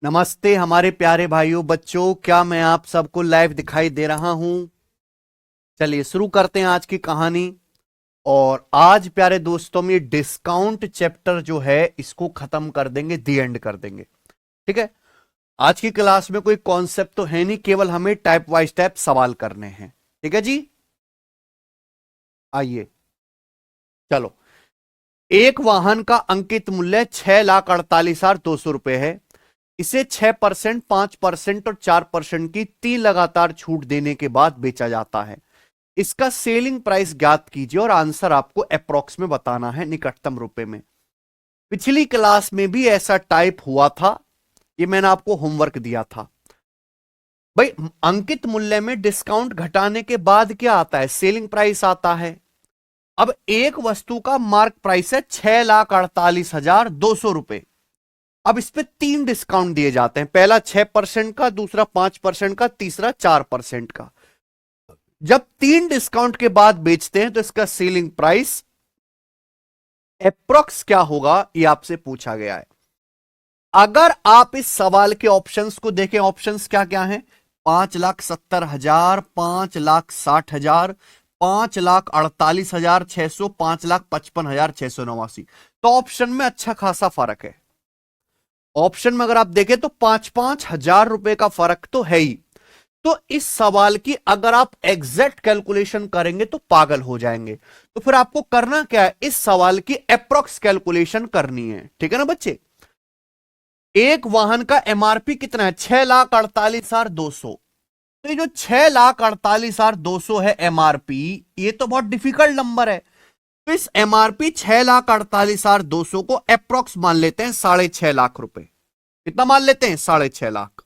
नमस्ते हमारे प्यारे भाइयों बच्चों, क्या मैं आप सबको लाइव दिखाई दे रहा हूं? चलिए शुरू करते हैं आज की कहानी। और आज प्यारे दोस्तों में डिस्काउंट चैप्टर जो है इसको खत्म कर देंगे, दी एंड कर देंगे। ठीक है। आज की क्लास में कोई कॉन्सेप्ट तो है नहीं, केवल हमें टाइप वाइज टाइप सवाल करने हैं। ठीक है जी। आइए चलो। एक वाहन का अंकित मूल्य 6,48,200 रुपए है। इसे 6%, 5% और 4% की 3 लगातार छूट देने के बाद बेचा जाता है। इसका सेलिंग प्राइस ज्ञात कीजिए और आंसर आपको अप्रोक्स में बताना है, निकटतम रुपए में। पिछली क्लास में भी ऐसा टाइप हुआ था, ये मैंने आपको होमवर्क दिया था। भाई अंकित मूल्य में डिस्काउंट घटाने के बाद क्या आता है? सेलिंग प्राइस आता है। अब एक वस्तु का मार्क प्राइस है 6,48,200 रुपए। अब इस पे 3 डिस्काउंट दिए जाते हैं, पहला 6% का, दूसरा 5% का, तीसरा 4% का। जब 3 डिस्काउंट के बाद बेचते हैं तो इसका सेलिंग प्राइस अप्रोक्स क्या होगा, ये आपसे पूछा गया है। अगर आप इस सवाल के ऑप्शंस को देखें, ऑप्शंस क्या क्या हैं? 5,70,000, 5,60,000, 5,48,600, 5,55,689। तो ऑप्शन में अच्छा खासा फर्क है। ऑप्शन में अगर आप देखें तो 5,5,000 रुपए का फर्क तो है ही। तो इस सवाल की अगर आप एग्जैक्ट कैलकुलेशन करेंगे तो पागल हो जाएंगे। तो फिर आपको करना क्या है? इस सवाल की अप्रोक्स कैलकुलेशन करनी है। ठीक है ना बच्चे? एक वाहन का एमआरपी कितना है? 6,48,200। तो ये जो 6,48,200 है एमआरपी, ये तो बहुत डिफिकल्ट नंबर है। तो इस एमआरपी 6,48,200 को अप्रोक्स मान लेते हैं 6.5 लाख रुपए। कितना मान लेते हैं? 6.5 लाख।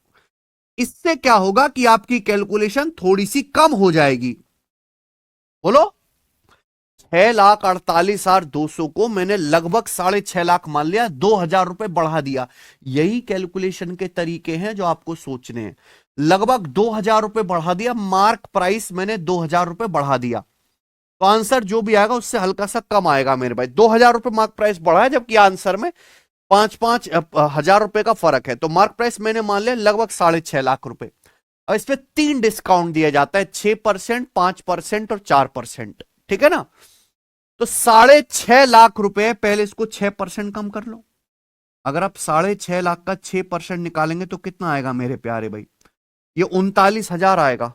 इससे क्या होगा कि आपकी कैलकुलेशन थोड़ी सी कम हो जाएगी। बोलो। 6,48,200 को मैंने लगभग 6.5 लाख मान लिया, 2,000 रुपए बढ़ा दिया। यही कैलकुलेशन के तरीके हैं जो आपको सोचने हैं। लगभग 2,000 रुपए बढ़ा दिया, मार्क प्राइस मैंने 2,000 रुपए बढ़ा दिया। तो आंसर जो भी आएगा उससे हल्का सा कम आएगा मेरे भाई। 2,000 रुपए मार्क प्राइस बढ़ा है, जबकि आंसर में 5,5,000 रुपए का फर्क है। तो मार्क प्राइस मैंने मान लिया लगभग 6.5 लाख रुपए। अब इस पे 3 डिस्काउंट दिया जाता है, 6%, 5% और 4%। ठीक है ना? तो 6.5 लाख रुपए, पहले इसको 6% कम कर लो। अगर आप 6.5 लाख का 6% निकालेंगे तो कितना आएगा मेरे प्यारे भाई? ये 39,000 आएगा।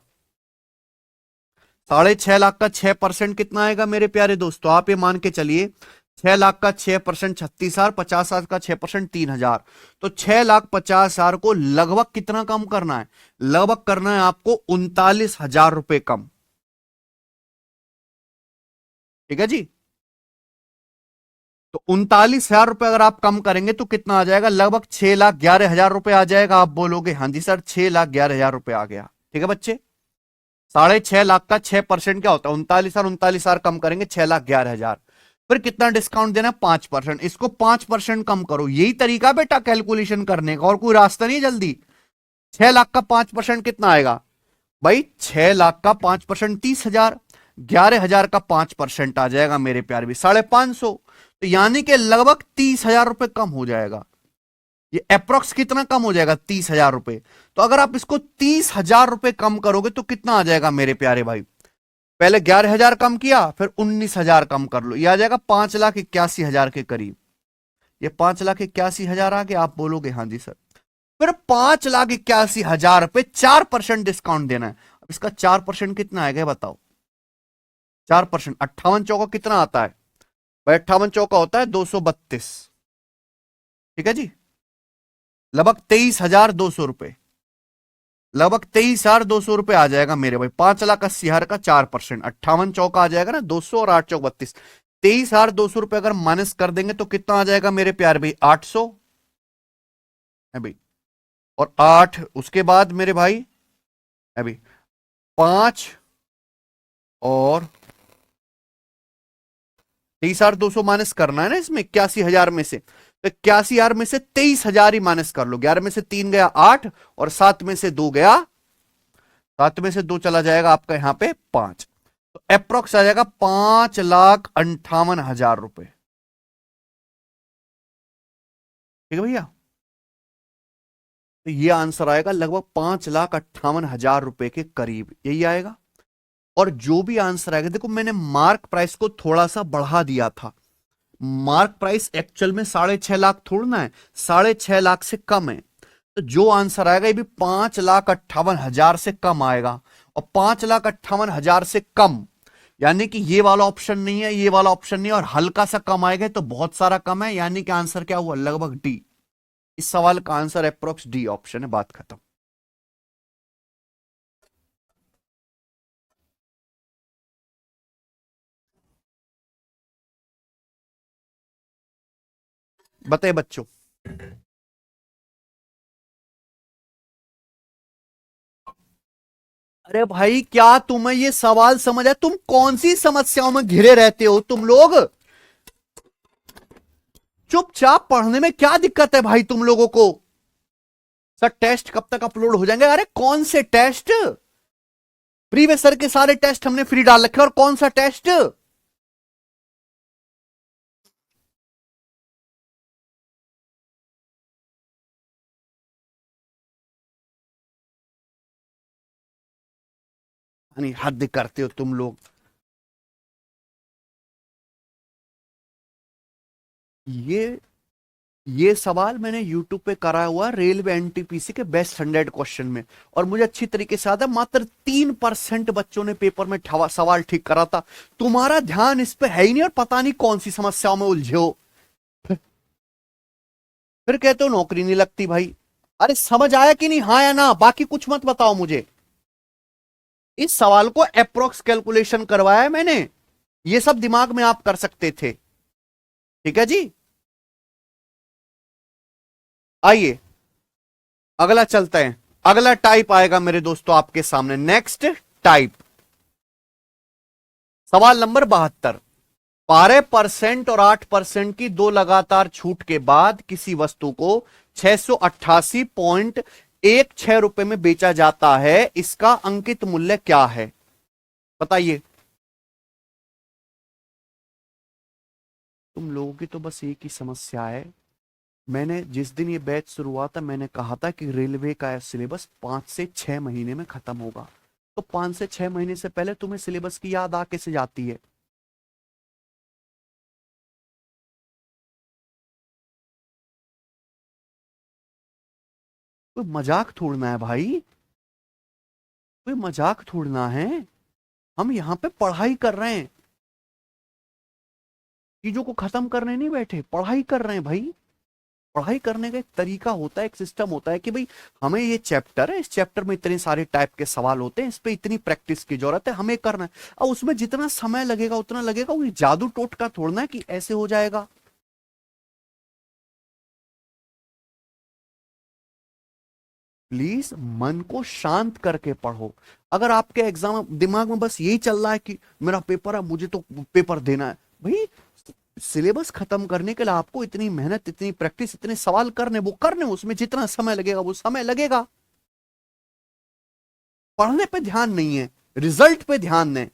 6.5 लाख का 6% कितना आएगा मेरे प्यारे दोस्तों? आप ये मान के चलिए, 6 लाख का 6% 36,000, 50,000 का 6% 3,000। तो 6,50,000 को लगभग कितना कम करना है? लगभग करना है आपको 39,000 रुपए कम। ठीक है जी। तो 39,000 रुपए अगर आप कम करेंगे तो कितना आ जाएगा? लगभग 6,11,000 रुपए आ जाएगा। आप बोलोगे हाँ जी सर, 6,11,000 रुपए आ गया। ठीक है बच्चे। 6.5 लाख का 6% क्या होता है? 39,000, 39,000 कम करेंगे 6,11,000। फिर कितना डिस्काउंट देना? 5%। इसको 5% कम करो। यही तरीका बेटा कैलकुलेशन करने का, और कोई रास्ता नहीं जल्दी। 6 लाख का 5% कितना आएगा भाई? 6 लाख का 5% 30,000। 11,000 का 5% आ जाएगा मेरे प्यारे भी 550। तो यानी कि लगभग 30,000 रुपए कम हो जाएगा। ये अप्रोक्स कितना कम हो जाएगा? 30,000 रुपए। तो अगर आप इसको 30,000 रुपए कम करोगे तो कितना आ जाएगा मेरे प्यारे भाई? पहले 11,000 कम किया, फिर 19,000 कम कर लो, ये आ जाएगा 5,81,000 के करीब। ये 5,81,000 आ गया। आप बोलोगे हाँ जी सर। फिर 5,81,000 पे 4% डिस्काउंट देना है। अब इसका 4% कितना आएगा बताओ? 4% 58 चौका कितना आता है भाई? 58 चौका होता है 232। ठीक है जी। लगभग 23,200 रुपए। लगभग 23,200 रुपए आ जाएगा मेरे भाई। 5,80,000 का 4%, 58 चौका आ जाएगा ना 200, और 8 चौक 32। 23,200 रुपए अगर माइनस कर देंगे तो कितना आ जाएगा मेरे प्यारे भाई? 800 है भाई। और 8 उसके बाद मेरे भाई है भाई 5, और 23,200 माइनस करना है ना इसमें 81,000 में से। तो 81,000 में से 23,000 ही माइनस कर लो। 11 में से 3 गया 8, और 7 में से 2 गया, 7 में से 2 चला जाएगा आपका यहां पे 5। तो अप्रोक्स आ जाएगा 5,58,000 रुपए। ठीक है भैया। तो ये आंसर आएगा लगभग 5,58,000 रुपए के करीब, यही आएगा। और जो भी आंसर आएगा, देखो मैंने मार्क प्राइस को थोड़ा सा बढ़ा दिया था। मार्क प्राइस एक्चुअल में 6.5 लाख थोड़ा ना है, 6.5 लाख से कम है। तो जो आंसर आएगा ये भी 5,58,000 से कम आएगा। और 5,58,000 से कम यानी कि ये वाला ऑप्शन नहीं है, ये वाला ऑप्शन नहीं है, और हल्का सा कम आएगा तो बहुत सारा कम है, यानी कि आंसर क्या हुआ, लगभग डी। इस सवाल का आंसर अप्रोक्स डी ऑप्शन है, बात खत्म। बताए बच्चों। अरे भाई क्या तुम्हें ये सवाल समझ है? तुम कौन सी समस्याओं में घिरे रहते हो तुम लोग? चुपचाप पढ़ने में क्या दिक्कत है भाई तुम लोगों को? सर टेस्ट कब तक अपलोड हो जाएंगे? अरे कौन से टेस्ट? प्रीवियस सर के सारे टेस्ट हमने फ्री डाल रखे, और कौन सा टेस्ट? नहीं, हद करते हो तुम लोग। ये ये सवाल मैंने YouTube पे करा हुआ रेलवे एनटीपीसी के बेस्ट 100 क्वेश्चन में, और मुझे अच्छी तरीके से याद है, मात्र 3% बच्चों ने पेपर में सवाल ठीक करा था। तुम्हारा ध्यान इस पे है ही नहीं, और पता नहीं कौन सी समस्याओं में उलझे हो। फिर कहते हो नौकरी नहीं लगती भाई। अरे समझ आया कि नहीं, हाँ या ना? बाकी कुछ मत बताओ मुझे। इस सवाल को अप्रोक्स कैलकुलेशन करवाया है मैंने, ये सब दिमाग में आप कर सकते थे। ठीक है जी, आइए अगला चलते हैं। अगला टाइप आएगा मेरे दोस्तों आपके सामने। नेक्स्ट टाइप, सवाल नंबर 72। 12% और 8% की दो लगातार छूट के बाद किसी वस्तु को 688.16 रुपए में बेचा जाता है, इसका अंकित मूल्य क्या है? बताइए। तुम लोगों की तो बस एक ही समस्या है। मैंने जिस दिन ये बैच शुरू हुआ था, मैंने कहा था कि रेलवे का सिलेबस 5 से 6 महीने में खत्म होगा। तो 5 से 6 महीने से पहले तुम्हें सिलेबस की याद आ कैसे जाती है? कोई मजाक थोड़ना है भाई, कोई मजाक थोड़ना है। हम यहां पे पढ़ाई कर रहे हैं, चीजों को खत्म करने नहीं बैठे, पढ़ाई कर रहे हैं भाई। पढ़ाई करने का एक तरीका होता है, एक सिस्टम होता है कि भाई हमें ये चैप्टर है, इस चैप्टर में इतने सारे टाइप के सवाल होते हैं, इस पे इतनी प्रैक्टिस की जरूरत है, हमें करना है। और उसमें जितना समय लगेगा उतना लगेगा, वो जादू टोटका थोड़ना है कि ऐसे हो जाएगा। प्लीज मन को शांत करके पढ़ो। अगर आपके एग्जाम दिमाग में बस यही चल रहा है कि मेरा पेपर है, मुझे तो पेपर देना है, भाई सिलेबस खत्म करने के लिए आपको इतनी मेहनत, इतनी प्रैक्टिस, इतने सवाल करने, वो करने, उसमें जितना समय लगेगा वो समय लगेगा। पढ़ने पे ध्यान नहीं है, रिजल्ट पे ध्यान दें।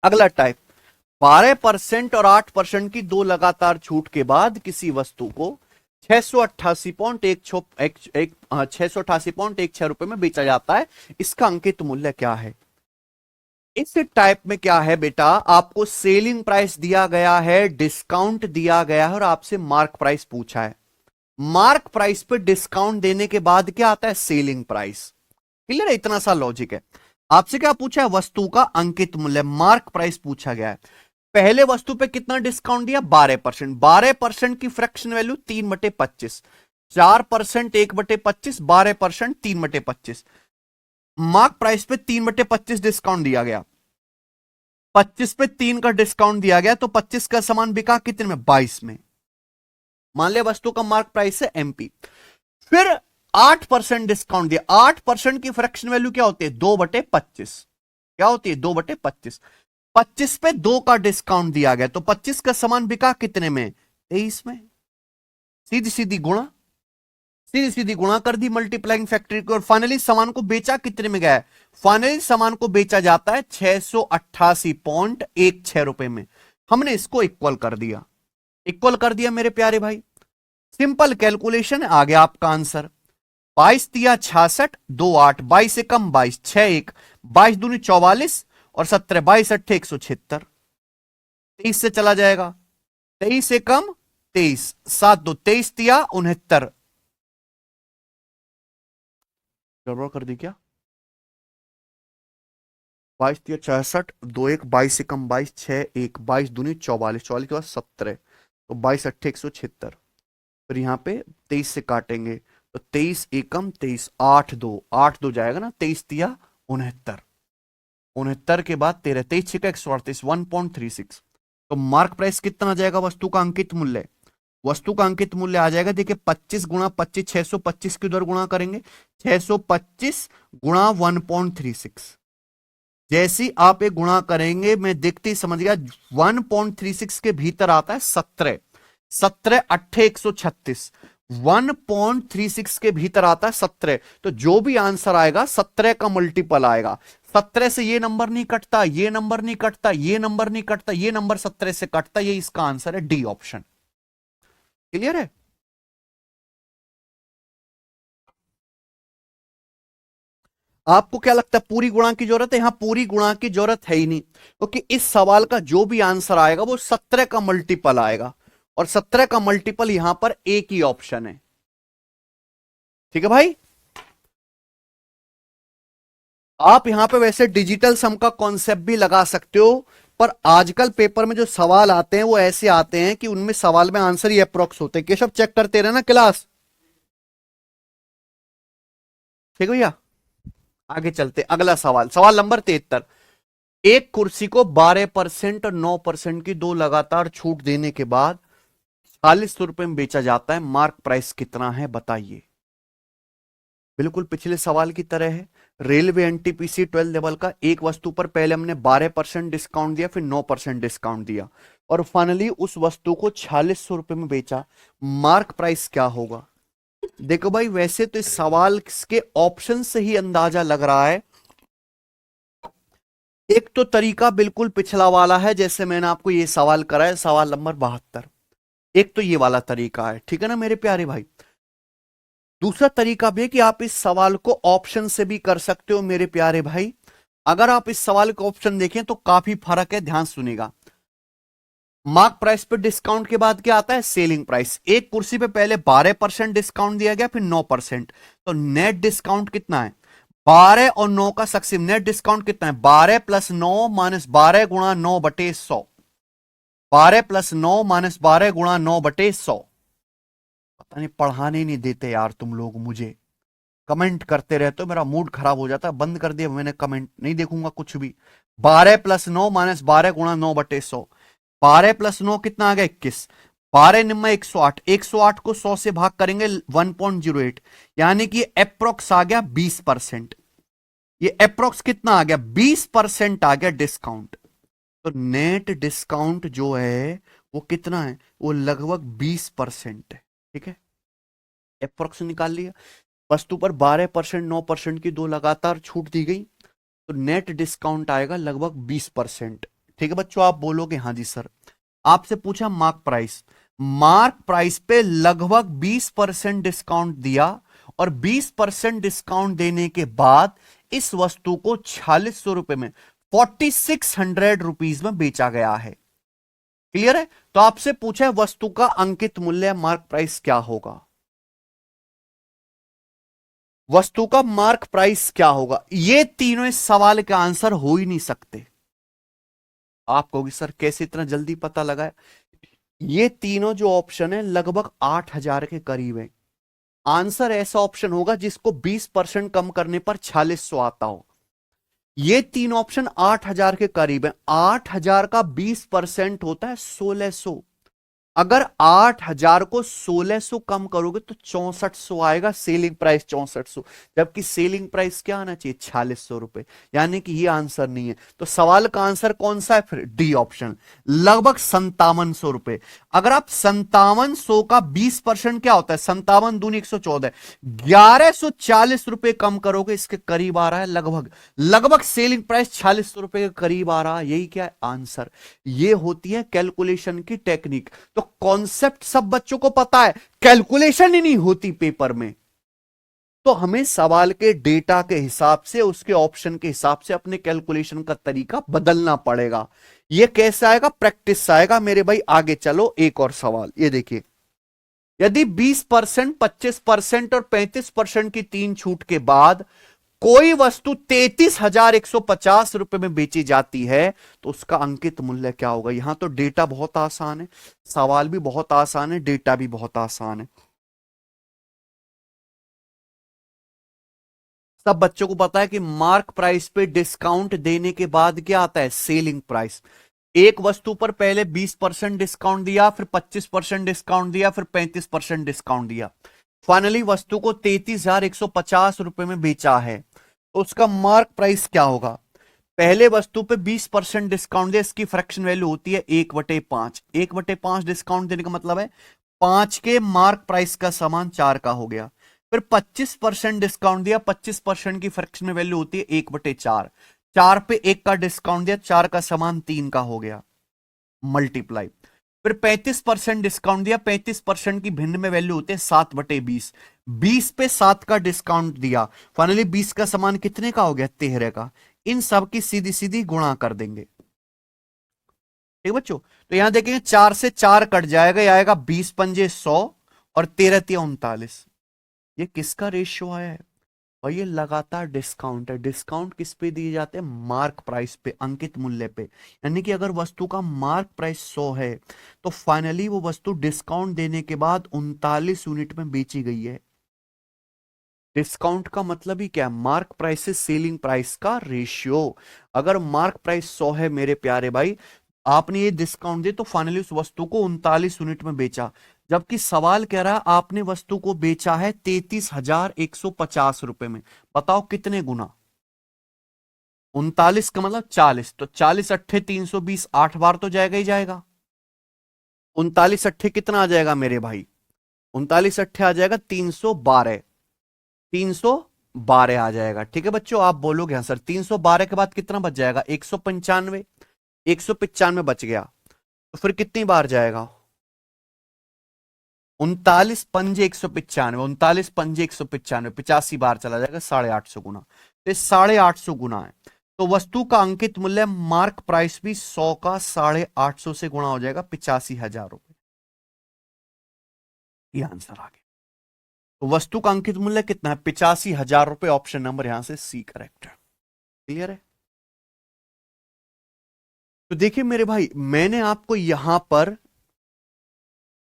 अगला टाइप, 12% और 8% की दो लगातार छूट के बाद किसी वस्तु को 688.16 रुपए में बेचा जाता है, इसका अंकित मूल्य क्या है? इस टाइप में क्या है बेटा, आपको सेलिंग प्राइस दिया गया है, डिस्काउंट दिया गया है, और आपसे मार्क प्राइस पूछा है। मार्क प्राइस पे डिस्काउंट देने के बाद क्या आता है? Selling price. क्लियर है? इतना सा लॉजिक है। आपसे क्या पूछा है? वस्तु का अंकित मूल्य, मार्क प्राइस पूछा गया है। पहले वस्तु पे कितना डिस्काउंट दिया? 12%। 12% की फ्रैक्शन वैल्यू 3/25, 4% 1/25, 12% 3/25। मार्क प्राइस पे 3/25 डिस्काउंट दिया गया, 25 पे 3 का डिस्काउंट दिया गया, तो 25 का सामान बिका कितने में? 22 में। मान लिया वस्तु का मार्क प्राइस है MP। फिर 8% डिस्काउंट दिया। 8% की फ्रैक्शन वैल्यू क्या होती है? 2/25। क्या होती है? 2/25। 25 पे 2 का डिस्काउंट दिया गया, तो 25 का सामान बिका कितने में? 23 में। सीधी सीधी गुणा, सीधी सीधी गुणा कर दी मल्टीप्लाइंग फैक्टर को, और फाइनली सामान को बेचा कितने में गया है? फाइनली सामान को बेचा जाता है 688.16 रुपए में। हमने इसको इक्वल कर दिया, इक्वल कर दिया मेरे प्यारे भाई। सिंपल कैलकुलेशन, आ गया आपका आंसर। 22 तिया 66, 2 8, 22 से कम 22, 6 1, 22 दूनी 44 और 17, 22 अट्ठे 176, 23 से चला जाएगा, 23 से कम 23, 7 2 23 तिया 69। गड़बड़ कर दी क्या? 22 तिया 66, 2 1, 22 से कम 22, 6 1, 22 दूनी 44, 44 के बाद 17, तो 22 अट्ठे 176। फिर यहाँ पे 23 से काटेंगे तो 23 एकम 23, 8 2, 8 2 जाएगा ना, 23 तिया 69, 69 के बाद 13, 23 6 138, 1.36। तो मार्क प्राइस कितना आ जाएगा वस्तु का अंकित मूल्य? वस्तु का अंकित मूल्य आ जाएगा, देखिए 25 गुणा 25, 625 की उधर गुणा करेंगे, 625 गुणा 1.36। जैसी आप एक गुणा करेंगे, मैं देखते ही समझ गया 1.36 के भीतर आता है 17, 17 अट्ठे 136, 1.36 के भीतर आता है 17, तो जो भी आंसर आएगा 17 का मल्टीपल आएगा। 17 से ये नंबर नहीं कटता, ये नंबर नहीं कटता, ये नंबर नहीं कटता, ये नंबर 17 से कटता, ये इसका आंसर है डी ऑप्शन। क्लियर है? आपको क्या लगता है पूरी गुणा की जरूरत है? यहां पूरी गुणा की जरूरत है ही नहीं, क्योंकि इस सवाल का जो भी आंसर आएगा वो 17 का मल्टीपल आएगा, और 17 का मल्टीपल यहां पर एक ही ऑप्शन है। ठीक है भाई? आप यहां पे वैसे डिजिटल सम का कॉन्सेप्ट भी लगा सकते हो, पर आजकल पेपर में जो सवाल आते हैं वो ऐसे आते हैं कि उनमें सवाल में आंसर ही अप्रोक्स होते हैं। केशव चेक करते रहे ना क्लास। ठीक है भैया, आगे चलते। अगला सवाल, सवाल नंबर 73। एक कुर्सी को 12% और 9% की दो लगातार छूट देने के बाद 40 रुपए में बेचा जाता है, मार्क प्राइस कितना है बताइए। बिल्कुल पिछले सवाल की तरह है। रेलवे एनटीपीसी 12 लेवल का, एक वस्तु पर पहले हमने 12% डिस्काउंट दिया, फिर 9% डिस्काउंट दिया, और फाइनली उस वस्तु को 4600 रुपए में बेचा, मार्क प्राइस क्या होगा? देखो भाई, वैसे तो इस सवाल के ऑप्शन से ही अंदाजा लग रहा है। एक तो तरीका बिल्कुल पिछला वाला है, जैसे मैंने आपको ये सवाल करा है, सवाल नंबर 72। एक तो ये वाला तरीका है, ठीक है ना मेरे प्यारे भाई। दूसरा तरीका भी है कि आप इस सवाल को ऑप्शन से भी कर सकते हो मेरे प्यारे भाई। अगर आप इस सवाल का ऑप्शन देखें तो काफी फर्क है, ध्यान सुनिएगा। मार्क प्राइस पे डिस्काउंट के बाद क्या आता है? Selling price. एक कुर्सी पे पहले 12% डिस्काउंट दिया गया, फिर 9%, तो नेट डिस्काउंट कितना है? 12 और 9 का सक्सेसिव नेट डिस्काउंट कितना है? 12 प्लस 9 माइनस 12 गुणा 9/100, 12 प्लस 9 माइनस 12 गुणा 9/100। पता नहीं पढ़ाने नहीं देते यार तुम लोग मुझे, कमेंट करते रहते हो, मेरा मूड खराब हो जाता है। बंद कर दिया मैंने, कमेंट नहीं देखूंगा कुछ भी। 12 प्लस 9 माइनस 12 गुणा 9/100, 12 प्लस 9 कितना आ गया? 21, 12 निम्मा 108, 108 को 100 से भाग करेंगे 1.08, यानी कि अप्रोक्स आ गया 20%। ये अप्रोक्स कितना आ गया? 20% आ गया डिस्काउंट। तो नेट डिस्काउंट जो है वो कितना है? वो लगभग 20% है। ठीक है, अप्रोक्स निकाल लिया। वस्तु पर 12% 9% की दो लगातार छूट दी गई, तो नेट डिस्काउंट आएगा लगभग 20%। ठीक है बच्चों, आप बोलोगे हाँ जी सर। आपसे पूछा मार्क प्राइस, मार्क प्राइस पे लगभग 20% डिस्काउंट दिया, और 20% डिस्काउंट देने के बाद इस वस्तु को 4600 रुपए में, 4600 रुपीज में बेचा गया है। क्लियर है? तो आपसे पूछा है वस्तु का अंकित मूल्य, मार्क प्राइस क्या होगा? वस्तु का मार्क प्राइस क्या होगा? ये तीनों इस सवाल के आंसर हो ही नहीं सकते। आप कहोगे सर कैसे इतना जल्दी पता लगा है? ये तीनों जो ऑप्शन है लगभग 8000 के करीब है। आंसर ऐसा ऑप्शन होगा जिसको 20% कम करने पर 4600 आता हो। ये तीन ऑप्शन 8000 के करीब है। 8000 का 20% होता है 1600। अगर 8000 को 1600 कम करोगे तो 6400 आएगा, सेलिंग प्राइस 6400, जबकि सेलिंग प्राइस क्या आना चाहिए? 4600 रुपए, यानी कि ये आंसर नहीं है। तो सवाल का आंसर कौन सा है फिर? डी ऑप्शन, लगभग 5700 रुपए। अगर आप 5700 का 20% क्या होता है? 57 दूनी 114, 1140 रुपए कम करोगे, इसके करीब आ रहा है लगभग, लगभग सेलिंग प्राइस 4600 रुपए के करीब आ रहा है। यही क्या है? आंसर। ये होती है कैलकुलेशन की टेक्निक। तो तो कॉन्सेप्ट सब बच्चों को पता है, कैलकुलेशन ही नहीं होती पेपर में। तो हमें सवाल के डेटा के हिसाब से, उसके ऑप्शन के हिसाब से अपने कैलकुलेशन का तरीका बदलना पड़ेगा। ये कैसे आएगा? प्रैक्टिस से आएगा मेरे भाई। आगे चलो, एक और सवाल ये देखिए। यदि 20%, 25% और 35% की तीन छूट के बाद कोई वस्तु 33,150 रुपए में बेची जाती है तो उसका अंकित मूल्य क्या होगा? यहां तो डेटा बहुत आसान है, सवाल भी बहुत आसान है, डेटा भी बहुत आसान है। सब बच्चों को पता है कि मार्क प्राइस पे डिस्काउंट देने के बाद क्या आता है? Selling price. एक वस्तु पर पहले 20% डिस्काउंट दिया, फिर 25% डिस्काउंट दिया, फिर 35% डिस्काउंट दिया, फाइनली वस्तु को 33,150 रुपए में बेचा है, तो उसका मार्क प्राइस क्या होगा? पहले वस्तु पे 20% डिस्काउंट दिया, इसकी फ्रैक्शन वैल्यू होती है 1/5। 1/5 डिस्काउंट देने का मतलब है 5 के मार्क प्राइस का समान 4 का हो गया। फिर 25% डिस्काउंट दिया, 25% की फ्रैक्शन में वैल्यू होती है 1/4। 4 पे 1 का डिस्काउंट दिया, 4 का समान 3 का हो गया, मल्टीप्लाई। फिर 35% डिस्काउंट दिया, 35% की भिन्न में वैल्यू होती है 7/20। 20 पे 7 का डिस्काउंट दिया, फाइनली 20 का समान कितने का हो गया? 13 का। इन सब की सीधी सीधी गुणा कर देंगे। ठीक बच्चों, तो यहां देखेंगे 4 से 4 कट जाएगा, ये आएगा 20 पंजे 100 और 13 तिया 39। ये किसका रेशियो आया है? और ये लगातार डिस्काउंट है। डिस्काउंट किस पे दिए जाते हैं? मार्क प्राइस पे, अंकित मूल्य पे। यानी कि अगर वस्तु का मार्क प्राइस 100 है तो फाइनली वो वस्तु डिस्काउंट देने के बाद 39 यूनिट में बेची गई है। डिस्काउंट का मतलब ही क्या है? मार्क प्राइस से सेलिंग प्राइस का रेशियो। अगर मार्क प्राइस 100 है मेरे प्यारे भाई, आपने ये डिस्काउंट दिया तो फाइनली उस वस्तु को 39 यूनिट में बेचा, जबकि सवाल कह रहा है आपने वस्तु को बेचा है 33,150 रुपए में। बताओ कितने गुना? 39 का मतलब 40, तो 40 अट्ठे 320, 8 बार तो जाएगा ही जाएगा। 39 अट्ठे कितना आ जाएगा मेरे भाई? 39 अट्ठे आ जाएगा 312। 312 आ जाएगा। ठीक है बच्चों, आप बोलोगे हाँ सर 312 के बाद कितना बच जाएगा? 195। 195 बच गया, तो फिर कितनी बार जाएगा? 39 पंजे 195, 39 पंजे 195, 85 बार चला जाएगा, 850 गुना। तो 850 गुना है, तो वस्तु का अंकित मूल्य मार्क प्राइस भी 100 का 850 से गुणा हो जाएगा, 85,000 रुपए। ये आंसर आ गया। तो वस्तु का अंकित मूल्य कितना है? 85,000 रुपए। ऑप्शन नंबर यहां से सी करेक्ट है। क्लियर है? तो देखिए मेरे भाई, मैंने आपको यहां पर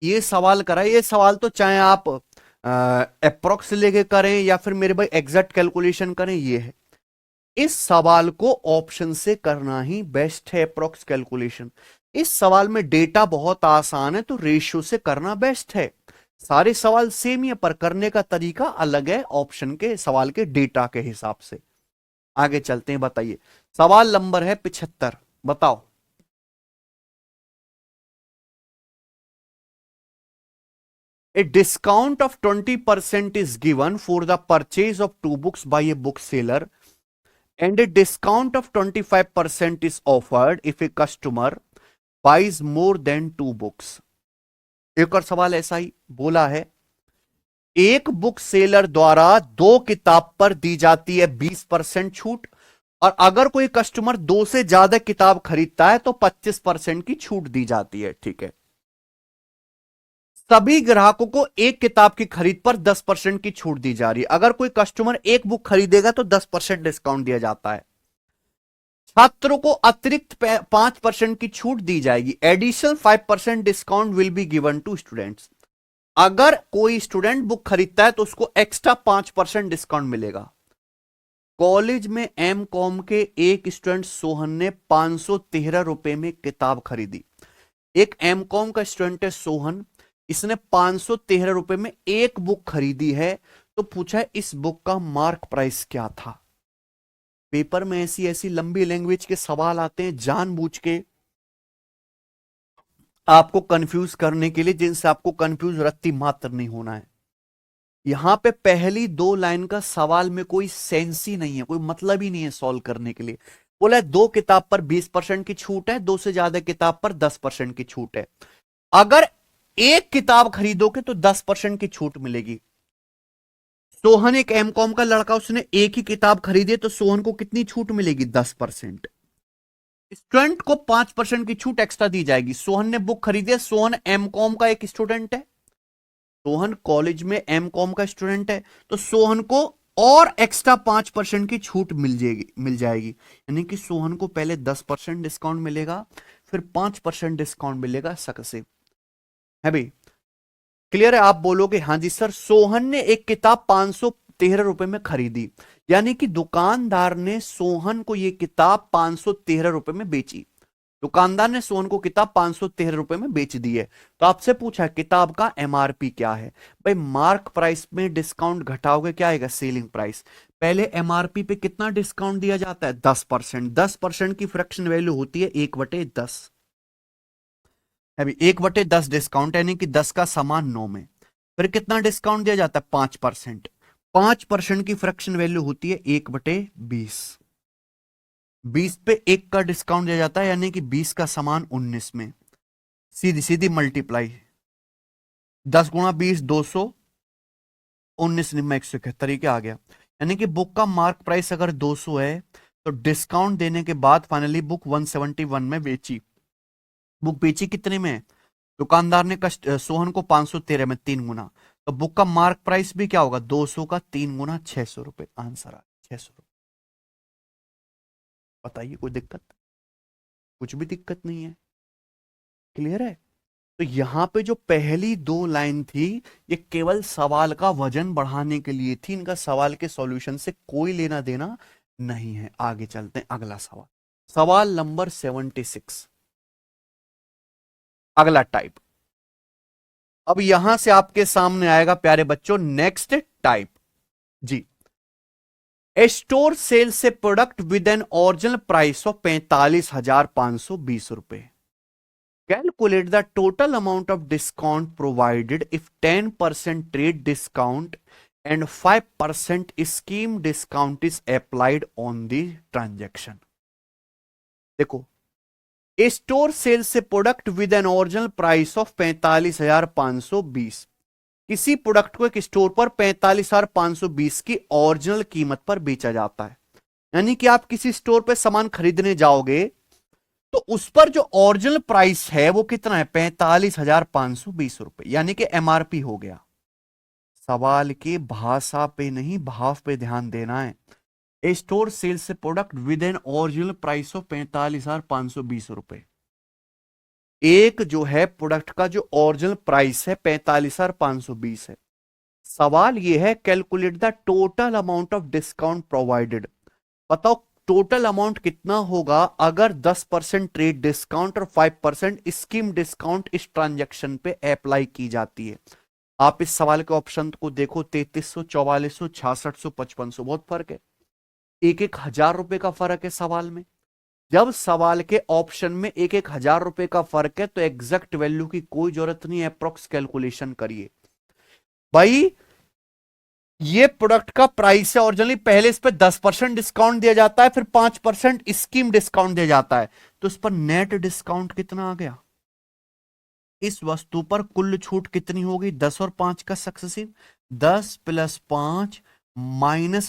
ये सवाल करा। ये सवाल तो चाहे आप अप्रोक्स लेके करें या फिर मेरे भाई एग्जैक्ट कैलकुलेशन करें, ये है। इस सवाल को ऑप्शन से करना ही बेस्ट है, अप्रोक्स कैलकुलेशन। इस सवाल में डेटा बहुत आसान है तो रेशियो से करना बेस्ट है। सारे सवाल सेम ही है पर करने का तरीका अलग है, ऑप्शन के सवाल के डेटा के हिसाब से। आगे चलते हैं, बताइए। सवाल नंबर है 75। बताओ। A discount of 20% is given for the purchase of 2 books by a bookseller, and a discount of 25% is offered if a customer buys more than 2 books. एक और सवाल ऐसा ही बोला है, एक बुक सेलर द्वारा 2 किताब पर दी जाती है 20% छूट, और अगर कोई कस्टमर 2 से ज्यादा किताब खरीदता है तो 25% की छूट दी जाती है। ठीक है, सभी ग्राहकों को एक किताब की खरीद पर 10% की छूट दी जा रही है। अगर कोई कस्टमर एक बुक खरीदेगा तो 10% डिस्काउंट दिया जाता है। छात्रों को अतिरिक्त 5% की छूट दी जाएगी। Additional 5% discount will be given to students. अगर कोई स्टूडेंट बुक खरीदता है तो उसको एक्स्ट्रा 5% डिस्काउंट मिलेगा। कॉलेज में एम.कॉम के एक स्टूडेंट सोहन ने 513 रुपए में किताब खरीदी। एक एम.कॉम का स्टूडेंट है सोहन, इसने 513 रुपए में एक बुक खरीदी है। तो पूछा है इस बुक का मार्क प्राइस क्या था। पेपर में ऐसी ऐसी लंबी लैंग्वेज के सवाल आते हैं जानबूझ के आपको कंफ्यूज करने के लिए, जिनसे आपको कंफ्यूज रत्ती मात्र नहीं होना है। यहां पे पहली 2 लाइन का सवाल में कोई सेंस ही नहीं है, कोई मतलब ही नहीं है सॉल्व करने के लिए। बोला है 2 किताब पर 20% की छूट है, 2 से ज्यादा किताब पर 10% की छूट है। अगर एक किताब खरीदोगे तो 10% की छूट मिलेगी। सोहन एक एमकॉम का लड़का, उसने एक ही किताब खरीदी तो सोहन को कितनी छूट मिलेगी? 10%। स्टूडेंट को 5% की छूट एक्स्ट्रा दी जाएगी। सोहन ने बुक खरीदी है, सोहन एमकॉम का एक स्टूडेंट है, सोहन कॉलेज में एमकॉम का स्टूडेंट है, तो सोहन को और एक्स्ट्रा 5% की छूट मिल जाएगी। यानी कि सोहन को पहले 10% डिस्काउंट मिलेगा, फिर 5% डिस्काउंट मिलेगा सक्सेसिव। है भाई, क्लियर है? आप बोलोगे हाँ जी सर। सोहन ने एक किताब 513 रुपए में खरीदी, यानी कि दुकानदार ने सोहन को यह किताब 513 रुपए में बेची। दुकानदार ने सोहन को किताब 513 रुपए में बेच दी है। तो आपसे पूछा किताब का एमआरपी क्या है? भाई मार्क प्राइस में डिस्काउंट घटाओगे क्या आएगा? Selling price. पहले एमआरपी पे कितना डिस्काउंट दिया जाता है? 10%। 10% की फ्रैक्शन वैल्यू होती है 1/10। अभी 1/10 डिस्काउंट, यानी कि 10 का सामान 9 में। फिर कितना डिस्काउंट दिया जाता है? 5%। 5% की फ्रैक्शन वैल्यू होती है 1/20। 20 पे 1 का डिस्काउंट दिया जाता है, यानी कि 20 का सामान 19 में। सीधी सीधी मल्टीप्लाई, 10 गुणा 20 200, 19 निम्मा 171 के आ गया। यानी कि बुक का मार्क प्राइस अगर 200 है तो डिस्काउंट देने के बाद फाइनली बुक 171 में बेची। बुक बेची कितने में? दुकानदार ने सोहन को 513 में 3 गुना, तो बुक का मार्क प्राइस भी क्या होगा? 200 का 3 गुना 600 रुपए। आंसर आ 600 रुपए। बताइए कोई दिक्कत? कुछ भी दिक्कत नहीं है। क्लियर है? तो यहां पे जो पहली दो लाइन थी ये केवल सवाल का वजन बढ़ाने के लिए थी, इनका सवाल के सॉल्यूशन से कोई लेना देना नहीं है। आगे चलते हैं, अगला सवाल, सवाल नंबर 76। अगला टाइप। अब यहां से आपके सामने आएगा प्यारे बच्चों नेक्स्ट टाइप जी। ए स्टोर सेल से product with an original price of 45,520 रुपए। Calculate the total amount of discount provided if 10% trade discount and 5% scheme discount is applied on the transaction। देखो, ए स्टोर सेल से product with an original price of 45,520। किसी product को एक store पर 45,520 की original कीमत पर बेचा जाता है। यानी कि आप किसी स्टोर पर सामान खरीदने जाओगे तो उस पर जो ओरिजिनल प्राइस है वो कितना है? 45,520 रुपए, यानी कि एमआरपी हो गया। सवाल के भाषा पे नहीं भाव पे ध्यान देना है। ए स्टोर सेल से product with an original price of 45,520 रुपए। एक जो है प्रोडक्ट का जो ओरिजिनल प्राइस है 45,520 है। सवाल यह है calculate the total amount of discount provided. बताओ टोटल अमाउंट कितना होगा अगर 10% ट्रेड डिस्काउंट और 5% स्कीम डिस्काउंट इस ट्रांजैक्शन पे अप्लाई की जाती है। आप इस सवाल के ऑप्शन को देखो, 3300, 4400, 6600, 5500, बहुत फर्क है। एक एक हजार रुपए का फर्क है सवाल में। जब सवाल के ऑप्शन में एक एक हजार रुपए का फर्क है तो एग्जैक्ट वैल्यू की कोई जरूरत नहीं है, अप्रोक्स कैलकुलेशन करिए। भाई ये प्रोडक्ट का प्राइस है ओरिजिनली, पहले इस पर 10% डिस्काउंट दिया जाता है, फिर 5% स्कीम डिस्काउंट दिया जाता है, तो इस पर नेट डिस्काउंट कितना आ गया? इस वस्तु पर कुल छूट कितनी होगी? 10 और 5 का सक्सेसिव, 10 + 5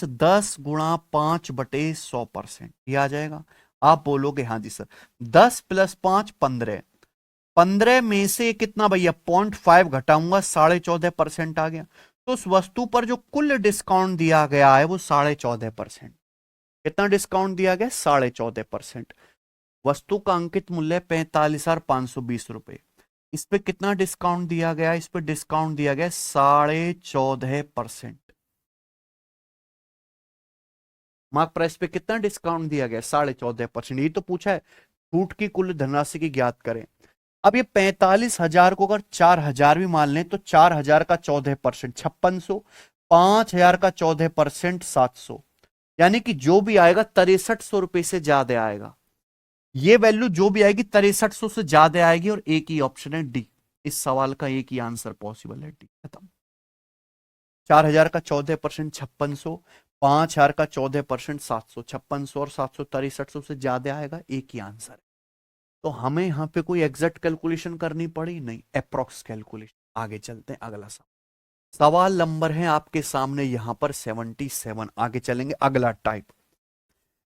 - 10 गुणा 5/100%, ये आ जाएगा। आप बोलोगे हाँ जी सर। 10 + 5 15, 15 में से कितना भैया? 0.5 घटाऊंगा, 14.5% आ गया। तो उस वस्तु पर जो कुल डिस्काउंट दिया गया है वो 14.5%। कितना डिस्काउंट दिया गया? 14.5%। वस्तु का अंकित मूल्य 45,520 रुपए। इस पे कितना डिस्काउंट दिया गया? इस पे डिस्काउंट दिया गया 14.5%। मार्क प्राइस पे कितना डिस्काउंट दिया गया? 14.5%। यही तो पूछा है, छूट की कुल धनराशि की ज्ञात करें। अब ये 45,000 को अगर 4,000 भी मान लें तो 4,000 का 14% 5600, 5,000 का 14% 700, यानी कि जो भी आएगा 6300 रुपए से ज्यादा आएगा। ये वैल्यू जो भी आएगी 6300 से ज्यादा आएगी, और एक ही ऑप्शन है डी। इस सवाल का एक ही आंसर पॉसिबल है, डी। खत्म। 4,000 का 14% 5600, 5,000 का 14% 700, 5600 और 700 6300 से ज्यादा आएगा, एक ही आंसर है। तो हमें यहां पे कोई एग्जैक्ट कैलकुलेशन करनी पड़ी नहीं, अप्रोक्स कैलकुलेशन। आगे चलते हैं, अगला सवाल नंबर है आपके सामने यहां पर 77। आगे चलेंगे, अगला टाइप।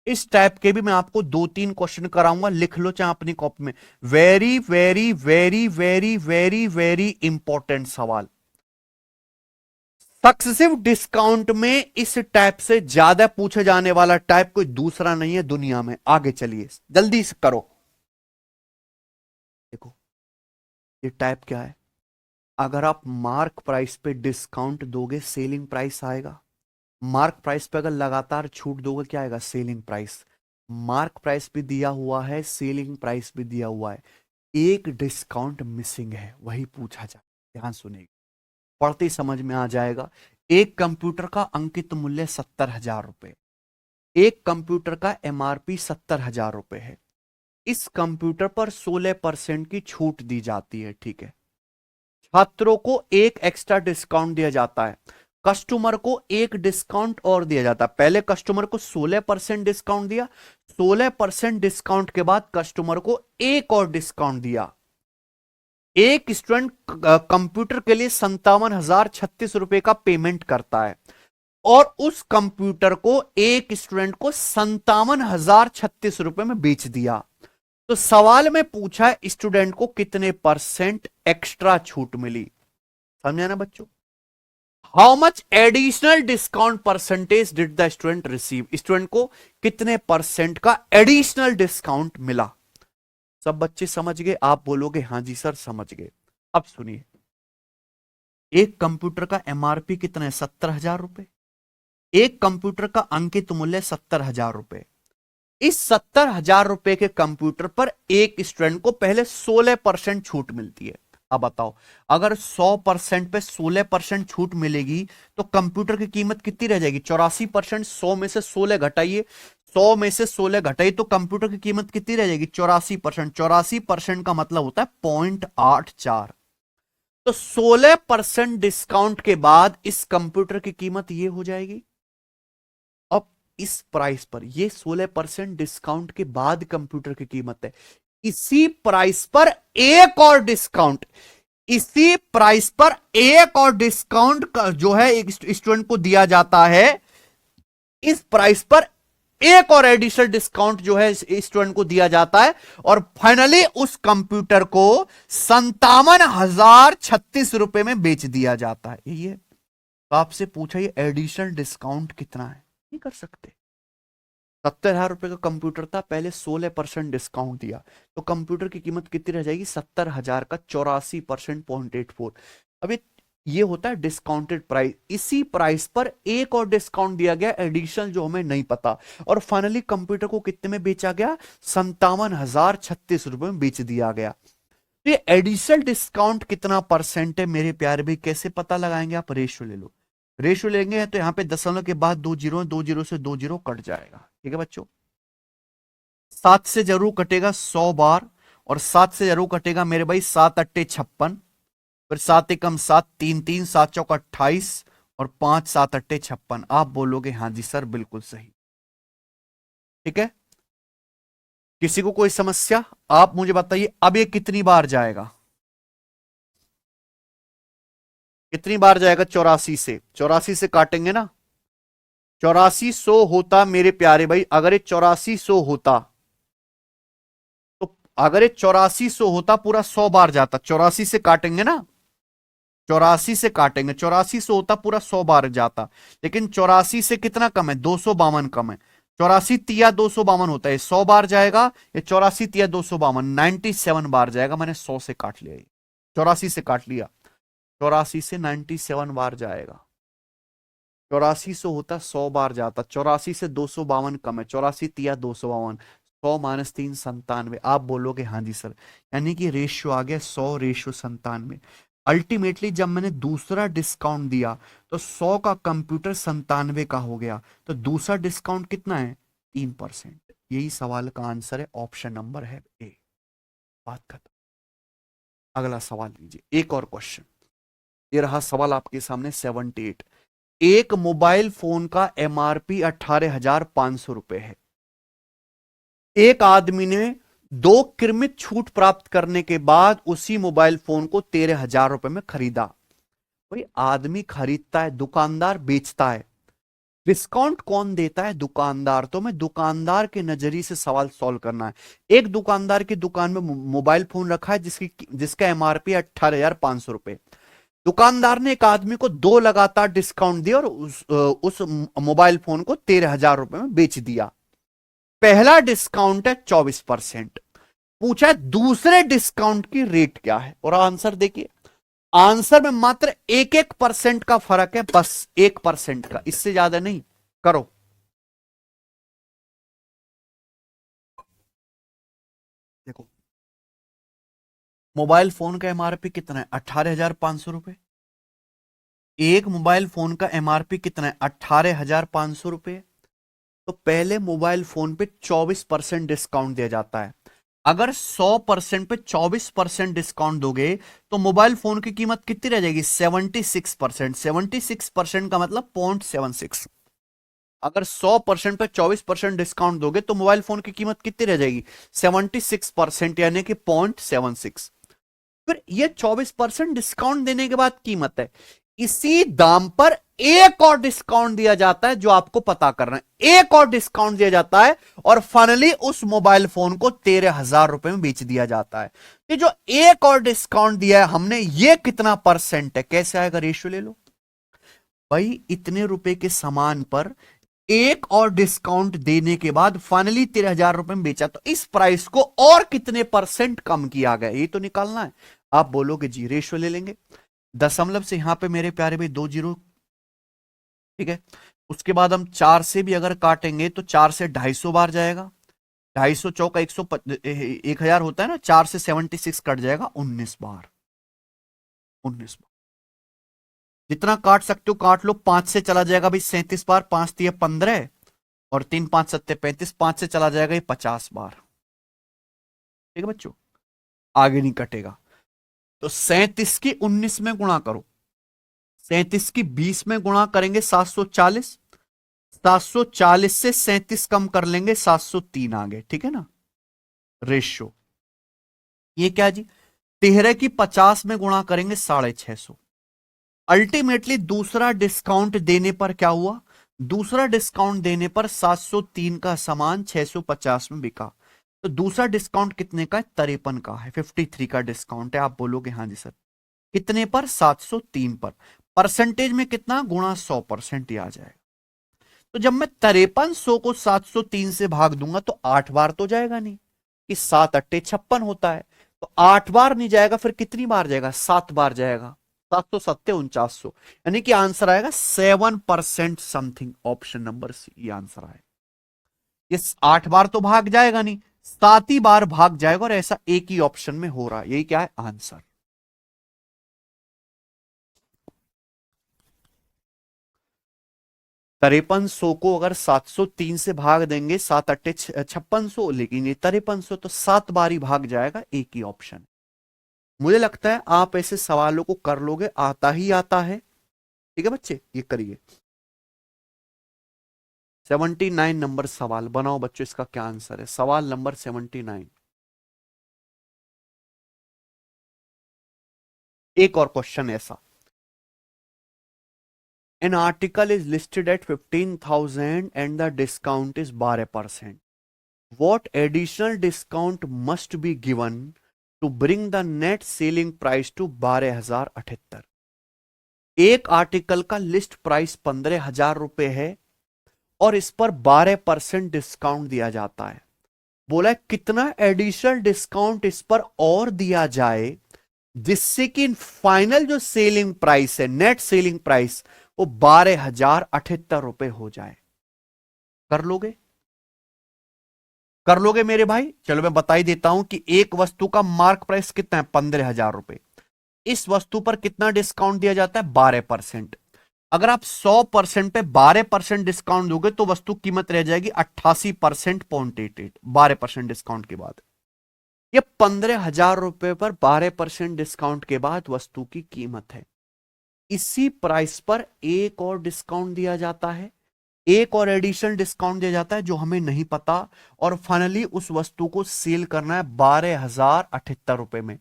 इस टाइप के भी मैं आपको 2-3 क्वेश्चन कराऊंगा, लिख लो चाहे अपनी कॉपी में। Very very very very very very important सवाल। सक्सेसिव डिस्काउंट में इस टाइप से ज्यादा पूछे जाने वाला टाइप कोई दूसरा नहीं है दुनिया में। आगे चलिए, जल्दी से करो। देखो ये टाइप क्या है। अगर आप मार्क प्राइस पे डिस्काउंट दोगे, सेलिंग प्राइस आएगा। मार्क प्राइस पे अगर लगातार छूट दोगे, क्या आएगा? Selling price. मार्क प्राइस भी दिया हुआ है, सेलिंग प्राइस भी दिया हुआ है, एक डिस्काउंट मिसिंग है, वही पूछा जाए। ध्यान सुनिए, पढ़ते ही समझ में आ जाएगा। एक कंप्यूटर का अंकित मूल्य 70,000 रुपए, एक कंप्यूटर का एमआरपी 70,000 रुपए है। इस कंप्यूटर पर 16% की छूट दी जाती है, ठीक है। छात्रों को एक एक्स्ट्रा डिस्काउंट दिया जाता है, कस्टमर को एक डिस्काउंट और दिया जाता है। पहले कस्टमर को 16% डिस्काउंट दिया, 16% डिस्काउंट के बाद कस्टमर को एक और डिस्काउंट दिया। एक स्टूडेंट कंप्यूटर के लिए 57,036 रुपए का पेमेंट करता है और उस कंप्यूटर को एक स्टूडेंट को 57,036 रुपए में बेच दिया। तो सवाल में पूछा है स्टूडेंट को कितने परसेंट एक्स्ट्रा छूट मिली। समझा ना बच्चों? How much additional discount percentage did the student receive. Student को कितने परसेंट का एडिशनल डिस्काउंट मिला। सब बच्चे समझ गए? आप बोलोगे हां जी सर समझ गए। अब सुनिए, एक कंप्यूटर का एमआरपी कितना है? 70,000 रुपए। एक कंप्यूटर का अंकित मूल्य 70,000 रुपए। इस 70,000 रुपए के कंप्यूटर पर एक स्टूडेंट को पहले 16% छूट मिलती है। अब बताओ, अगर 100% पे 16% छूट मिलेगी तो कंप्यूटर की कीमत कितनी रह जाएगी? 84%। 100 में से 16 घटाइए, 100 में से 16 घटाइए तो कंप्यूटर की कीमत कितनी रह जाएगी? 84%। 84% का मतलब होता है 0.84। तो 16% डिस्काउंट के बाद इस कंप्यूटर की कीमत ये हो जाएगी। अब इस प्राइस पर, ये 16% डिस्काउंट के बाद कंप्यूटर की कीमत है। इसी प्राइस पर एक और डिस्काउंट, इसी प्राइस पर एक और डिस्काउंट जो है एक स्टूडेंट को दिया जाता है। इस प्राइस पर एक और एडिशनल डिस्काउंट जो है स्टूडेंट को दिया जाता है और फाइनली उस कंप्यूटर को 57,036 रुपए में बेच दिया जाता है। ये तो आपसे पूछा ये एडिशनल डिस्काउंट कितना है, नहीं कर सकते। 70,000 रुपए का कंप्यूटर था, पहले 16% डिस्काउंट दिया तो कंप्यूटर की कीमत कितनी रह जाएगी? 70,000 का 84% 0.84। अब ये होता है डिस्काउंटेड प्राइस। इसी प्राइस पर एक और डिस्काउंट दिया गया एडिशनल, जो हमें नहीं पता, और फाइनली कंप्यूटर को कितने में बेचा गया? 57,036 रुपए में बेच दिया गया। तो ये एडिशनल डिस्काउंट कितना परसेंट है मेरे प्यारे भाई, कैसे पता लगाएंगे? आप रेशियो ले लो। रेशियो लेंगे तो यहां पे दशमलव के बाद 2 जीरो, 2 जीरो से 2 जीरो कट जाएगा, ठीक है बच्चों। 7 से जरूर कटेगा 100 बार, और 7 से जरूर कटेगा मेरे भाई 7 अट्टे 56, फिर 7 एकम 7, 3 3, 7 चौक 28 और 5 7 अट्टे 56। आप बोलोगे हां जी सर बिल्कुल सही, ठीक है। किसी को कोई समस्या? आप मुझे बताइए अब ये कितनी बार जाएगा, कितनी बार जाएगा? 84 से, 84 से काटेंगे ना। 8400 होता मेरे प्यारे भाई, अगर ये 8400 होता तो, अगर ये 8400 होता पूरा 100 बार जाता। 84 से काटेंगे ना, 84 से काटेंगे, 8400 होता पूरा 100 बार जाता, लेकिन 84 से कितना कम है? 252 कम है। 84 तिया 252 होता है, 100 बार जाएगा। ये 84 तिया 252, 97 बार जाएगा। मैंने 100 से काट लिया, 84 से काट लिया, 84 से 97 बार जाएगा। 8400 होता 100 बार जाता, 84 से 252 कम है, 84 तिया 252, 100 माइनस 3 97। आप बोलोगे हाँ जी सर, यानी कि रेशियो आ गया 100 रेशियो 97। अल्टीमेटली जब मैंने दूसरा डिस्काउंट दिया तो 100 का कंप्यूटर 97 का हो गया, तो दूसरा डिस्काउंट कितना है? 3%। यही सवाल का आंसर है, ऑप्शन नंबर है ए। बात खत्म। अगला सवाल लीजिए, एक और क्वेश्चन। ये रहा सवाल आपके सामने 78। एक मोबाइल फोन का एमआरपी 18,500 रुपए है। एक आदमी ने दो क्रमिक छूट प्राप्त करने के बाद उसी मोबाइल फोन को 13,000 में खरीदा। भाई आदमी खरीदता है, दुकानदार बेचता है, डिस्काउंट कौन देता है? दुकानदार। तो मैं दुकानदार के नजरिए से सवाल सॉल्व करना है। एक दुकानदार की दुकान में मोबाइल फोन रखा है जिसका एमआरपी 18,500 दुकानदार ने एक आदमी को दो लगातार डिस्काउंट दिया और उस मोबाइल फोन को 13,000 में बेच दिया। पहला डिस्काउंट है 24%। पूछा है दूसरे डिस्काउंट की रेट क्या है, और आंसर देखिए, आंसर में मात्र 1% का फर्क है, बस 1% का, इससे ज्यादा नहीं। करो। देखो मोबाइल फोन का एमआरपी कितना है? 18,500 एक मोबाइल फोन का एमआरपी कितना है? 18,500 तो पहले मोबाइल फोन पे 24% डिस्काउंट दिया जाता है। अगर 100% पे 24% डिस्काउंट दोगे तो मोबाइल फोन की कीमत कितनी रह जाएगी? 76%। 76% का मतलब 0.76। अगर 100% पे 24% डिस्काउंट दोगे तो मोबाइल फोन की कीमत कितनी रह जाएगी? 76%, यानी कि 0.76। फिर ये 24% डिस्काउंट देने के बाद कीमत है, इसी दाम पर एक और डिस्काउंट दिया जाता है, जो आपको पता करना है। एक और डिस्काउंट दिया जाता है और फाइनली उस मोबाइल फोन को 13,000 में बेच दिया जाता है। ये जो एक और डिस्काउंट दिया है हमने, ये कितना परसेंट है? कैसे आएगा? रेशियो ले लो भाई। इतने रुपए के सामान पर एक और डिस्काउंट देने के बाद फाइनली 13,000 में बेचा, तो इस प्राइस को और कितने परसेंट कम किया गया, ये तो निकालना है। आप बोलोगे जी रेशियो ले लेंगे, दशमलव से यहां पे मेरे प्यारे भाई 2 जीरो, ठीक है। उसके बाद हम 4 से भी अगर काटेंगे तो 4 से 250 बार जाएगा, 250 चौका 1,000 होता है ना, 4 से 76 कट जाएगा, 19 बार। 19 बार जितना काट सकते हो काट लो। 5 से चला जाएगा भाई 37 बार, 5 तिया 15 और 3 5 7 35, 5 से चला जाएगा ये 50 बार। ठीक है बच्चों, आगे नहीं कटेगा। तो 37 की 19 में गुणा करो, 37 की 20 में गुणा करेंगे 740, 740 से 37 कम कर लेंगे 703 आ गए, ठीक है ना रेशियो। ये क्या जी? 13 की 50 में गुणा करेंगे 650। अल्टीमेटली दूसरा डिस्काउंट देने पर क्या हुआ? दूसरा डिस्काउंट देने पर 703 का सामान 650 में बिका। तो दूसरा डिस्काउंट कितने का है? 53 का है, 53 का डिस्काउंट है। आप बोलोगे हाँ जी सर, कितने पर? 703 पर। परसेंटेज में कितना? गुणा 100% ही आ जाएगा। तो जब मैं 5300 को 703 से भाग दूंगा तो 8 बार तो जाएगा नहीं, कि 7 अट्टे 56 होता है, तो 8 बार नहीं जाएगा, फिर कितनी बार जाएगा? 7 बार जाएगा, 700 49 सौ, यानी कि आंसर आएगा 7% समथिंग। ऑप्शन नंबर सी ये आंसर आएगा। ये 8 बार तो भाग जाएगा नहीं, 7 ही बार भाग जाएगा, और ऐसा एक ही ऑप्शन में हो रहा है। यही क्या है? आंसर। 5300 को अगर 703 से भाग देंगे, 7 अट्टे 5600, लेकिन ये 5300 तो 7 बार ही भाग जाएगा, एक ही ऑप्शन। मुझे लगता है आप ऐसे सवालों को कर लोगे, आता ही आता है। ठीक है बच्चे, ये करिए। 79 नंबर सवाल बनाओ बच्चों, इसका क्या आंसर है? सवाल नंबर 79। एक और क्वेश्चन ऐसा, an article is listed at 15,000 and the discount is 12%। What additional discount must be given to bring the net selling price to 12,078? एक आर्टिकल का लिस्ट प्राइस 15,000 रुपए है और इस पर 12% डिस्काउंट दिया जाता है। बोला कितना एडिशनल डिस्काउंट इस पर और दिया जाए जिससे कि फाइनल जो सेलिंग प्राइस है, नेट सेलिंग प्राइस, वो 12,078 हो जाए। कर लोगे? कर लोगे मेरे भाई? चलो मैं बता ही देता हूं कि एक वस्तु का मार्क प्राइस कितना है? 15,000 इस वस्तु पर कितना डिस्काउंट दिया जाता है? 12%। अगर आप 100% पे 12% डिस्काउंट दोगे तो वस्तु कीमत रह जाएगी 88%, 0.88। 12% डिस्काउंट के बाद ये 15,000 पर 12% डिस्काउंट के बाद वस्तु की कीमत है। इसी प्राइस पर एक और डिस्काउंट दिया जाता है, एक और एडिशनल डिस्काउंट दिया जाता है जो हमें नहीं पता, और फाइनली उस वस्तु को सेल करना है 12,078 रुपए में।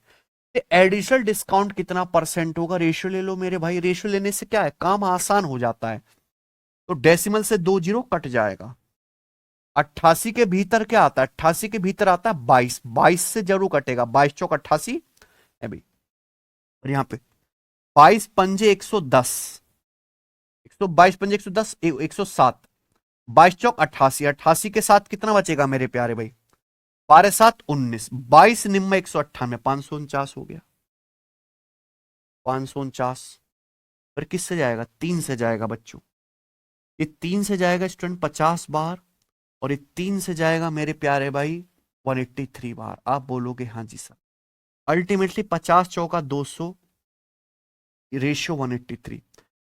एडिशनल डिस्काउंट कितना परसेंट होगा, रेशियो ले लो मेरे भाई। रेशियो लेने से क्या है, काम आसान हो जाता है। तो डेसिमल से 2 जीरो कट जाएगा। 88 के भीतर क्या आता है, 88 के भीतर आता है 22, 22 से जरूर कटेगा, 22 चौक 88 है भाई। और यहां पे 22 पंजे 110, 122 पंजे 110, 107, 22 चौक 88, 88 के साथ कितना बचेगा मेरे प्यारे भाई, 12 7 19, 22 निम्न 198, 549 हो गया। 549 पर किससे जाएगा, 3 से जाएगा बच्चों। ये 3 से जाएगा स्टूडेंट 50 बार, और ये 3 से जाएगा मेरे प्यारे भाई 183 बार। आप बोलोगे हाँ जी सर। अल्टीमेटली 50 चौका 200, रेशियो 183।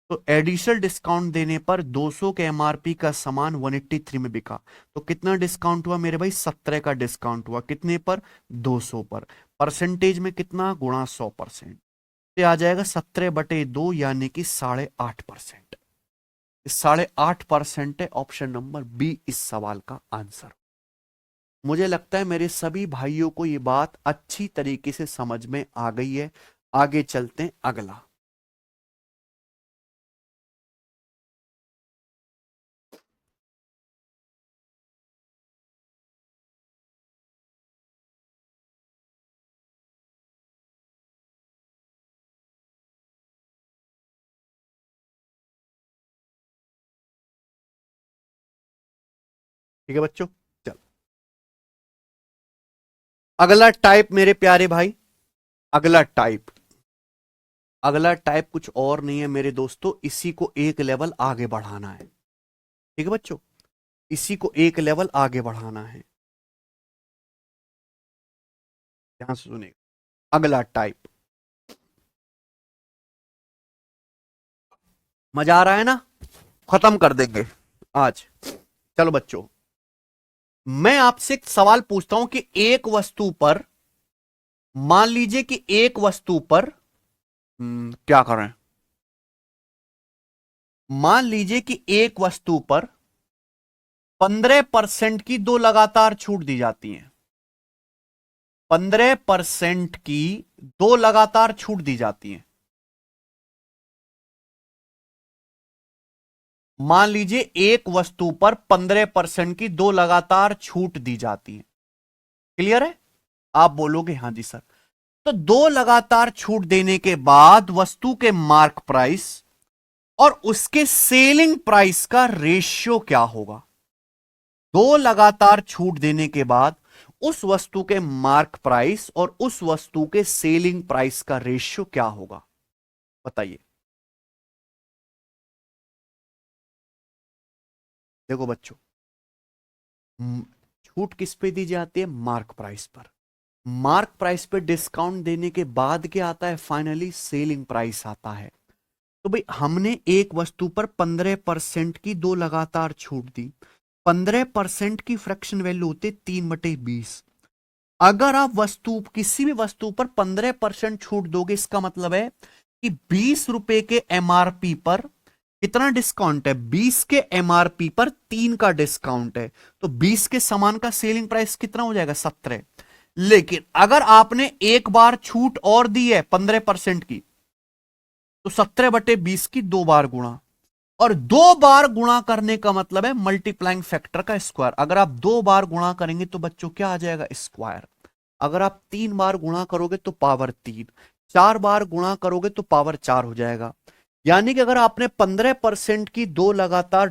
तो एडिशनल डिस्काउंट देने पर 200 के एमआरपी का सामान 183 में बिका। तो कितना डिस्काउंट हुआ मेरे भाई, 17 का डिस्काउंट हुआ। कितने पर, 200 पर। परसेंटेज में कितना, गुणा 100%। तो आ जाएगा 17/2 यानी कि 8.5%। 8.5% है ऑप्शन नंबर बी इस सवाल का आंसर। मुझे लगता है मेरे सभी भाइयों को यह बात अच्छी तरीके से समझ में आ गई है। आगे चलते हैं अगला। ठीक है बच्चों, चलो अगला टाइप मेरे प्यारे भाई। अगला टाइप, अगला टाइप कुछ और नहीं है मेरे दोस्तों, इसी को एक लेवल आगे बढ़ाना है। ठीक है बच्चों, इसी को एक लेवल आगे बढ़ाना है। ध्यान से सुनिएगा, अगला टाइप। मजा आ रहा है ना, खत्म कर देंगे आज। चलो बच्चों, मैं आपसे एक सवाल पूछता हूं कि एक वस्तु पर, मान लीजिए कि एक वस्तु पर क्या करें, मान लीजिए कि एक वस्तु पर 15% की दो लगातार छूट दी जाती है। 15% की दो लगातार छूट दी जाती है। मान लीजिए एक वस्तु पर 15% की दो लगातार छूट दी जाती है। क्लियर है, आप बोलोगे हाँ जी सर। तो दो लगातार छूट देने के बाद वस्तु के मार्क प्राइस और उसके सेलिंग प्राइस का रेशियो क्या होगा। दो लगातार छूट देने के बाद उस वस्तु के मार्क प्राइस और उस वस्तु के सेलिंग प्राइस का रेशियो क्या होगा, बताइए। देखो बच्चों, छूट किस पे दी जाती है, मार्क प्राइस पर। मार्क प्राइस पे डिस्काउंट देने के बाद क्या आता है, फाइनली सेलिंग प्राइस आता है। तो भाई हमने एक वस्तु पर 15% की दो लगातार छूट दी। 15% की फ्रैक्शन वैल्यू होती 3/20। अगर आप वस्तु, किसी भी वस्तु पर 15% छूट दोगे, इसका मतलब है कि 20 रुपए के एमआरपी पर कितना डिस्काउंट है, 20 के एमआरपी पर 3 का डिस्काउंट है। तो 20 के सामान का सेलिंग प्राइस कितना हो जाएगा, 17। लेकिन अगर आपने एक बार छूट और दी है 15% की, तो 17/20 की दो बार गुणा, और दो बार गुणा करने का मतलब है मल्टीप्लाइंग फैक्टर का स्क्वायर। अगर आप दो बार गुणा करेंगे तो बच्चों क्या आ जाएगा, स्क्वायर। अगर आप 3 बार गुणा करोगे तो पावर 3, 4 बार गुणा करोगे तो पावर 4 हो जाएगा। यानी कि अगर आपने 15% की दो लगातार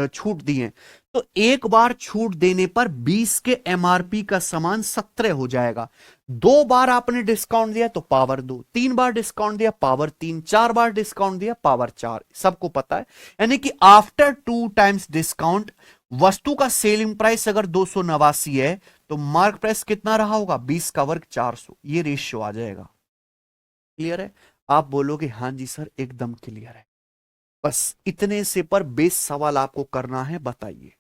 छूट दी है, तो एक बार छूट देने पर 20 के एमआरपी का समान 17 हो जाएगा। दो बार आपने डिस्काउंट दिया तो पावर 2, 3 बार डिस्काउंट दिया पावर 3, 4 बार डिस्काउंट दिया पावर 4। सबको पता है, यानी कि आफ्टर 2 टाइम्स डिस्काउंट वस्तु का सेलिंग प्राइस अगर 289 है, तो मार्क प्राइस कितना रहा होगा, 20 का वर्ग 400। ये रेशियो आ जाएगा। क्लियर है, आप बोलोगे हाँ जी सर एकदम क्लियर है। बस इतने से पर बेस सवाल आपको करना है, बताइए।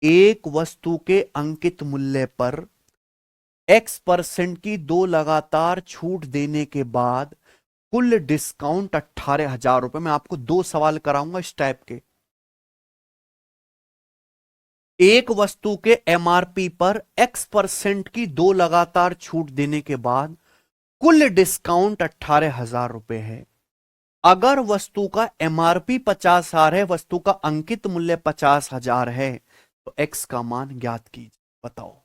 एक वस्तु के अंकित मूल्य पर X% की दो लगातार छूट देने के बाद कुल डिस्काउंट 18,000 रुपए। मैं आपको दो सवाल कराऊंगा इस टाइप के। एक वस्तु के एमआरपी पर X% की दो लगातार छूट देने के बाद कुल डिस्काउंट 18,000 रुपए है। अगर वस्तु का एमआरपी 50,000 है, वस्तु का अंकित मूल्य 50,000 है, तो एक्स का मान ज्ञात कीजिए। बताओ,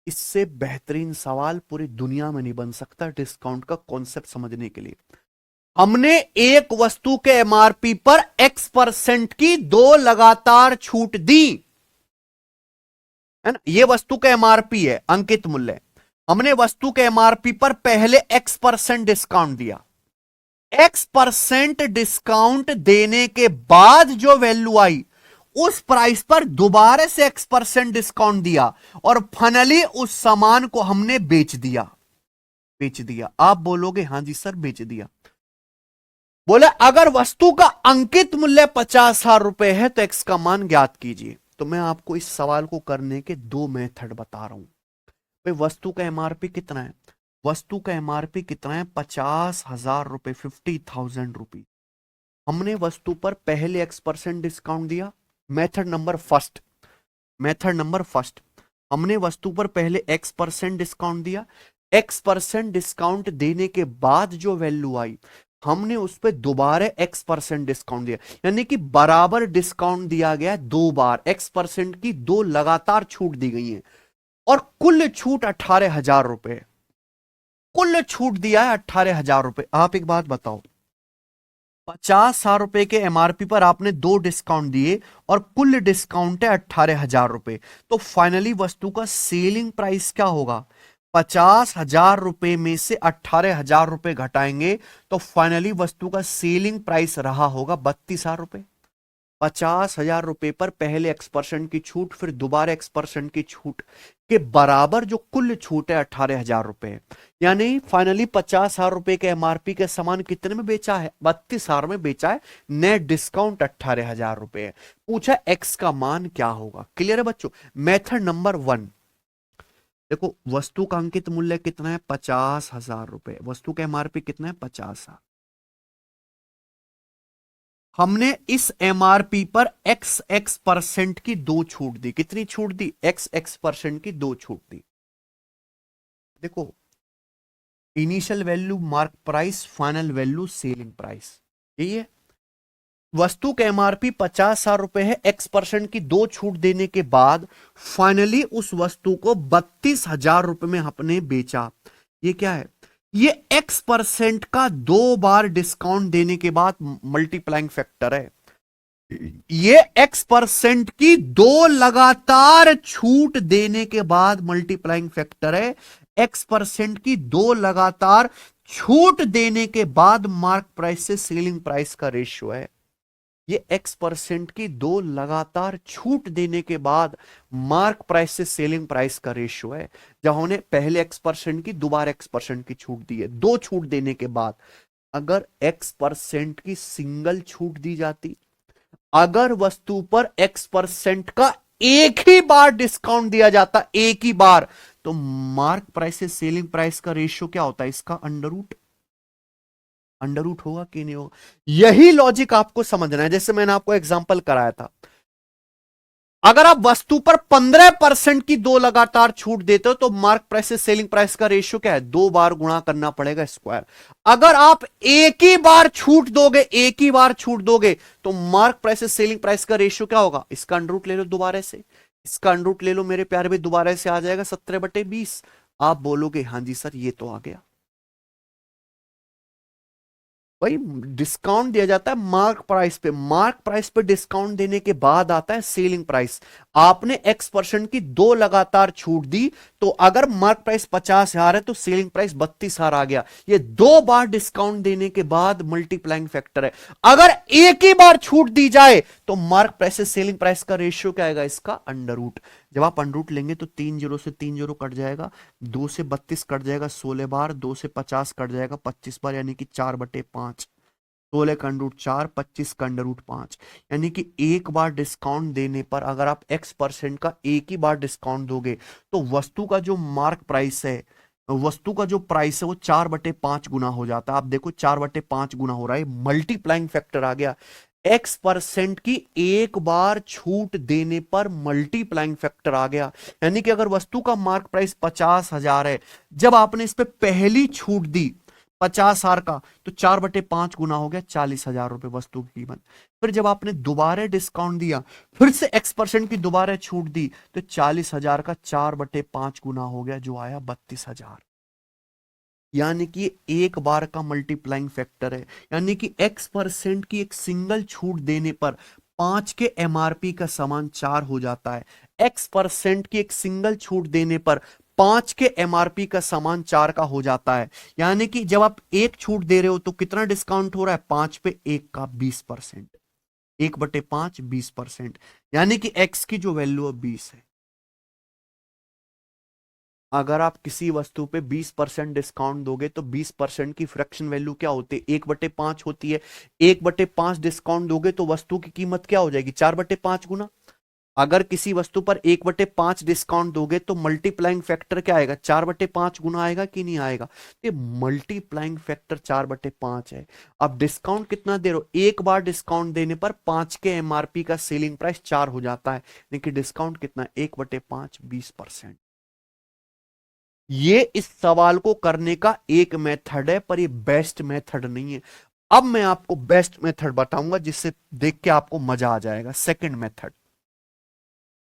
इससे बेहतरीन सवाल पूरी दुनिया में नहीं बन सकता डिस्काउंट का कॉन्सेप्ट समझने के लिए। हमने एक वस्तु के एमआरपी पर X% की दो लगातार छूट दी, है ना। यह वस्तु का एमआरपी है, अंकित मूल्य। हमने वस्तु के एमआरपी पर पहले X% डिस्काउंट दिया। X% डिस्काउंट देने के बाद जो वैल्यू आई, उस प्राइस पर दोबारा से X% डिस्काउंट दिया और फाइनली उस सामान को हमने बेच दिया। बेच दिया। आप बोलोगे हां जी सर बेच दिया। बोले अगर वस्तु का अंकित मूल्य 50,000 रुपए है तो एक्स का मान ज्ञात कीजिए। तो मैं आपको इस सवाल को करने के दो मेथड बता रहा हूं। भाई वस्तु का एमआरपी कितना है? वस्तु का एमआरपी कितना है? 50,000 रुपए, 50,000 रुपीज। हमने वस्तु पर पहले X% डिस्काउंट दिया। Method number first, method number first, हमने वस्तु पर पहले X% डिस्काउंट दिया। X% डिस्काउंट देने के बाद जो वैल्यू आई, हमने उस पर दोबारा X% डिस्काउंट दिया, यानी कि बराबर डिस्काउंट दिया गया दो बार। X% की दो लगातार छूट दी गई है और कुल छूट 18,000 रुपए। कुल छूट दिया है 18,000 रुपए। आप एक बात बताओ, 50,000 रुपए के एमआरपी पर आपने दो डिस्काउंट दिए और कुल डिस्काउंट है 18,000 रुपए, तो फाइनली वस्तु का सेलिंग प्राइस क्या होगा? 50,000 रुपए में से 18,000 रुपए घटाएंगे तो फाइनली वस्तु का सेलिंग प्राइस रहा होगा 32,000 रुपए। 50,000 रुपए पर पहले X% की छूट, फिर दोबारा X% की छूट के बराबर जो कुल छूट है 18,000 रुपए, यानी फाइनली 50,000 रुपए के एमआरपी के सामान कितने में बेचा है? 32,000 में बेचा है। नेट डिस्काउंट 18,000 रुपए है। पूछा एक्स का मान क्या होगा। क्लियर है बच्चों? मेथड नंबर 1, देखो वस्तु का अंकित मूल्य कितना है? 50,000 रुपए। वस्तु का एमआरपी कितना है? 50,000। हमने इस एमआरपी पर X% की दो छूट दी। कितनी छूट दी? X% की दो छूट दी। देखो, initial value mark price, final value selling price, यही है। वस्तु का एमआरपी 50,000 रुपए है। X% की दो छूट देने के बाद फाइनली उस वस्तु को 32,000 रुपए में हमने बेचा। ये क्या है? ये X% का दो बार डिस्काउंट देने के बाद मल्टीप्लाइंग फैक्टर है। ये X% की दो लगातार छूट देने के बाद मल्टीप्लाइंग फैक्टर है। X% की दो लगातार छूट देने के बाद मार्क प्राइस से सेलिंग प्राइस का रेशियो है। ये X% की दो लगातार छूट देने के बाद मार्क प्राइस से सेलिंग प्राइस का रेशियो है। जब हमने पहले X% की दोबारा X% की छूट दी है, दो छूट देने के बाद। अगर X% की सिंगल छूट दी जाती, अगर वस्तु पर X% का एक ही बार डिस्काउंट दिया जाता, एक ही बार, तो मार्क प्राइस से सेलिंग प्राइस का रेशियो क्या होता है? इसका अंडर रूट। अंडर रूट होगा कि नहीं होगा? यही लॉजिक आपको समझना है। जैसे मैंने आपको एग्जांपल कराया था, अगर आप वस्तु पर 15% की दो लगातार छूट देते हो तो मार्क प्राइस से सेलिंग प्राइस का रेशियो क्या है? दो बार गुणा करना पड़ेगा, स्क्वायर। अगर आप एक ही बार छूट दोगे, एक ही बार छूट दोगे, तो मार्क प्राइस से सेलिंग प्राइस का रेशियो क्या होगा? इसका अंडर रूट ले लो दोबारा से, इसका अंडर रूट ले लो मेरे प्यारे भाई, दोबारा से आ जाएगा 17/20। आप बोलोगे हां जी सर ये तो आ गया। भाई डिस्काउंट दिया जाता है मार्क प्राइस पे, मार्क प्राइस पे डिस्काउंट देने के बाद आता है सेलिंग प्राइस। आपने X% की दो लगातार छूट दी, तो अगर मार्क प्राइस 50,000 है तो सेलिंग प्राइस 32,000 आ गया। ये दो बार डिस्काउंट देने के बाद मल्टीप्लाइंग फैक्टर है। अगर एक ही बार छूट दी जाए तो मार्क प्राइस से सेलिंग प्राइस का रेशियो क्या आएगा? इसका अंडर रूट। जब आप अंडर रूट लेंगे तो 3 जीरो से 3 जीरो कट जाएगा, 2 से 32 कट जाएगा 16 बार, 2 से 50 कट जाएगा 25 बार, यानी कि 4/5। 16 का अंडर रूट 4, 25 का अंडर रूट 5, यानी कि एक बार डिस्काउंट देने पर अगर आप X% का एक ही बार डिस्काउंट दोगे तो वस्तु का जो मार्क प्राइस है, वस्तु का जो प्राइस है वो 4/5 गुना हो जाता है। आप देखो 4/5 गुना हो रहा है, मल्टीप्लाइंग फैक्टर आ गया। X% की एक बार छूट देने पर मल्टीप्लाइंग फैक्टर आ गया। यानी कि अगर वस्तु का मार्क प्राइस 50,000 है, जब आपने इस पे पहली छूट दी 50,000 का, तो 4/5 गुना हो गया 40,000 रुपए वस्तु की कीमत। फिर जब आपने दोबारा डिस्काउंट दिया, फिर से X% की दोबारा छूट दी, तो 40,000 का 4/5 गुना हो गया, जो आया 32,000। यानी कि एक बार का मल्टीप्लाइंग फैक्टर है। यानी कि X% की एक सिंगल छूट देने पर 5 के MRP का सामान 4 हो जाता है। X% की एक सिंगल छूट देने पर 5 के MRP का सामान 4 का हो जाता है। यानी कि जब आप एक छूट दे रहे हो तो कितना डिस्काउंट हो रहा है? 5 पे 1 का 20%। 1/5 20%। यानी कि X की जो वैल्यू है 20 है। अगर आप किसी वस्तु पे 20% डिस्काउंट दोगे तो 20% की फ्रैक्शन वैल्यू क्या होती है? 1/5 होती है। 1/5 डिस्काउंट दोगे तो वस्तु की कीमत क्या हो जाएगी? 4/5 गुना। अगर किसी वस्तु पर 1/5 डिस्काउंट दोगे तो मल्टीप्लाइंग फैक्टर क्या आएगा? 4/5 गुना आएगा कि नहीं आएगा? ये मल्टीप्लाइंग फैक्टर 4/5 है। अब डिस्काउंट कितना दे रहे हो? एक बार डिस्काउंट देने पर 5 के MRP का सेलिंग प्राइस 4 हो जाता है, लेकिन डिस्काउंट कितना? 1/5 20%। ये इस सवाल को करने का एक मेथड है, पर ये बेस्ट मेथड नहीं है। अब मैं आपको बेस्ट मेथड बताऊंगा जिससे देख के आपको मजा आ जाएगा। Second method.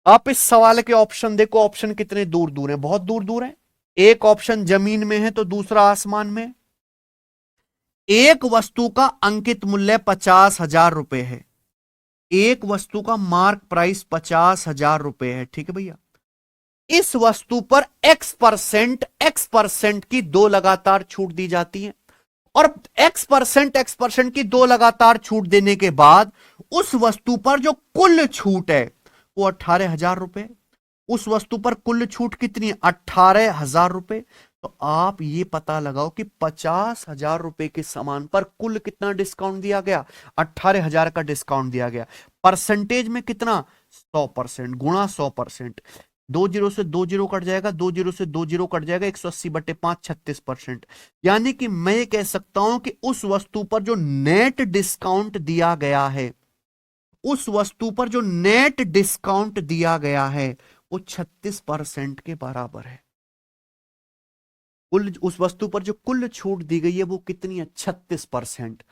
आप इस सवाल के ऑप्शन देखो, ऑप्शन कितने दूर दूर है, बहुत दूर दूर है। एक ऑप्शन जमीन में है तो दूसरा आसमान में। एक वस्तु का अंकित मूल्य 50,000 रुपए है। एक वस्तु का मार्क प्राइस 50,000 रुपए है, ठीक है भैया। इस वस्तु पर X% की दो लगातार छूट दी जाती है, और X% की दो लगातार छूट देने के बाद उस वस्तु पर जो कुल छूट है वो 18,000 रुपए। उस वस्तु पर कुल छूट कितनी है? 18,000 रुपए। तो आप ये पता लगाओ कि 50,000 रुपए के सामान पर कुल कितना डिस्काउंट दिया गया? 18,000 का डिस्काउंट दिया गया। परसेंटेज में कितना? 100%। गुणा 100%। 2 जीरो से 2 जीरो कट जाएगा, 2 जीरो से 2 जीरो कट जाएगा, 180/5 36%। यानी कि मैं ये कह सकता हूं कि उस वस्तु पर जो नेट डिस्काउंट दिया गया है, उस वस्तु पर जो नेट डिस्काउंट दिया गया है वो 36% के बराबर है। कुल उस वस्तु पर जो कुल छूट दी गई है वो कितनी है? 36%।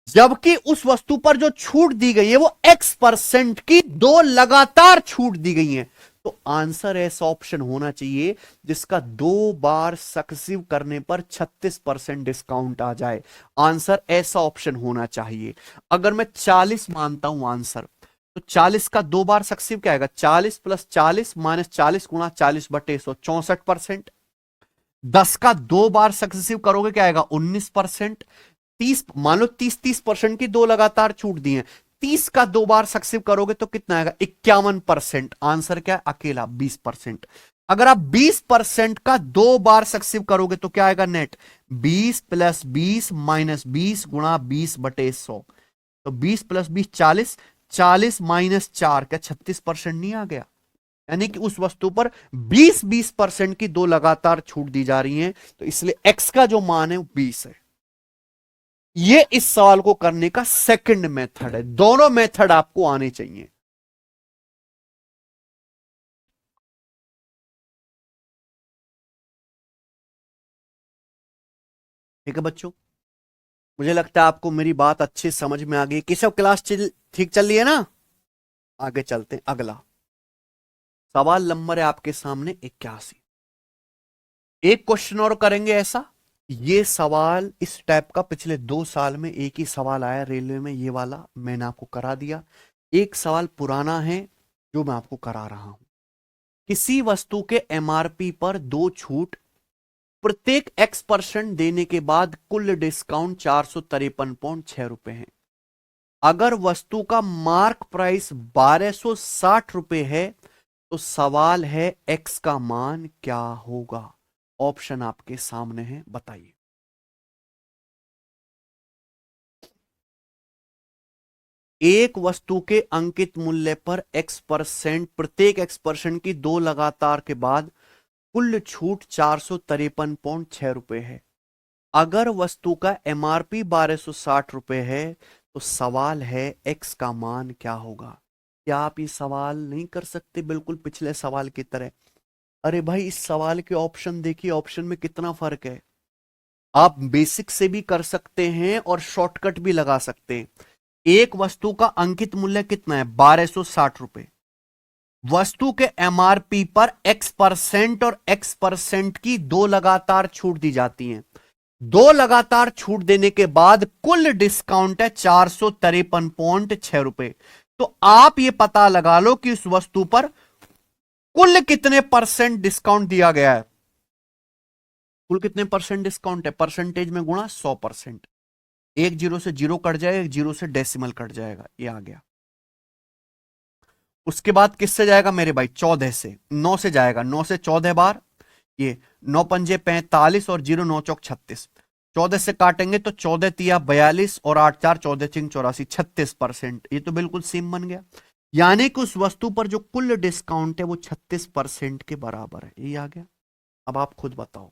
जबकि उस वस्तु पर जो छूट दी गई है वो X% की दो लगातार छूट दी गई है। तो आंसर ऐसा ऑप्शन होना चाहिए जिसका दो बार सक्सेसिव करने पर 36% डिस्काउंट आ जाए। आंसर ऐसा ऑप्शन होना चाहिए। अगर मैं 40 मानता हूं आंसर, तो 40 का दो बार सक्सेसिव क्या आएगा? 40 + 40 - 40 गुणा 40/100 64%। 10 का दो बार सक्सेसिव करोगे क्या आएगा? 19%। 30 मान लो 30% की दो लगातार छूट दी है, 30 का दो बार सक्सेसिव करोगे तो कितना आएगा? 51%। आंसर क्या है? अकेला 20%। अगर आप 20% का दो बार सक्सेसिव करोगे तो क्या आएगा नेट? 20 + 20 - 20 गुणा 20/100। तो 20 + 20 40, 40 - 4 क्या 36% नहीं आ गया? यानी कि उस वस्तु पर 20% की दो लगातार छूट दी जा रही है, तो इसलिए एक्स का जो मान है वो 20 है। ये इस सवाल को करने का सेकंड मेथड है। दोनों मेथड आपको आने चाहिए। ठीक है बच्चों, मुझे लगता है आपको मेरी बात अच्छी समझ में आ गई। केशव क्लास ठीक चल रही है ना? आगे चलते हैं। अगला सवाल नंबर है आपके सामने 81। एक क्वेश्चन और करेंगे ऐसा। ये सवाल इस टाइप का पिछले 2 साल में एक ही सवाल आया रेलवे में, ये वाला मैंने आपको करा दिया। एक सवाल पुराना है जो मैं आपको करा रहा हूं। किसी वस्तु के MRP पर दो छूट, प्रत्येक X% देने के बाद कुल डिस्काउंट 453.6 रुपए है। अगर वस्तु का मार्क प्राइस 1260 रुपए है तो सवाल है X का मान क्या होगा? ऑप्शन आपके सामने है, बताइए। एक वस्तु के अंकित मूल्य पर X%, प्रत्येक X% की दो लगातार के बाद कुल छूट 453.6 रुपए है। अगर वस्तु का एमआरपी 1260 रुपए है तो सवाल है एक्स का मान क्या होगा। क्या आप ये सवाल नहीं कर सकते बिल्कुल पिछले सवाल की तरह? अरे भाई इस सवाल के ऑप्शन देखिए, ऑप्शन में कितना फर्क है। आप बेसिक से भी कर सकते हैं और शॉर्टकट भी लगा सकते हैं। एक वस्तु का अंकित मूल्य कितना है? 1260 रुपए। वस्तु के एमआरपी पर x% और x% की दो लगातार छूट दी जाती हैं। दो लगातार छूट देने के बाद कुल डिस्काउंट है 453.6 रुपए। तो आप ये पता लगा लो कि उस वस्तु पर कुल कितने परसेंट डिस्काउंट दिया गया है। कुल कितने परसेंट डिस्काउंट है? परसेंटेज में गुणा 100%। एक जीरो से जीरो कट जाएगा, एक जीरो से डेसिमल कट जाएगा, ये आ गया। उसके बाद किससे जाएगा मेरे भाई? 14 से। 9 से जाएगा, 9 से 14 बार, ये 9 पंजे 45 और 0 9 चौक 36। 14 से काटेंगे तो 14 तिया 42 और 8 4 14 चिंग 84, 36%। ये तो बिल्कुल सेम बन गया। यानी कि उस वस्तु पर जो कुल डिस्काउंट है वो 36% के बराबर है। ये आ गया। अब आप खुद बताओ,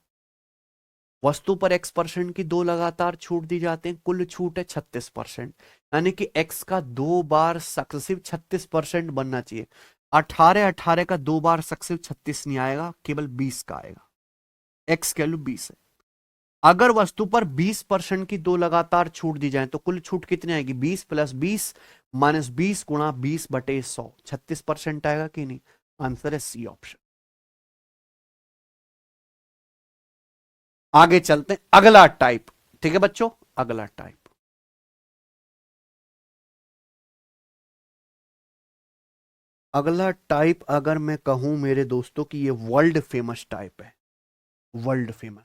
वस्तु पर x% की दो लगातार छूट दी जाते हैं, कुल छूट है 36%। यानी कि x का दो बार सक्सेसिव 36% बनना चाहिए। 18 का दो बार सक्सेसिव 36 नहीं आएगा, केवल 20 का आएगा। x की वैल्यू 20 है। अगर वस्तु पर 20% की दो लगातार छूट दी जाए तो कुल छूट कितनी आएगी? 20 + 20 - 20 गुणा 20/100, 36% आएगा कि नहीं? आंसर है सी ऑप्शन। आगे चलते हैं, अगला टाइप। ठीक है बच्चों, अगला टाइप। अगला टाइप अगर मैं कहूं मेरे दोस्तों कि ये वर्ल्ड फेमस टाइप है। World famous.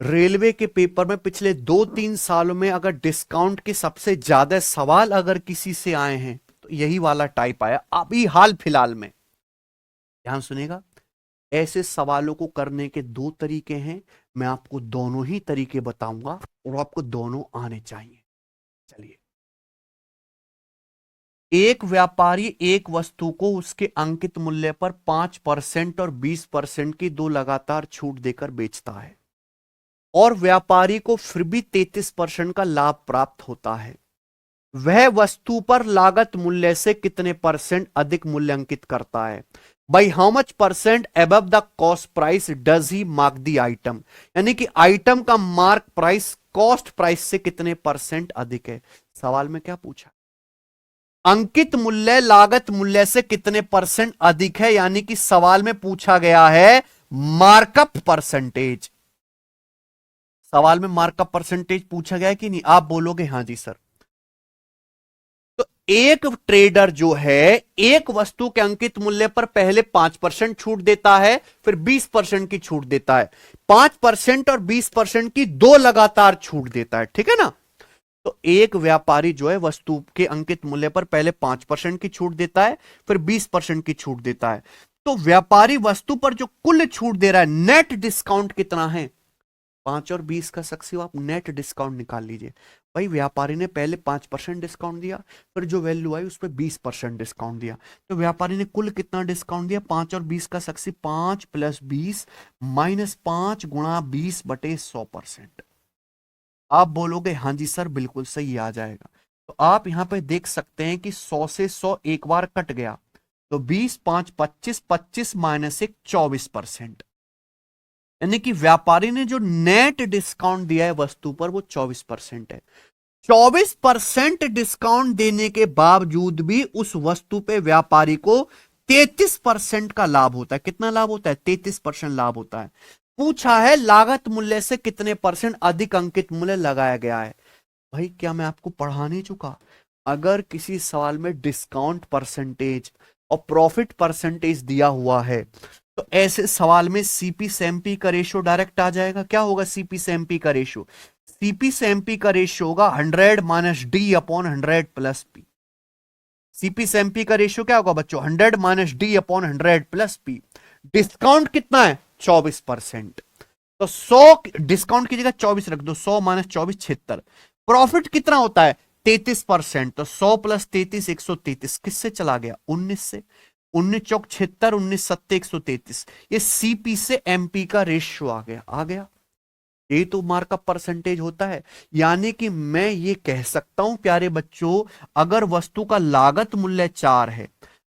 रेलवे के पेपर में पिछले 2-3 सालों में अगर डिस्काउंट के सबसे ज्यादा सवाल अगर किसी से आए हैं तो यही वाला टाइप आया अभी हाल फिलहाल में। ध्यान सुनेगा, ऐसे सवालों को करने के दो तरीके हैं। मैं आपको दोनों ही तरीके बताऊंगा और आपको दोनों आने चाहिए। चलिए, एक व्यापारी एक वस्तु को उसके अंकित मूल्य पर 5% और 20% की दो लगातार छूट देकर बेचता है और व्यापारी को फिर भी 33% का लाभ प्राप्त होता है। वह वस्तु पर लागत मूल्य से कितने परसेंट अधिक मूल्यांकित करता है? By how much percent above the cost price does he mark the item? यानी कि आइटम का मार्क प्राइस कॉस्ट प्राइस से कितने परसेंट अधिक है। सवाल में क्या पूछा? अंकित मूल्य लागत मूल्य से कितने परसेंट अधिक है, यानी कि सवाल में पूछा गया है मार्कअप परसेंटेज। सवाल में मार्कअप परसेंटेज पूछा गया है कि नहीं? आप बोलोगे हां जी सर। तो एक ट्रेडर जो है एक वस्तु के अंकित मूल्य पर पहले 5% छूट देता है, फिर 20% की छूट देता है। 5% और 20% की दो लगातार छूट देता है, ठीक है ना? तो एक व्यापारी जो है वस्तु के अंकित मूल्य पर पहले 5% की छूट देता है, फिर 20% की छूट देता है। तो व्यापारी वस्तु पर जो कुल छूट दे रहा है, नेट डिस्काउंट कितना है? 5 और 20 का सक्सेसिव आप नेट डिस्काउंट निकाल लीजिए। भाई व्यापारी ने पहले 5% डिस्काउंट दिया, फिर जो वैल्यू आई उस पर 20% डिस्काउंट दिया, तो व्यापारी ने कुल कितना डिस्काउंट दिया? 5 और 20 का सक्सेसिव 5 + 20 - 5 गुणा 20/100%। आप बोलोगे हां जी सर बिल्कुल सही आ जाएगा। तो आप यहां पे देख सकते हैं कि 100 से 100 एक बार कट गया, तो 20 5 25 25 - 1 24%। यानी कि व्यापारी ने जो नेट डिस्काउंट दिया है वस्तु पर वो 24% है। 24% डिस्काउंट देने के बावजूद भी उस वस्तु पे व्यापारी को 33% का लाभ होता है। कितना लाभ होता है? 33% लाभ होता है। पूछा है लागत मूल्य से कितने परसेंट अधिक अंकित मूल्य लगाया गया है। भाई क्या मैं आपको पढ़ा नहीं चुका? अगर किसी सवाल में डिस्काउंट परसेंटेज और प्रॉफिट परसेंटेज दिया हुआ है तो ऐसे सवाल में सीपी से एमपी का रेशियो डायरेक्ट आ जाएगा। क्या होगा सीपी से एमपी का रेशियो? सीपी से एमपी का रेशियो होगा 100 - d/100 + p। सीपी से एमपी का रेशियो क्या होगा बच्चों? 100 - d/100 + p। डिस्काउंट कितना है? 24%। तो 100 डिस्काउंट की जगह 24 रख दो, 100 - 24 76। प्रॉफिट कितना होता है? 33%। तो 100 + 33 133। किससे चला गया? 19 से। 19 चौक 76, 19 सत्ते 133। ये सीपी से एमपी का रेशियो आ गया, आ गया। ये तो मार्कअप परसेंटेज होता है। यानी कि मैं ये कह सकता हूं प्यारे बच्चों, अगर वस्तु का लागत मूल्य 4 है,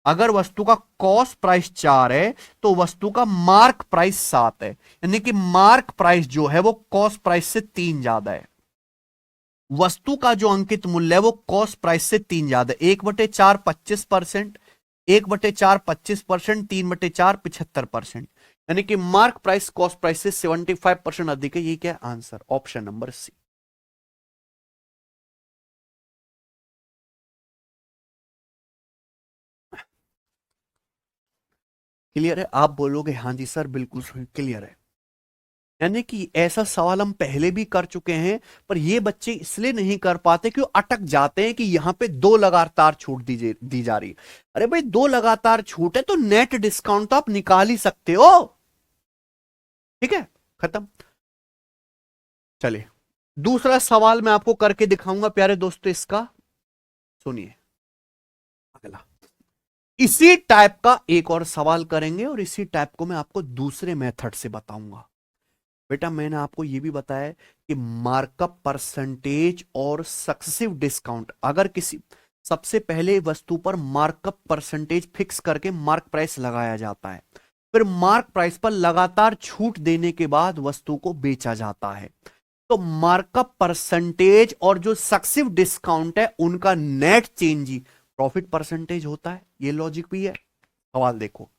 अगर वस्तु का कॉस्ट प्राइस 4 है, तो वस्तु का मार्क प्राइस 7 है। यानी कि मार्क प्राइस जो है वो कॉस्ट प्राइस से 3 ज्यादा है। वस्तु का जो अंकित मूल्य है वो कॉस्ट प्राइस से 3 ज्यादा है। 1/4 25%, 1/4 25%, 3/4 75%। यानी कि मार्क प्राइस कॉस्ट प्राइस से 75% अधिक है। ये क्या है answer, option number C. Clear है? आप बोलोगे हां जी सर बिल्कुल क्लियर है। यानी कि ऐसा सवाल हम पहले भी कर चुके हैं, पर ये बच्चे इसलिए नहीं कर पाते कि वो अटक जाते हैं कि यहां पे 2 लगातार छूट दी जा रही। अरे भाई 2 लगातार छूट है तो नेट डिस्काउंट तो आप निकाल ही सकते हो। ठीक है, खत्म। चलिए दूसरा सवाल मैं आपको करके दिखाऊंगा प्यारे दोस्तों, इसका सुनिए। अगला इसी टाइप का एक और सवाल करेंगे और इसी टाइप को मैं आपको दूसरे मेथड से बताऊंगा। बेटा मैंने आपको यह भी बताया कि मार्कअप परसेंटेज और सक्सेसिव डिस्काउंट, अगर किसी सबसे पहले वस्तु पर मार्कअप परसेंटेज फिक्स करके मार्क प्राइस लगाया जाता है, फिर मार्क प्राइस पर लगातार छूट देने के बाद वस्तु को बेचा जाता है। तो मार्कअप परसेंटेज और जो सक्सेसिव डिस्काउंट है उनका नेट चेंज ही प्रॉफिट परसेंटेज होता है। ये लॉजिक भी है। सवाल देखो,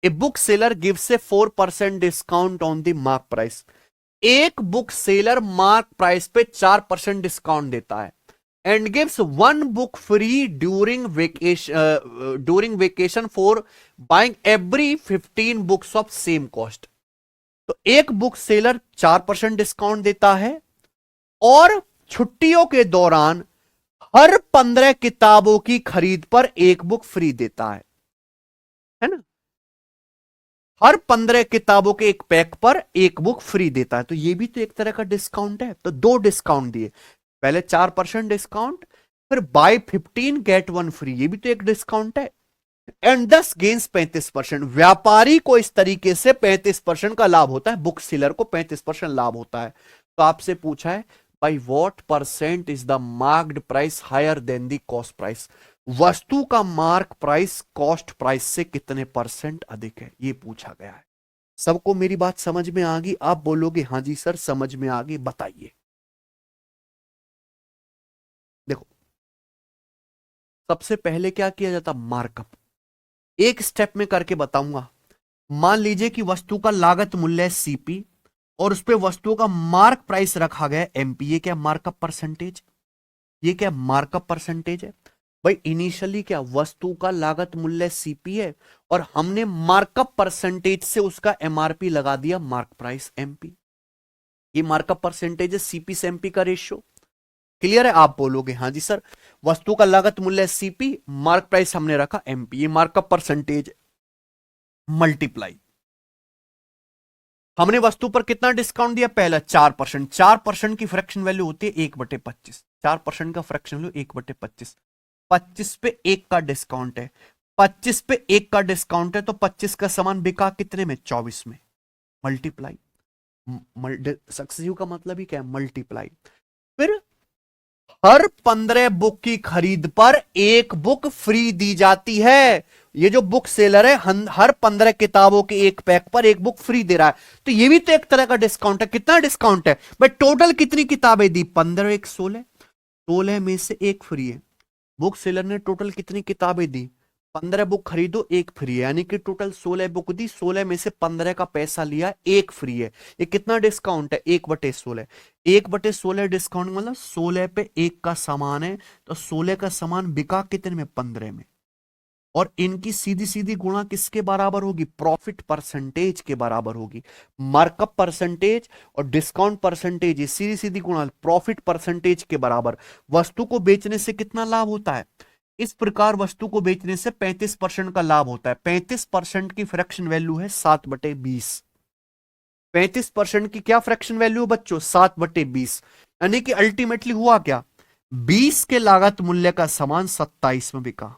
a book seller gives A 4% discount on the mark price. एक बुक सेलर मार्क प्राइस पे 4% डिस्काउंट देता है and gives 1 book free during vacation for buying every 15 books of same cost. तो एक बुक सेलर 4% डिस्काउंट देता है और छुट्टियों के दौरान हर 15 किताबों की खरीद पर एक बुक फ्री देता है ना। हर 15 किताबों के एक पैक पर एक बुक फ्री देता है। तो ये भी तो एक तरह का डिस्काउंट है। तो 2 डिस्काउंट दिए, पहले 4% डिस्काउंट, फिर बाय 15 गेट 1 फ्री, ये भी तो एक डिस्काउंट है। And 10 gains 35%। व्यापारी को इस तरीके से 35% का लाभ होता है, बुक सेलर को 35% लाभ होता है। तो आपसे पूछा है by what percent is the marked price higher than the cost price. वस्तु का मार्क प्राइस कॉस्ट प्राइस से कितने परसेंट अधिक है, ये पूछा गया है। सबको मेरी बात समझ में आ गई? आप बोलोगे हां जी सर समझ में आ गई, बताइए। देखो सबसे पहले क्या किया जाता, मार्कअप। एक स्टेप में करके बताऊंगा। मान लीजिए कि वस्तु का लागत मूल्य सीपी और उस पे वस्तु का मार्क प्राइस रखा गया एमपी। ये क्या मार्कअप परसेंटेज, ये क्या मार्कअप परसेंटेज है भाई। इनिशियली क्या वस्तु का लागत मूल्य सीपी है और हमने मार्कअप परसेंटेज से उसका एमआरपी लगा दिया मार्क प्राइस एमपी। ये मार्कअप परसेंटेज है, सीपी से एमपी का रेशियो। क्लियर है? आप बोलोगे हां जी सर। वस्तु का लागत मूल्य सीपी, मार्क प्राइस हमने रखा एमपी, ये मार्कअप परसेंटेज मल्टीप्लाई। हमने वस्तु पर कितना डिस्काउंट दिया, पहला 4%। 4% की फ्रैक्शन वैल्यू होती है 1/25। 4% का फ्रैक्शन वैल्यू 1/25। 25 पे 1 का डिस्काउंट है, 25 पे 1 का डिस्काउंट है, तो 25 का सामान बिका कितने में, 24 में। मल्टीप्लाई, सक्सेसिव का मतलब ही क्या है, मल्टीप्लाई। फिर हर 15 बुक की खरीद पर एक बुक फ्री दी जाती है। ये जो बुक सेलर है हर 15 किताबों के एक पैक पर एक बुक फ्री दे रहा है। तो ये भी तो एक तरह का डिस्काउंट है। कितना डिस्काउंट है भाई, टोटल कितनी किताबें दी, 15 एक 16, 16 में से एक फ्री है। बुक सेलर ने टोटल कितनी किताबें दी, 15 बुक खरीदो एक फ्री है, यानी कि टोटल 16 बुक दी, 16 में से 15 का पैसा लिया, एक फ्री है। ये कितना डिस्काउंट है, 1/16। 1/16 डिस्काउंट मतलब 16 पे 1 का सामान है, तो 16 का सामान बिका कितने में, 15 में। और इनकी सीधी सीधी गुणा किसके बराबर होगी, प्रॉफिट परसेंटेज के बराबर होगी। मार्कअप परसेंटेज और डिस्काउंट परसेंटेज ये सीधी सीधी गुणा प्रॉफिट परसेंटेज के बराबर। वस्तु को बेचने से कितना लाभ होता है, इस प्रकार वस्तु को बेचने से 35% का लाभ होता है। 35% की फ्रैक्शन वैल्यू है 7/20। 35% की क्या फ्रैक्शन वैल्यू बच्चों, 7/20। यानी कि अल्टीमेटली हुआ क्या, 20 के लागत मूल्य का सामान 27 में बिका।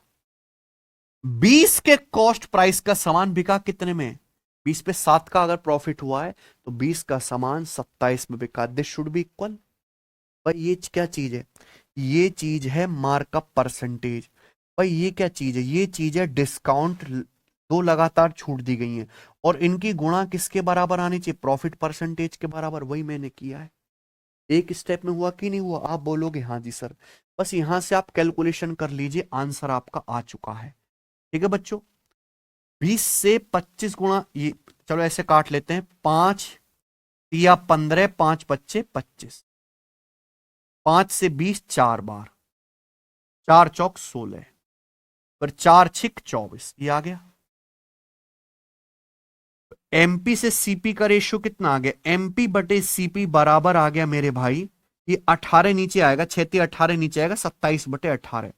20 के कॉस्ट प्राइस का सामान बिका कितने में? 20 पे 7 का अगर प्रॉफिट हुआ है तो 20 का सामान 27 में बिका। This should be equal. भाई ये क्या चीज है? ये चीज है मार्कअप परसेंटेज। भाई ये क्या चीज है? ये चीज है डिस्काउंट। दो लगातार छूट दी गई हैं और इनकी गुणा किसके बराबर आनी चाहिए? प्रॉफिट परसेंटेज के बराबर। वही मैंने किया है। एक स्टेप में हुआ कि नहीं हुआ? आप बोलोगे हाँ जी सर। बस यहां से आप कैलकुलेशन कर लीजिए, आंसर आपका आ चुका है। ठीक है बच्चों। 20 से 25 गुणा ये, चलो ऐसे काट लेते हैं। 5 या 15, 5 बच्चे 25, 5 से 20 4 बार, 4 चौक 16, फिर 4 छिक 24, ये आ गया। एमपी से सीपी का रेशियो कितना आ गया? एमपी बटे सीपी बराबर आ गया मेरे भाई, ये 18 नीचे आएगा, 6×18 नीचे आएगा, 27/18।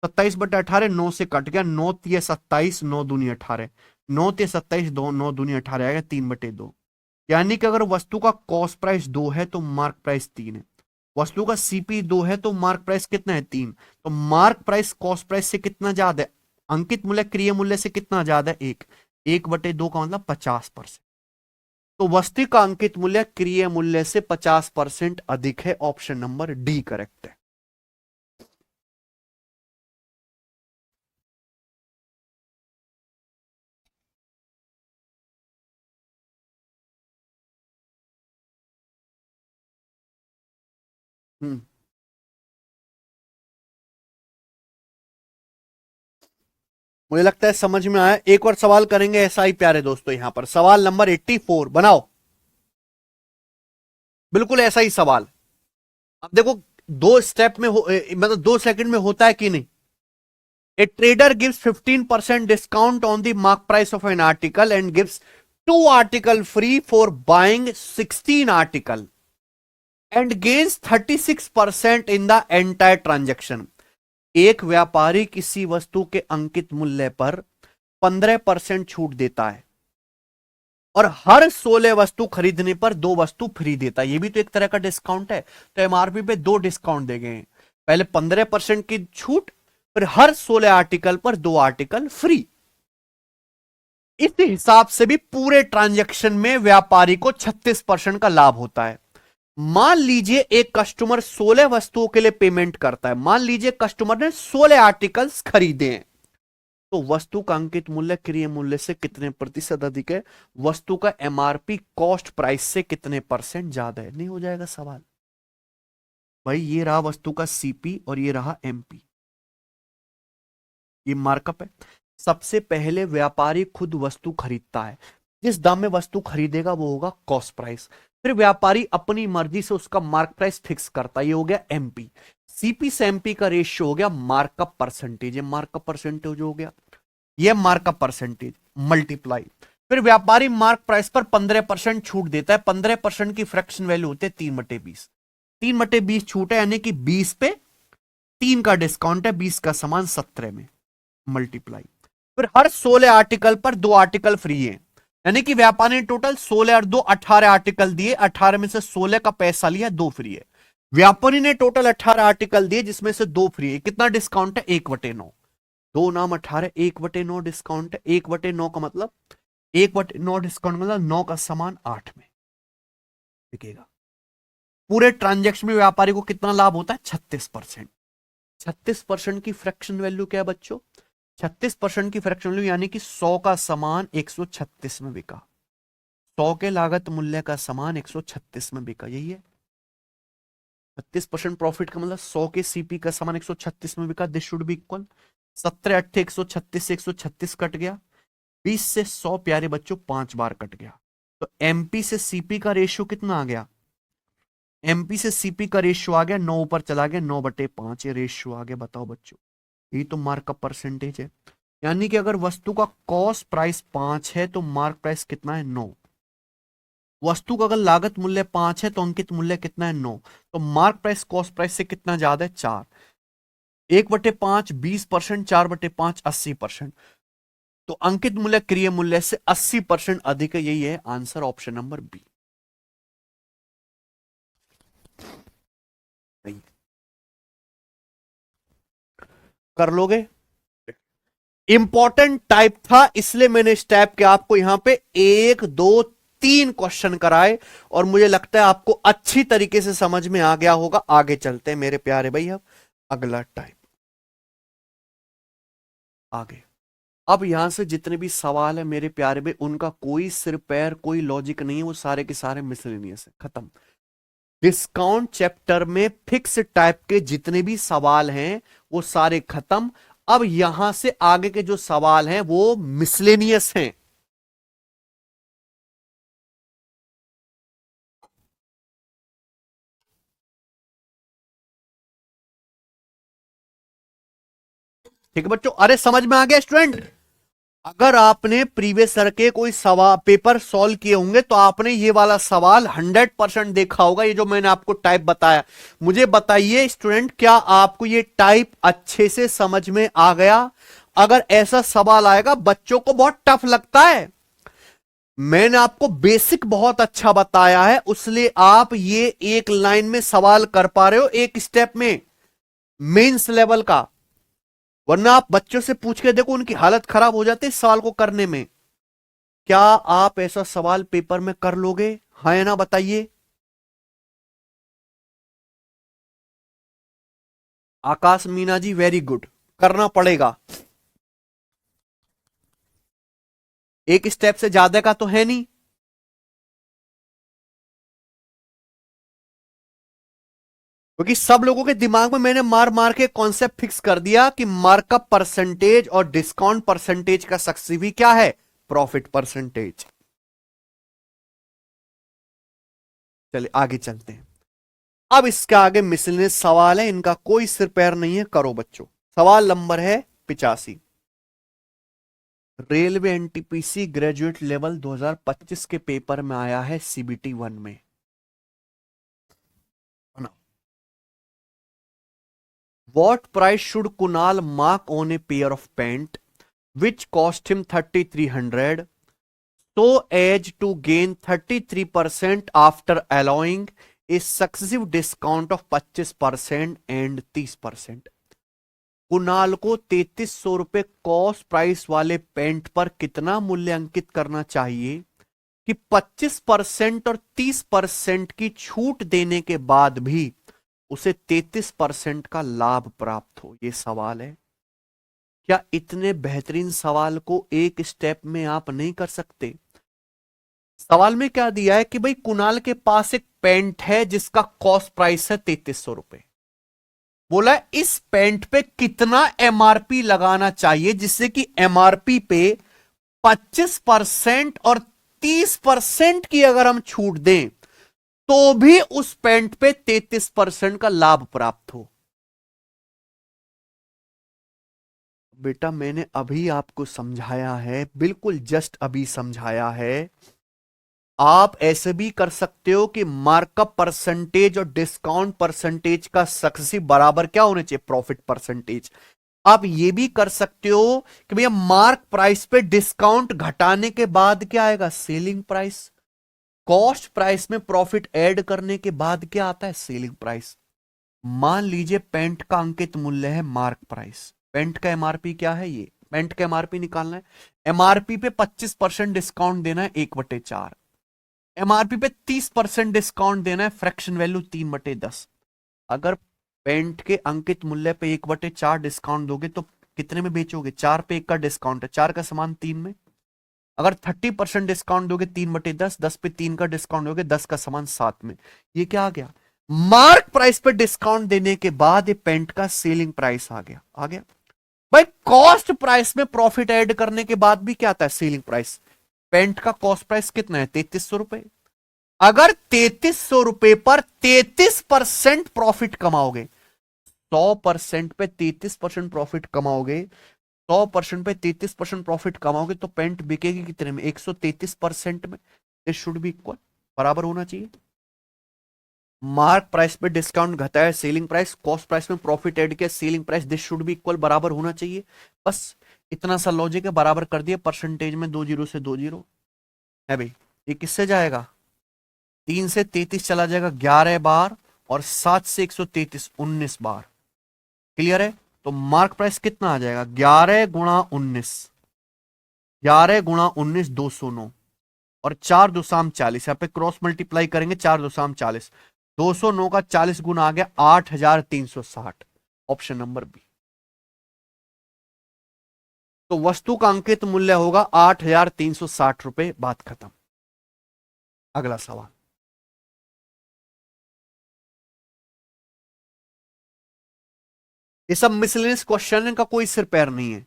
27/18, 9 से कट गया, 9×27, 9×2=18, 9×27, 9×2=18 आएगा, 3/2। यानी कि अगर वस्तु का कॉस्ट प्राइस 2 है तो मार्क प्राइस 3 है। वस्तु का सीपी 2 है तो मार्क प्राइस कितना है? 3। तो मार्क प्राइस कॉस्ट प्राइस से कितना ज्यादा है? अंकित मूल्य क्रिय मूल्य से कितना ज्यादा है? 1। 1/2 का मतलब 50%। तो वस्तु का अंकित मूल्य क्रिय मूल्य से 50% अधिक है। ऑप्शन नंबर डी करेक्ट है। हम्म मुझे लगता है समझ में आया। एक और सवाल करेंगे ऐसा ही प्यारे दोस्तों। यहां पर सवाल नंबर 84 बनाओ। बिल्कुल ऐसा ही सवाल। अब देखो, दो स्टेप में मतलब 2 सेकंड में होता है कि नहीं? A trader gives 15% discount on the mark price of an article and gives 2 article free for buying 16 article and gains 36% in the entire transaction. एक व्यापारी किसी वस्तु के अंकित मूल्य पर 15% छूट देता है और हर 16 वस्तु खरीदने पर 2 वस्तु फ्री देता है। ये भी तो एक तरह का डिस्काउंट है। तो एमआरपी पे 2 डिस्काउंट दे गए हैं। पहले 15% की छूट, फिर हर 16 आर्टिकल पर 2 आर्टिकल फ्री। इस हिसाब से भी पूरे ट्रांजैक्शन में व्यापारी को 36% का लाभ होता है। मान लीजिए एक कस्टमर 16 वस्तुओं के लिए पेमेंट करता है। मान लीजिए कस्टमर ने 16 आर्टिकल्स खरीदे हैं, तो वस्तु का अंकित मूल्य क्रिय मूल्य से कितने प्रतिशत अधिक है? वस्तु का एमआरपी कॉस्ट प्राइस से कितने परसेंट ज्यादा है? नहीं हो जाएगा सवाल? भाई ये रहा वस्तु का सीपी और ये रहा एमपी। ये मार्कअप है। सबसे पहले व्यापारी खुद वस्तु खरीदता है। जिस दाम में वस्तु खरीदेगा वो होगा कॉस्ट प्राइस। फिर व्यापारी अपनी मर्जी से उसका मार्क प्राइस फिक्स करता है। ये हो गया एमपी। सीपी से एमपी का रेशियो हो गया मार्कअप परसेंटेज। ये मार्कअप परसेंटेज हो गया। ये मार्कअप परसेंटेज मल्टीप्लाई। फिर व्यापारी मार्क प्राइस पर 15% छूट देता है। 15% की फ्रैक्शन वैल्यू होते हैं 3/20। 3/20 छूट है, यानी कि 20 पे 3 का डिस्काउंट है, 20 का सामान 17 में मल्टीप्लाई। फिर हर 16 आर्टिकल पर 2 आर्टिकल फ्री है, यानी कि व्यापारी ने टोटल 16 और 2 18 आर्टिकल दिए। 18 में से 16 का पैसा लिया, 2 फ्री है। व्यापारी ने टोटल 18 आर्टिकल दिए जिसमें से 2 फ्री है। कितना डिस्काउंट है? 1/9। 2×9 = 18, 1/9 डिस्काउंट है। 1/9 का मतलब 1/9 डिस्काउंट मतलब 9 का सामान 8 में बिकेगा। पूरे ट्रांजेक्शन में व्यापारी को कितना लाभ होता है? 36%। 36% की फ्रैक्शन वैल्यू क्या है बच्चों? 36% की फ्रैक्शन वैल्यू यानी कि 100 का सामान 136 में बिका। 100 के लागत मूल्य का सामान 136 में बिका। यही है 36% प्रॉफिट का मतलब 100 के सीपी का सामान 136 में बिका। This should be equal. 17 8 136 से 136 कट गया। 20 से 100 प्यारे बच्चों 5 बार कट गया। तो एमपी से सीपी का रेशियो कितना आ गया? एमपी से सीपी का रेशियो आ गया 9, ऊपर चला गया 9/5। ये रेशियो आ गया। बताओ बच्चों, ये तो मार्कअप परसेंटेज है। यानी कि अगर वस्तु का कॉस्ट प्राइस 5 है तो मार्क प्राइस कितना है? 9। वस्तु का अगर लागत मूल्य 5 है तो अंकित मूल्य कितना है? 9। तो मार्क प्राइस कॉस्ट प्राइस से कितना ज्यादा है? 4। 1/5 20%, 4/5 80%। तो अंकित मूल्य क्रिय मूल्य से 80% अधिक है। यही है आंसर, ऑप्शन नंबर बी। कर लोगे? इंपॉर्टेंट टाइप था, इसलिए मैंने इस टाइप के आपको यहां पे 1 2 3 क्वेश्चन कराए और मुझे लगता है आपको अच्छी तरीके से समझ में आ गया होगा। आगे चलते हैं मेरे प्यारे भाई, अब अगला टाइप आगे। अब यहां से जितने भी सवाल है मेरे प्यारे भाई, उनका कोई सिर पैर कोई लॉजिक नहीं है, वो सारे के सारे मिसलेनियस है, खत्म। डिस्काउंट चैप्टर में फिक्स टाइप के जितने भी सवाल हैं वो सारे खत्म। अब यहां से आगे के जो सवाल हैं वो मिसलेनियस हैं। ठीक है बच्चों, अरे समझ में आ गया स्टूडेंट? अगर आपने प्रीवियस सर के कोई सवाल पेपर सॉल्व किए होंगे तो आपने ये वाला सवाल 100% देखा होगा, ये जो मैंने आपको टाइप बताया। मुझे बताइए स्टूडेंट, क्या आपको ये टाइप अच्छे से समझ में आ गया? अगर ऐसा सवाल आएगा, बच्चों को बहुत टफ लगता है, मैंने आपको बेसिक बहुत अच्छा बताया है, इसलिए आप ये एक लाइन में सवाल कर पा रहे हो, एक स्टेप में मेंस लेवल का। वरना आप बच्चों से पूछ के देखो, उनकी हालत खराब हो जाती है इस सवाल को करने में। क्या आप ऐसा सवाल पेपर में कर लोगे? हाँ या ना बताइए। आकाश मीना जी वेरी गुड, करना पड़ेगा। एक स्टेप से ज्यादा का तो है नहीं। क्योंकि सब लोगों के दिमाग में मैंने मार मार के कॉन्सेप्ट फिक्स कर दिया कि मार्कअप परसेंटेज और डिस्काउंट परसेंटेज का सक्सीवी क्या है? Profit percentage. चलिए आगे चलते हैं। अब इसके आगे मिसलेनियस सवाल है, इनका कोई सिर पैर नहीं है, करो बच्चों। सवाल नंबर है 85। रेलवे एनटीपीसी ग्रेजुएट लेवल 2025 के पेपर में आया है सीबीटी 1 में। What price should Kunal mark on a pair of pant which cost him 3300 so as to gain 33% after allowing a successive discount of 25% and 30%? Kunal को 3300 रुपए cost price वाले paint पर कितना मूल्य अंकित करना चाहिए कि 25% और 30% की छूट देने के बाद भी उसे 33% का लाभ प्राप्त हो? ये सवाल है। क्या इतने बेहतरीन सवाल को एक स्टेप में आप नहीं कर सकते? सवाल में क्या दिया है कि भाई कुणाल के पास एक पेंट है जिसका कॉस्ट प्राइस है 3300 रुपए। बोला है इस पेंट पे कितना एमआरपी लगाना चाहिए जिससे कि एमआरपी पे 25% और 30% की अगर हम छूट दें तो भी उस पेंट पे 33% का लाभ प्राप्त हो। बेटा मैंने अभी आपको समझाया है, बिल्कुल जस्ट अभी समझाया है। आप ऐसे भी कर सकते हो कि मार्कअप परसेंटेज और डिस्काउंट परसेंटेज का सक्सेसिव बराबर क्या होने चाहिए? Profit percentage. आप ये भी कर सकते हो कि भैया मार्क प्राइस पे डिस्काउंट घटाने के बाद क्या आएगा? Selling price. कॉस्ट प्राइस में प्रॉफिट ऐड करने के बाद क्या आता है? Selling price. मान लीजिए पेंट का अंकित मूल्य है मार्क प्राइस, पेंट का एमआरपी क्या है? ये पेंट का एमआरपी निकालना है। एमआरपी पे 25% डिस्काउंट देना है 1/4। एमआरपी पे 30% डिस्काउंट देना है, फ्रैक्शन वैल्यू 3/10। अगर पेंट के अंकित मूल्य पे 1/4 डिस्काउंट दोगे तो कितने में बेचोगे? 4 पे 1 का डिस्काउंट है, 4 का समान 3 में। अगर 30% डिस्काउंट दोगे 3/10, 10 पे 3 का डिस्काउंट दोगे 10 का समान 7 में। ये क्या आ गया? मार्क प्राइस पे डिस्काउंट देने के बाद ये पेंट का सेलिंग प्राइस आ गया। आ गया भाई। कॉस्ट प्राइस में प्रॉफिट ऐड करने के बाद भी क्या आता है? Selling price. पेंट का कॉस्ट प्राइस कितना है? 3300 रुपए। अगर 3300 रुपए पर 33% प्रॉफिट कमाओगे, 100% पे 33% प्रॉफिट कमाओगे, 100% पे 33% प्रॉफिट कमाओगे तो पेंट बिकेगी कितने में? 133% में। दिस शुड बी इक्वल, बराबर होना चाहिए। मार्क प्राइस पे डिस्काउंट घटाया सेलिंग प्राइस, कॉस्ट प्राइस में प्रॉफिट ऐड किया selling price, this should be equal, बराबर होना चाहिए। बस इतना सा लॉजिक है, बराबर कर दिया। परसेंटेज में 2 जीरो से 2 जीरो है भाई। ये किससे जाएगा? 3 से 33 चला जाएगा 11 बार, और 7 से 133 19 बार। क्लियर है? तो मार्क प्राइस कितना आ जाएगा, 11 × 19, 11 × 19 209, और 4 2 40, यहाँ पे क्रॉस मल्टीप्लाई करेंगे, 4 2 40, 209 का 40 गुना आ गया 8360, ऑप्शन नंबर बी। तो वस्तु का अंकित मूल्य होगा 8360 रुपए, बात खत्म। अगला सवाल, ये सब मिसलेनियस क्वेश्चन का कोई सिर पैर नहीं है।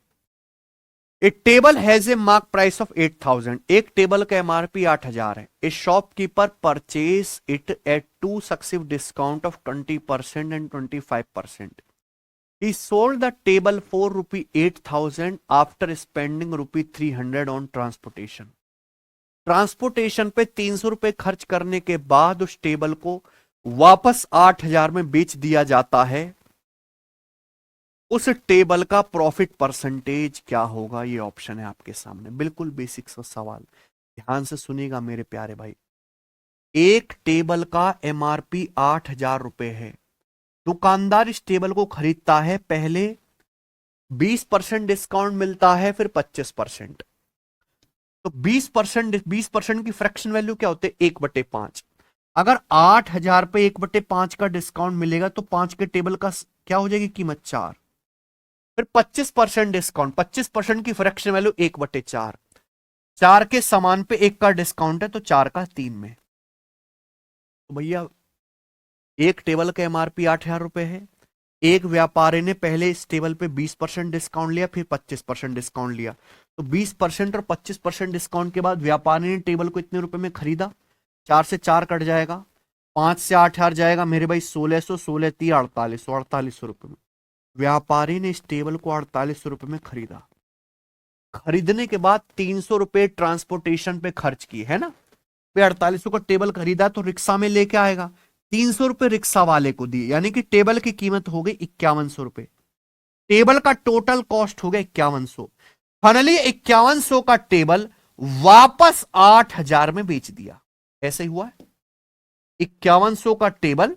A table has a mark price of 8000, एक टेबल का एमआरपी 8000 है। A shopkeeper purchase it at 2 successive discount of 20% and 25%। He sold the table for rupee 8000 after spending rupee 300 on transportation. Transportation पे 300 रुपए खर्च करने के बाद उस टेबल को वापस 8000 में बेच दिया जाता है। उस टेबल का प्रॉफिट परसेंटेज क्या होगा, ये ऑप्शन है आपके सामने। बिल्कुल बेसिक सा सवाल, ध्यान से सुनिएगा मेरे प्यारे भाई। एक टेबल का एमआरपी 8000 रुपए है, दुकानदार इस टेबल को खरीदता है, पहले 20% डिस्काउंट मिलता है, फिर 25%। तो 20% की फ्रैक्शन वैल्यू क्या होते हैं, 1/5। अगर 8000 पे 1/5 का डिस्काउंट मिलेगा तो 5 के टेबल का क्या हो जाएगी कीमत, 4। फिर 25% डिस्काउंट, 25% की फ्रैक्शन वैल्यू 1/4, 4 के समान पे 1 का डिस्काउंट है तो 4 का 3 में। तो भैया एक टेबल का एमआरपी 8000 रुपए है, एक व्यापारी ने पहले इस टेबल पे 20% डिस्काउंट लिया, फिर 25% डिस्काउंट लिया। तो 20% और 25% डिस्काउंट के बाद व्यापारी ने टेबल को इतने रुपए में खरीदा, 4 से 4 कट जाएगा, 5 से 8000 जाएगा मेरे भाई 1600, 16 3 4800, 4800 रुपए में व्यापारी ने इस टेबल को 4800 रुपए में खरीदा। खरीदने के बाद 300 रुपए ट्रांसपोर्टेशन पे खर्च किए, है ना। 4800 का टेबल खरीदा तो रिक्शा में लेके आएगा, 300 रुपए रिक्शा वाले को दिए, यानी कि टेबल की कीमत हो गई 5100 रुपए। टेबल का टोटल कॉस्ट हो गया 5100। फाइनली 5100 का टेबल वापस 8000 में बेच दिया। ऐसे ही हुआ है, 5100 का टेबल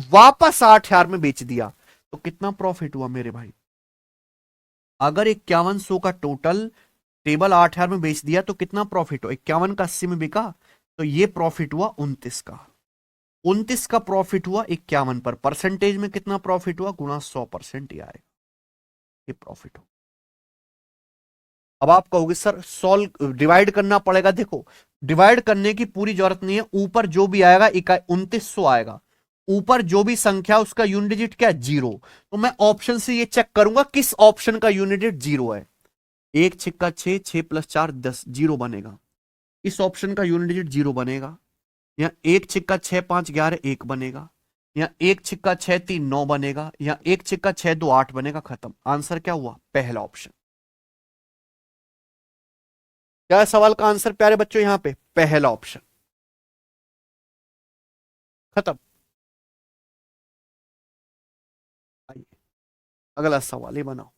वापस 8000 में बेच दिया तो कितना प्रॉफिट हुआ मेरे भाई। अगर 5100 का टोटल टेबल 8000 में बेच दिया तो कितना प्रॉफिट हुआ, 51 का 80 में बिका तो ये प्रॉफिट हुआ 29 का। 29 का प्रॉफिट हुआ 51 पर, परसेंटेज में कितना प्रॉफिट हुआ, गुणा 100% ही आएगा, ये प्रॉफिट हो। अब आप कहोगे सर सॉल्व डिवाइड करना पड़ेगा। देखो डिवाइड करने की पूरी जरूरत नहीं है, ऊपर जो भी आएगा 2900 आएगा, ऊपर जो भी संख्या उसका यूनिट डिजिट क्या है, 0। तो मैं ऑप्शन से ये चेक करूंगा किस ऑप्शन का यूनिट डिजिट 0 है। 1 छिक्का 6, 6 + 4 10, 0 बनेगा। इस ऑप्शन का यूनिट डिजिट 0 बनेगा। या 1 छिक्का 6 5 11 1 बनेगा, या 1 छिक्का 6 3 9 बनेगा, या 1 छिक्का 6 2 8 बनेगा। खत्म। आंसर क्या हुआ, पहला ऑप्शन। क्या है सवाल का आंसर प्यारे बच्चों, यहां पे पहला ऑप्शन। खत्म। आइए अगला सवाल ही बनाओ।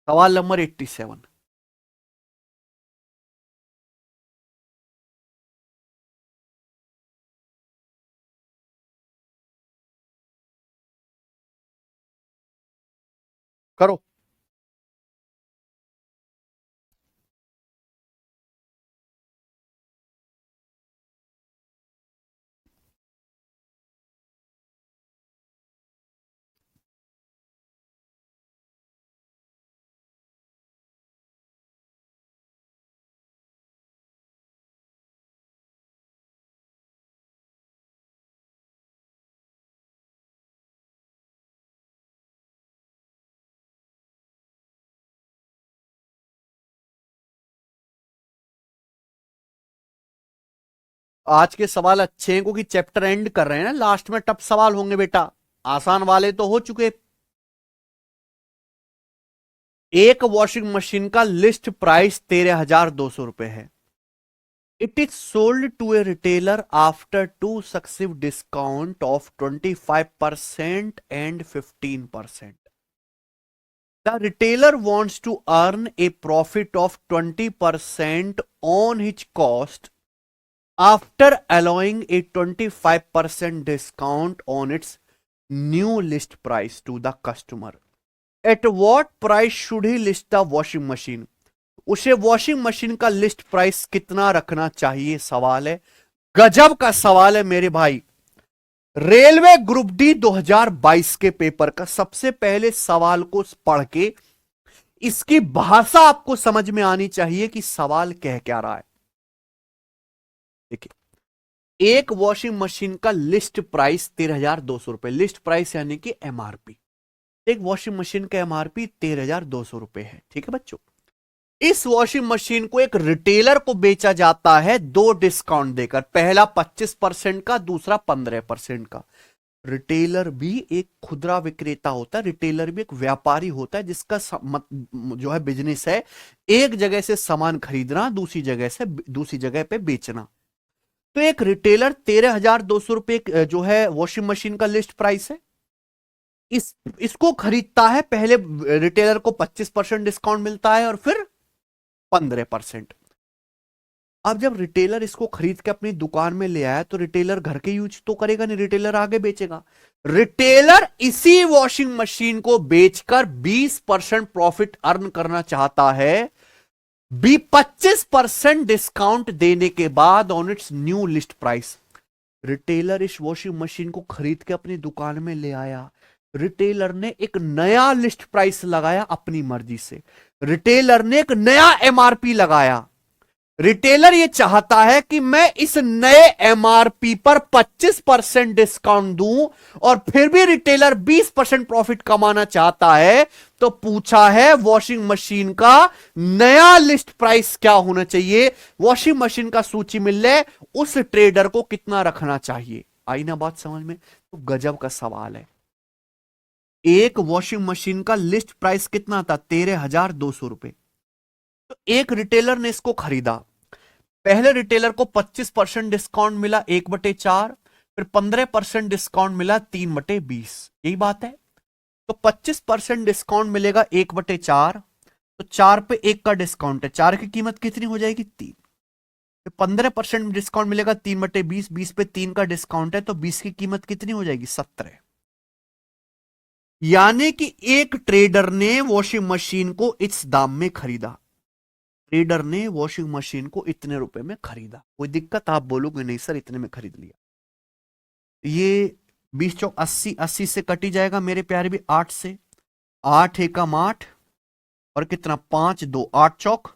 सवाल नंबर 87। करो। आज के सवाल अच्छे हैं क्योंकि चैप्टर एंड कर रहे हैं ना, लास्ट में टफ सवाल होंगे बेटा, आसान वाले तो हो चुके। एक वॉशिंग मशीन का लिस्ट प्राइस 13,200 रुपए है। It is sold to a retailer after 2 successive discount of 25% and 15%। The retailer wants to earn a profit of 20% on his cost after allowing a 25% discount on its new list price to the customer, at what price should he list the washing machine? उसे washing machine का list price कितना रखना चाहिए? सवाल है, गजब का सवाल है मेरे भाई। रेलवे ग्रुप डी 2022 के पेपर का सबसे पहले सवाल को पढ़ के इसकी भाषा आपको समझ में आनी चाहिए कि सवाल कह क्या रहा है। देखिए, एक वॉशिंग मशीन का लिस्ट प्राइस 13,200 रुपए, लिस्ट प्राइस यानी कि एमआरपी। एक वॉशिंग मशीन का एमआरपी 13,200 रुपए है, ठीक है बच्चों। इस वॉशिंग मशीन को एक रिटेलर को बेचा जाता है दो डिस्काउंट देकर, पहला 25% का, दूसरा 15% का। रिटेलर भी एक खुदरा विक्रेता होता है, रिटेलर भी एक व्यापारी होता है जिसका जो है बिजनेस है एक जगह से सामान खरीदना, दूसरी जगह पे बेचना। तो एक रिटेलर 13,200 रुपए जो है वॉशिंग मशीन का लिस्ट प्राइस है, इसको खरीदता है। पहले रिटेलर को 25% डिस्काउंट मिलता है और फिर 15%। अब जब रिटेलर इसको खरीद के अपनी दुकान में ले आया तो रिटेलर घर के यूज तो करेगा नहीं, रिटेलर आगे बेचेगा। रिटेलर इसी वॉशिंग मशीन को बेचकर 20% प्रॉफिट अर्न करना चाहता है, 25% डिस्काउंट देने के बाद on its new list price. Retailer इस वॉशिंग मशीन को खरीद के अपनी दुकान में ले आया, रिटेलर ने एक नया लिस्ट प्राइस लगाया अपनी मर्जी से, रिटेलर ने एक नया एमआरपी लगाया। रिटेलर ये चाहता है कि मैं इस नए एमआरपी पर 25% डिस्काउंट दूं और फिर भी रिटेलर 20% प्रॉफिट कमाना चाहता है। तो पूछा है वॉशिंग मशीन का नया लिस्ट प्राइस क्या होना चाहिए? वॉशिंग मशीन का सूची मिल ले, उस ट्रेडर को कितना रखना चाहिए? आई ना बात समझ में? तो गजब का सवाल है। एक वॉशिंग मशीन का लिस्ट प्राइस कितना था? 13,200 रुपए। तो एक रिटेलर ने इसको खरीदा, पहले रिटेलर को 25% डिस्काउंट मिला 1/4, फिर 15% डिस्काउंट मिला 3/20। यही बात है। तो 25% डिस्काउंट मिलेगा 1/4, तो 4 पे 1 का डिस्काउंट है, 4 की कीमत कितनी हो जाएगी? 3। फिर 15% डिस्काउंट मिलेगा 3/20, 20 पे 3 का डिस्काउंट है तो 20 की कीमत कितनी हो जाएगी? 17। यानी कि एक ट्रेडर ने वॉशिंग मशीन को इस दाम में खरीदा, ट्रेडर ने वॉशिंग मशीन को इतने रुपए में खरीदा। कोई दिक्कत? आप बोलोगे नहीं सर इतने में खरीद लिया। ये 20 चौक 80, 80 से कटी जाएगा मेरे प्यारे भी, 8 से, 8 एकम 8 और कितना 5 2 8 चौक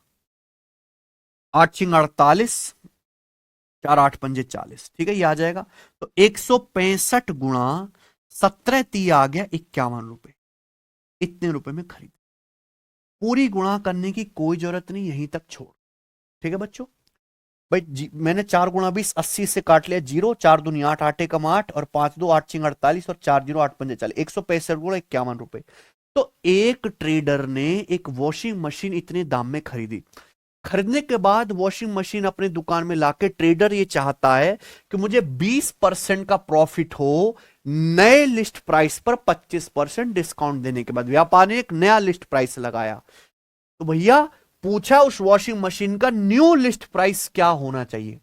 8 छिंग 48, 4 8 पंजे 40। ठीक है, ये आ जाएगा। तो 165 गुणा 17 ती आ गया 51 रुपए, इतने रुपए में खरीद। पूरी गुणा करने की कोई जरूरत नहीं, यहीं तक छोड़। ठीक है बच्चों, भाई मैंने 4 गुणा 20 80 से काट लिया, 0 4 दूनी 8 8 एकम 8 और 5 2 8 छिंग 48 और 4 0 8 पंजे 40, 165 गुणा 51 रुपए। तो एक ट्रेडर ने एक वॉशिंग मशीन इतने दाम में खरीदी। खरीदने के बाद वॉशिंग मशीन अपने दुकान में लाके ट्रेडर ये चाहता है कि मुझे 20% का प्रॉफिट हो नए लिस्ट प्राइस पर 25% डिस्काउंट देने के बाद। व्यापारी ने एक नया लिस्ट प्राइस लगाया, तो भैया पूछा उस वॉशिंग मशीन का न्यू लिस्ट प्राइस क्या होना चाहिए?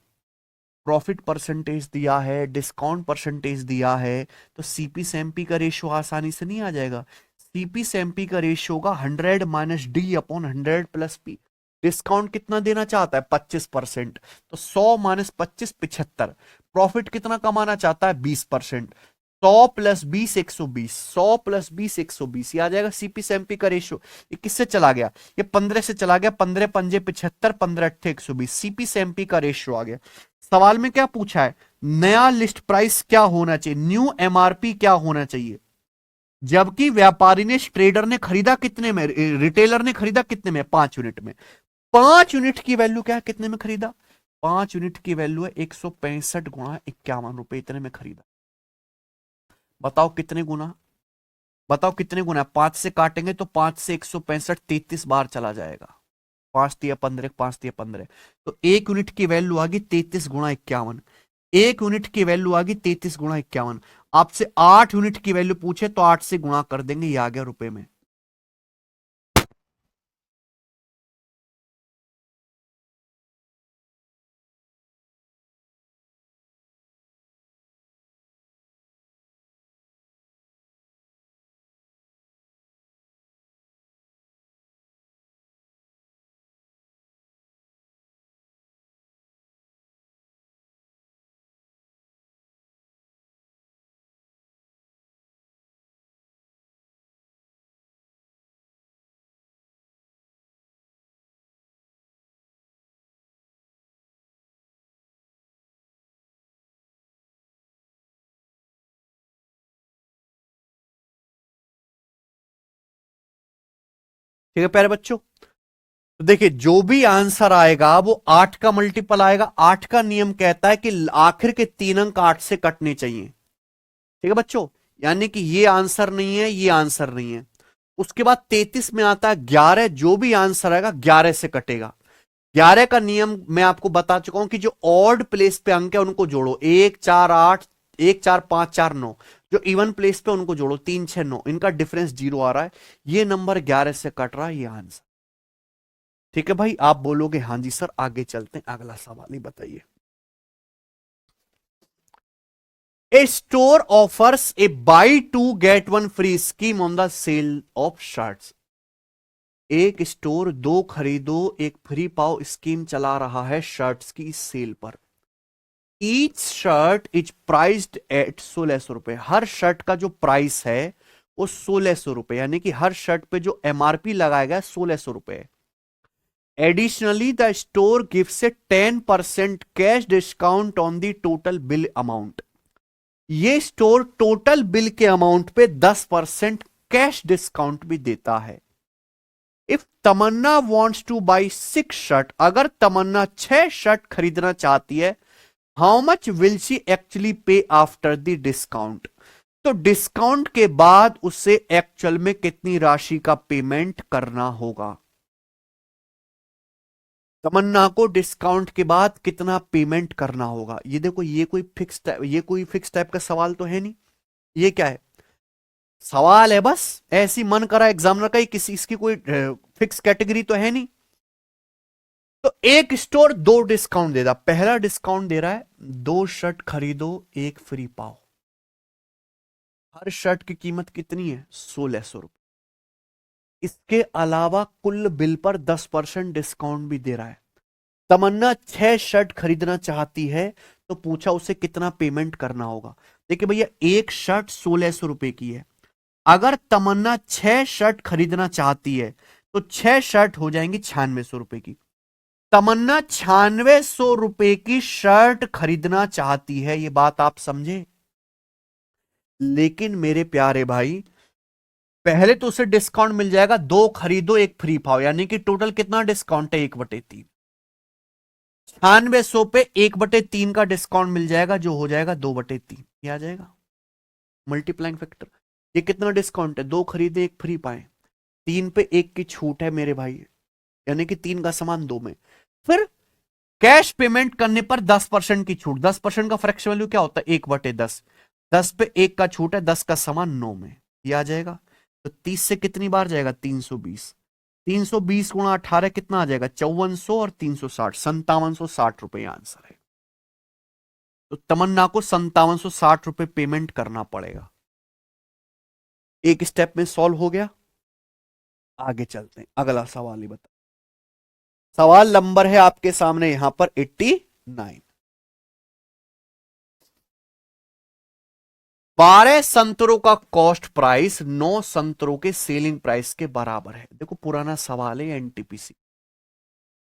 प्रॉफिट परसेंटेज दिया है, डिस्काउंट परसेंटेज दिया है, तो सीपी से एमपी का रेशियो आसानी से नहीं आ जाएगा। सीपी से एमपी का रेशियो होगा 100 minus D upon 100 plus P. Discount कितना देना चाहता है? 25%, तो 100 माइनस 25 75। प्रॉफिट कितना कमाना चाहता है? 20%। 100 प्लस 20 120, 100 प्लस 20 120, ये आ जाएगा सीपी से एमपी का रेशियो। ये किससे चला गया? ये 15 से चला गया, 15 पंजे 75, 15 अट्ठे 120, सीपी से एमपी का रेशियो आ गया। सवाल में क्या पूछा है? नया लिस्ट प्राइस क्या होना चाहिए, न्यू एमआरपी क्या होना चाहिए? जबकि व्यापारी ने, ट्रेडर ने खरीदा कितने में, रिटेलर ने खरीदा कितने में? 5 यूनिट में। 5 यूनिट की वैल्यू क्या है? कितने में खरीदा? 5 यूनिट की वैल्यू है 165 गुणा 51 रुपए, इतने में खरीदा। बताओ कितने गुना? बताओ कितने गुना? 5 से काटेंगे तो 5 से 165 33 बार चला जाएगा। 5 तिया 15, 5 तिया 15, तो 1 यूनिट की वैल्यू आ गई 33 गुणा 51। 1 यूनिट की वैल्यू आ गई 33 गुणा 51। आपसे 8 यूनिट की वैल्यू पूछे तो 8 से गुणा कर देंगे, ये आ गया रुपए में। ठीक है प्यारे बच्चों, तो देखिए जो भी आंसर आएगा वो 8 का मल्टीपल आएगा। 8 का नियम कहता है कि आखिर के 3 अंक 8 से कटने चाहिए। ठीक है बच्चों, यानी कि ये आंसर नहीं है, ये आंसर नहीं है। उसके बाद 33 में आता है 11, जो भी आंसर आएगा 11 से कटेगा। 11 का नियम मैं आपको बता चुका हूं कि जो ऑड प्लेस पे अंक है उनको जोड़ो, 1 4 8, 1 4 5 4 9। जो इवन प्लेस पे उनको जोड़ो, 3 6 9, इनका डिफरेंस 0 आ रहा है, ये नंबर 11 से कट रहा है, ये आंसर। ठीक है भाई, आप बोलोगे हाँ जी सर। आगे चलते हैं, अगला सवाल ही बताइए। A store offers a buy two get one free scheme on the sale of shirts. एक स्टोर दो खरीदो एक फ्री पाओ स्कीम चला रहा है शर्ट्स की सेल पर। Each shirt is priced eight 1600 रुपए। हर शर्ट का जो प्राइस है वो 1600 रुपए, यानी कि हर शर्ट पे जो एमआरपी लगाया गया 1600 रुपए। Additionally the store gives a 10% cash discount on the total bill amount. ये स्टोर टोटल बिल के अमाउंट पे 10% कैश डिस्काउंट भी देता है। If Tamanna wants to buy 6 shirt, अगर तमन्ना 6 शर्ट खरीदना चाहती है, how much will she actually pay after the discount. तो डिस्काउंट के बाद उसे एक्चुअल में कितनी राशि का पेमेंट करना होगा। तमन्ना को डिस्काउंट के बाद कितना पेमेंट करना होगा। ये देखो, ये कोई फिक्स टाइप का सवाल तो है नहीं। ये क्या है, सवाल है बस ऐसी मन करा एग्जामिनर का ही, किसी इसकी कोई फिक्स कैटेगरी तो है नहीं। तो एक स्टोर दो डिस्काउंट दे रहा। पहला डिस्काउंट दे रहा है 2 शर्ट खरीदो एक फ्री पाओ। हर शर्ट की कीमत कितनी है, 1600 रुपए। इसके अलावा कुल बिल पर 10% डिस्काउंट भी दे रहा है। तमन्ना 6 शर्ट खरीदना चाहती है, तो पूछा उसे कितना पेमेंट करना होगा। देखिए भैया, एक शर्ट 1600 रुपए की है। अगर तमन्ना 6 शर्ट खरीदना चाहती है तो 6 शर्ट हो जाएंगी 9600 रुपए की। तमन्ना 9600 रुपए की शर्ट खरीदना चाहती है, ये बात आप समझे। लेकिन मेरे प्यारे भाई, पहले तो उसे डिस्काउंट मिल जाएगा 2 खरीदो एक फ्री पाओ, यानी कि टोटल कितना डिस्काउंट है, 1/3। 9600 पे 1/3 का डिस्काउंट मिल जाएगा, जो हो जाएगा 2/3। ये आ जाएगा मल्टीप्लाइंग फैक्टर। ये कितना डिस्काउंट है, 2 खरीदे एक फ्री पाए, 3 पे 1 की छूट है मेरे भाई, यानी कि 3 का सामान 2 में। फिर कैश पेमेंट करने पर 10% की छूट। 10% का फ्रैक्शन वैल्यू क्या होता है, 1/10। 10 पे 1 का छूट है, 10 का सामान 9 में। ये आ जाएगा। तो 30 से कितनी बार जाएगा, 320। 320 गुणा 18 कितना आ जाएगा, 5400 और 360, 5760 रुपए आंसर है। तो तमन्ना को 5760 रुपए पेमेंट करना पड़ेगा। एक स्टेप में सॉल्व हो गया। आगे चलते हैं, अगला सवाल ही बता। सवाल नंबर है आपके सामने यहां पर 89। 12 संतरों का कॉस्ट प्राइस 9 संतरों के सेलिंग प्राइस के बराबर है। देखो पुराना सवाल है एनटीपीसी।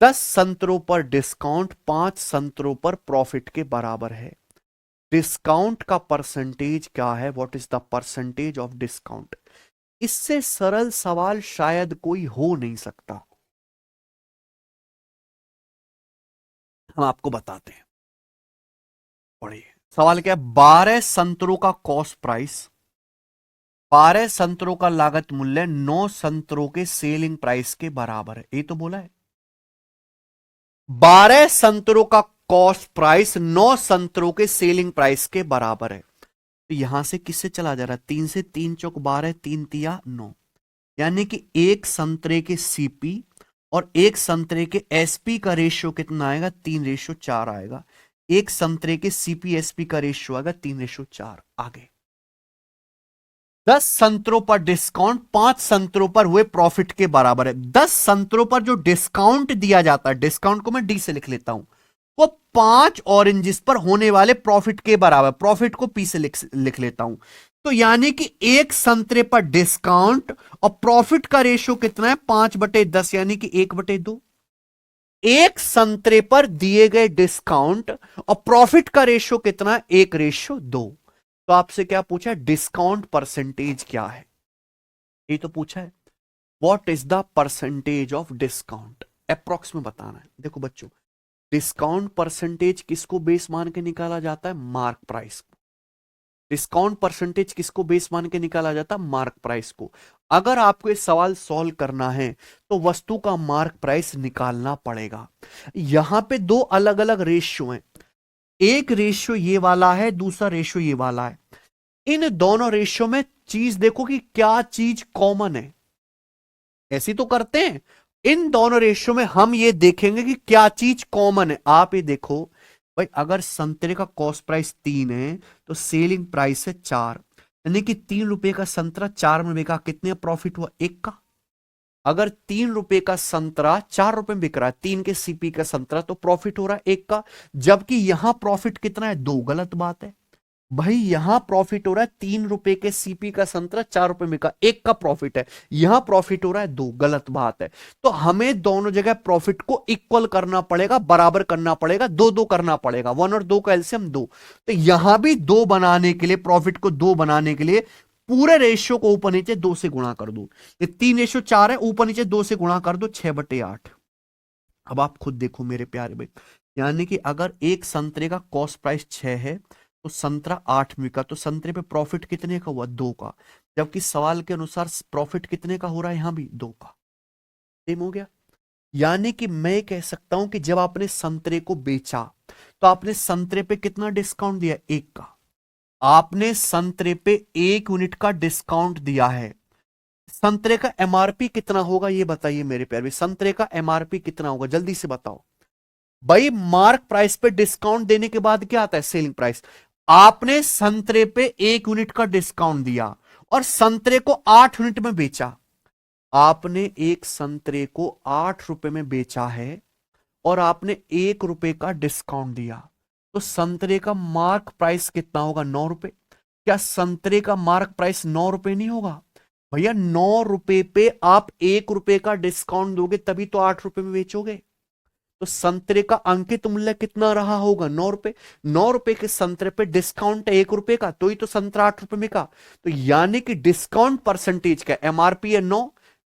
10 संतरों पर डिस्काउंट 5 संतरों पर प्रॉफिट के बराबर है। डिस्काउंट का परसेंटेज क्या है, what is the percentage of discount. इससे सरल सवाल शायद कोई हो नहीं सकता। हम आपको बताते हैं, पढ़िए सवाल क्या है। 12 संतरों का कॉस्ट प्राइस, 12 संतरों का लागत मूल्य 9 संतरों के सेलिंग प्राइस के बराबर है। ये तो बोला है 12 संतरों का कॉस्ट प्राइस 9 संतरों के सेलिंग प्राइस के बराबर है। तो यहां से किससे चला जा रहा है, 3 से, 3 चौक 12, 3 तिया 9, यानी कि एक संतरे के सीपी और एक संतरे के एसपी का रेशियो कितना आएगा, 3:4 आएगा। एक संतरे के सीपी एसपी का रेशियो आएगा 3:4। आगे 10 संतरों पर डिस्काउंट 5 संतरों पर हुए प्रॉफिट के बराबर है। 10 संतरों पर जो डिस्काउंट दिया जाता है, डिस्काउंट को मैं डी से लिख लेता हूं, वो 5 ऑरेंजेस पर होने वाले प्रॉफिट के बराबर। प्रॉफिट को पी से लिख लेता हूं। तो यानी कि एक संतरे पर डिस्काउंट और प्रॉफिट का रेशियो कितना है, 5/10, यानी कि 1/2। एक संतरे पर दिए गए डिस्काउंट और प्रॉफिट का रेशियो कितना है, 1:2। तो आपसे क्या पूछा है, डिस्काउंट परसेंटेज क्या है, ये तो पूछा है। What is the percentage of discount, approx में बताना है। देखो बच्चों, डिस्काउंट परसेंटेज किसको बेस मान के निकाला जाता है? मार्क प्राइस को। डिस्काउंट परसेंटेज किसको बेस मान के निकाला जाता है? मार्क प्राइस को। अगर आपको ये सवाल सॉल्व करना है तो वस्तु का मार्क प्राइस निकालना पड़ेगा। यहां पे दो अलग अलग रेशियो हैं, एक रेशियो ये वाला है, दूसरा रेशियो ये वाला है। इन दोनों रेशियो में चीज देखो कि क्या चीज कॉमन है, ऐसी तो करते हैं। इन दोनों रेशियो में हम ये देखेंगे कि क्या चीज कॉमन है। आप ये देखो भाई, अगर संतरे का कॉस्ट प्राइस 3 है तो सेलिंग प्राइस है 4, यानी कि 3 रुपए का संतरा 4 में बिका, कितने प्रॉफिट हुआ? 1 का। अगर 3 रुपए का संतरा 4 रुपए में बिक रहा है, 3 के सीपी का संतरा, तो प्रॉफिट हो रहा है 1 का। जबकि यहां प्रॉफिट कितना है? 2। गलत बात है भाई, यहां प्रॉफिट हो रहा है 3 रुपए के सीपी का संतरा 4 रुपए में का, 1 का प्रॉफिट है। यहां प्रॉफिट हो रहा है 2। गलत बात है। तो हमें दोनों जगह प्रॉफिट को इक्वल करना पड़ेगा, बराबर करना पड़ेगा, 2-2 करना पड़ेगा। 1 और 2 का एलसीएम 2। तो यहां भी 2 बनाने के लिए, प्रॉफिट को 2 बनाने के लिए पूरे रेशियो को ऊपर नीचे 2 से गुणा कर दो। ये 3:4 है, ऊपर नीचे 2 से गुणा कर दो, 6/8। अब आप खुद देखो मेरे प्यारे भाई, यानी कि अगर एक संतरे का कॉस्ट प्राइस 6 है तो संतरा 8 में का, तो संतरे पे प्रॉफिट कितने का हुआ? 2 का। जबकि सवाल के अनुसार प्रॉफिट कितने का हो रहा है? यहां भी 2 का। सेम हो गया। यानी कि मैं कह सकता हूं कि जब आपने संतरे को बेचा तो आपने संतरे पे कितना डिस्काउंट दिया? 1 का। आपने संतरे पे 1 यूनिट का डिस्काउंट दिया है। संतरे का एमआरपी कितना होगा ये बताइए मेरे प्यारे, संतरे का एमआरपी कितना होगा जल्दी से बताओ भाई। मार्क प्राइस पे डिस्काउंट देने के बाद क्या आता है? Selling price. आपने संतरे पे 1 यूनिट का डिस्काउंट दिया और संतरे को 8 यूनिट में बेचा। आपने एक संतरे को 8 रुपए में बेचा है और आपने 1 रुपए का डिस्काउंट दिया, तो संतरे का मार्क प्राइस कितना होगा? 9 रुपए। क्या संतरे का मार्क प्राइस 9 रुपए नहीं होगा? भैया 9 रुपए पे आप 1 रुपए का डिस्काउंट दोगे तभी तो 8 रुपए में बेचोगे। तो संतरे का अंकित मूल्य कितना रहा होगा? 9 रुपए। 9 रुपए के संतरे पे डिस्काउंट है 1 रुपए का, तो ही तो संतरा 8 रुपए में का। तो यानी कि डिस्काउंट परसेंटेज का एमआरपी है 9,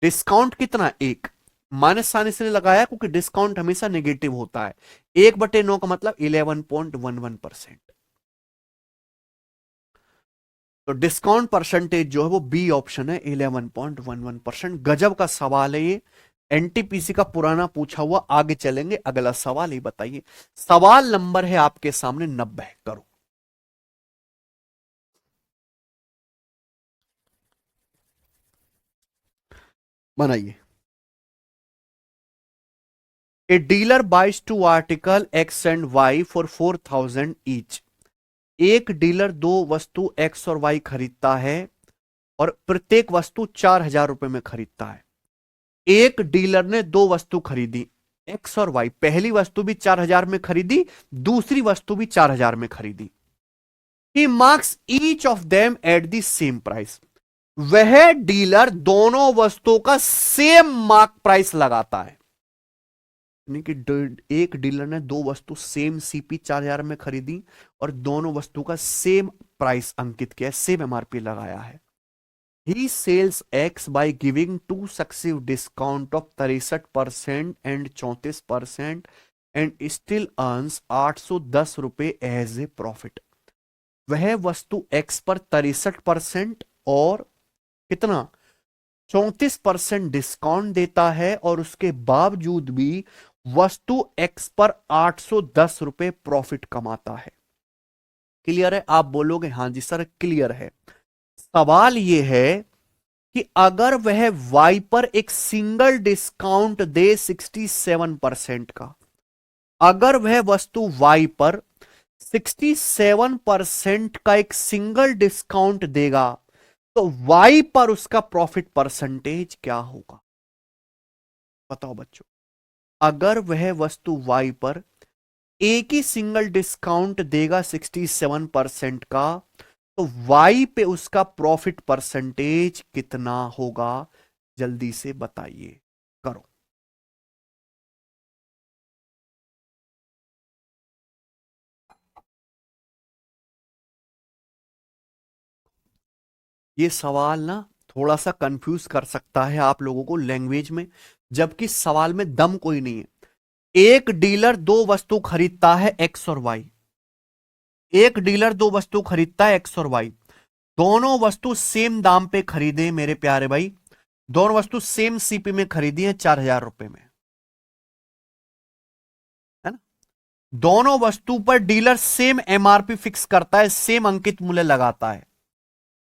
डिस्काउंट कितना? 1। माइनस साइन इसलिए लगाया क्योंकि डिस्काउंट हमेशा नेगेटिव होता है। 1/9 का मतलब 11.11%। तो डिस्काउंट परसेंटेज जो है वो बी ऑप्शन है, 11.11%। गजब का सवाल है ये, एनटीपीसी का पुराना पूछा हुआ। आगे चलेंगे, अगला सवाल ही बताइए। सवाल नंबर है आपके सामने 90, करो। बनाइए। A dealer buys 2 article X and Y for 4,000 each. एक डीलर 2 वस्तु एक्स और वाई खरीदता है और प्रत्येक वस्तु 4,000 रुपए में खरीदता है। एक डीलर ने 2 वस्तु खरीदी, एक्स और वाई। पहली वस्तु भी 4,000 में खरीदी, दूसरी वस्तु भी 4,000 में खरीदी। He marks each of them at the same price. वह डीलर दोनों वस्तुओं का सेम मार्क प्राइस लगाता है। यानी कि एक डीलर ने 2 वस्तु सेम सीपी 4,000 में खरीदी और दोनों वस्तु का सेम प्राइस अंकित किया, सेम एमआरपी लगाया है। He sells X by giving 2 successive discount of 63% and 34% and still earns 810 रुपए एज ए प्रॉफिट। वह वस्तु X पर 63% और कितना 34% डिस्काउंट देता है और उसके बावजूद भी वस्तु X पर 810 रुपए प्रॉफिट कमाता है। क्लियर है? आप बोलोगे हाँ जी सर क्लियर है। सवाल यह है कि अगर वह वाई पर एक सिंगल डिस्काउंट दे 67% का, अगर वह वस्तु वाई पर 67% का एक सिंगल डिस्काउंट देगा तो वाई पर उसका प्रॉफिट परसेंटेज क्या होगा? बताओ बच्चों। अगर वह वस्तु वाई पर एक ही सिंगल डिस्काउंट देगा 67% का, तो वाई पे उसका प्रॉफिट परसेंटेज कितना होगा? जल्दी से बताइए, करो। ये सवाल ना थोड़ा सा कंफ्यूज कर सकता है आप लोगों को लैंग्वेज में, जबकि सवाल में दम कोई नहीं है। एक डीलर दो वस्तु खरीदता है एक्स और वाई। एक डीलर दो वस्तु खरीदता है एक्स और वाई। दोनों वस्तु सेम दाम पे खरीदे मेरे प्यारे भाई, दोनों वस्तु सेम सीपी में खरीदी है 4000 रुपए में, है ना। दोनों वस्तु पर डीलर सेम एमआरपी फिक्स करता है, सेम अंकित मूल्य लगाता है।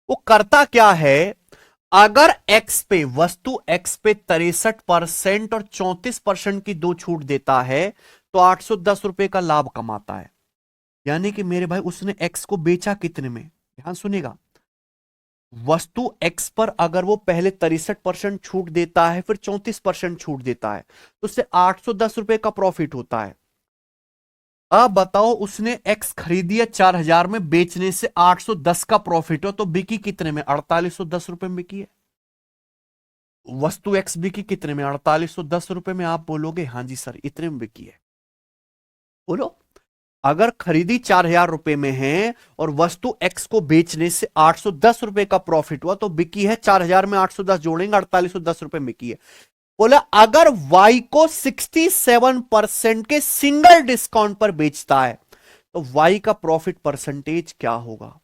वो करता क्या है, अगर एक्स पे वस्तु एक्स पे 63% और 34% की दो छूट देता है तो 810 रुपए का लाभ कमाता है। यानी कि मेरे भाई उसने एक्स को बेचा कितने में, ध्यान सुनेगा। वस्तु एक्स पर अगर वो पहले 63% छूट देता है, फिर 34% छूट देता है, तो उससे 810 रुपए का प्रॉफिट होता है। अब बताओ उसने एक्स खरीदी है 4000 में, बेचने से 810 का प्रॉफिट हो तो बिकी कितने में, 4810 रुपए में बिकी है। वस्तु एक्स बिकी कितने में, 4810 रुपए में। आप बोलोगे हाँ जी सर इतने में बिकी है। बोलो, अगर खरीदी 4000 रुपए में है और वस्तु एक्स को बेचने से 810 रुपए का प्रॉफिट हुआ तो बिकी है 4000 में 810 जोड़ेंगे 4810 रुपए बिकी है। बोला अगर वाई को 67% के सिंगल डिस्काउंट पर बेचता है तो वाई का प्रॉफिट परसेंटेज क्या होगा।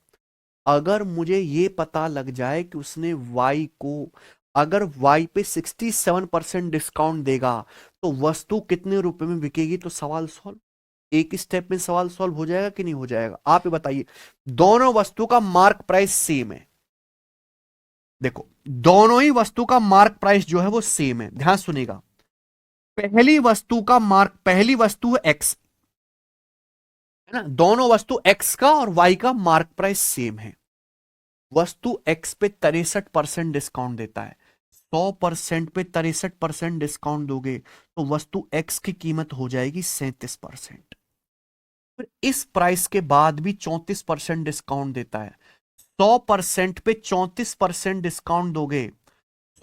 अगर मुझे यह पता लग जाए कि उसने वाई को, अगर वाई पे 67% डिस्काउंट देगा तो वस्तु कितने रुपए में बिकेगी, तो सवाल सॉल्व। एक ही स्टेप में सवाल सॉल्व हो जाएगा कि नहीं हो जाएगा, आप ये बताइए। दोनों वस्तु का मार्क प्राइस सेम है, देखो दोनों ही वस्तु का मार्क प्राइस जो है वो सेम है, ध्यान सुनिएगा। पहली वस्तु का मार्क, पहली वस्तु है एक्स, है ना, दोनों वस्तु एक्स का और वाई का मार्क प्राइस सेम है। वस्तु एक्स पे 63% डिस्काउंट देता है, 100% पे 63% डिस्काउंट दोगे तो वस्तु एक्स की कीमत हो जाएगी 37%। फिर इस प्राइस के बाद भी 34% डिस्काउंट देता है, 100% पे 34% डिस्काउंट दोगे,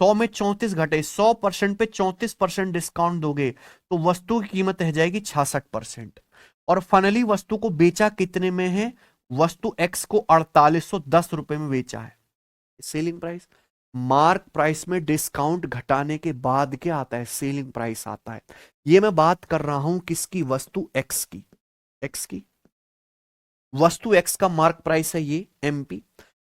100 में 34 घटे, 100% पे 34% डिस्काउंट दोगे तो वस्तु की कीमत रह जाएगी 66%। और फाइनली वस्तु को बेचा कितने में है, वस्तु एक्स को 4810 रुपए में बेचा है। सेलिंग प्राइस, मार्क प्राइस में डिस्काउंट घटाने के बाद क्या आता है, सेलिंग प्राइस आता है। ये मैं बात कर रहा हूं किसकी, वस्तु एक्स की। एक्स की वस्तु एक्स का मार्क प्राइस है ये एमपी,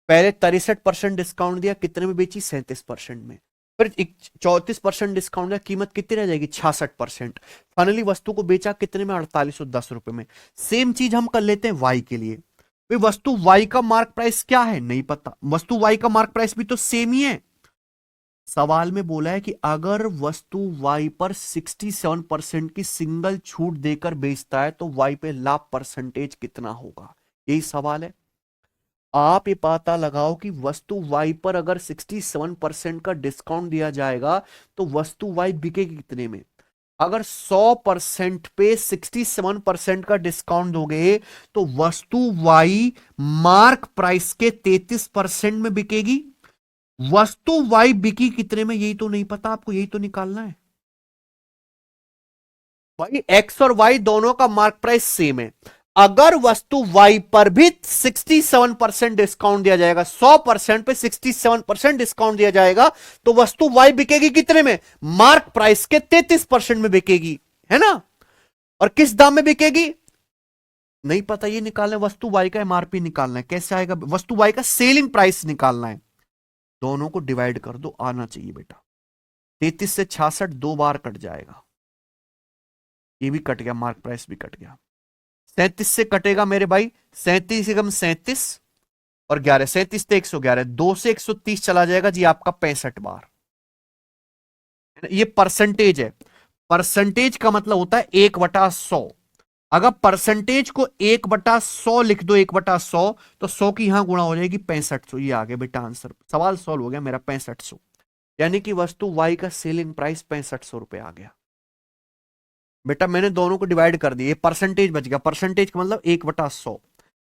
पहले 63% डिस्काउंट दिया, कितने में बेची, 37% में। फिर 34% डिस्काउंट दिया, कीमत कितनी रह जाएगी, 66%। फाइनली वस्तु को बेचा कितने में, 4810 रुपए में। सेम चीज हम कर लेते हैं वाई के लिए। भाई वस्तु वाई का मार्क प्राइस क्या है, नहीं पता, वस्तु वाई का मार्क प्राइस भी तो सेम ही है। सवाल में बोला है कि अगर वस्तु वाई पर 67% की सिंगल छूट देकर बेचता है तो वाई पे लाभ परसेंटेज कितना होगा, यही सवाल है। आप ये पता लगाओ कि वस्तु वाई पर अगर 67% का डिस्काउंट दिया जाएगा तो वस्तु वाई बिकेगी कितने में। अगर 100% पे 67% का डिस्काउंट दोगे तो वस्तु वाई मार्क प्राइस के 33% में बिकेगी। वस्तु वाई बिकी कितने में, यही तो नहीं पता आपको, यही तो निकालना है। भाई एक्स और वाई दोनों का मार्क प्राइस सेम है, अगर वस्तु वाई पर भी 67% डिस्काउंट दिया जाएगा, 100% पे 67% डिस्काउंट दिया जाएगा तो वस्तु वाई बिकेगी कितने में, मार्क प्राइस के 33% में बिकेगी, है ना। और किस दाम में बिकेगी नहीं पता, ये निकालना है। वस्तु वाई का एमआरपी निकालना है, कैसे आएगा, वस्तु वाई का सेलिंग प्राइस निकालना है। दोनों को डिवाइड कर दो, आना चाहिए बेटा। 33 से 66 दो बार कट जाएगा, ये भी कट गया, मार्क प्राइस भी कट गया। 37 से कटेगा मेरे भाई, 37 एकम 37 और 11, 37 से 111, 2 से 130 चला जाएगा जी आपका 65 बार। ये परसेंटेज है, परसेंटेज का मतलब होता है 1/100। अगर परसेंटेज को 1/100 लिख दो, 1/100 तो 100 की यहां गुणा हो जाएगी 6500। ये आ गया बेटा आंसर, सवाल सॉल्व हो गया मेरा, 6500। यानी कि वस्तु वाई का सेलिंग प्राइस 6500 रुपए आ गया। बेटा मैंने दोनों को डिवाइड कर दिया, परसेंटेज बच गया, परसेंटेज का मतलब 1/100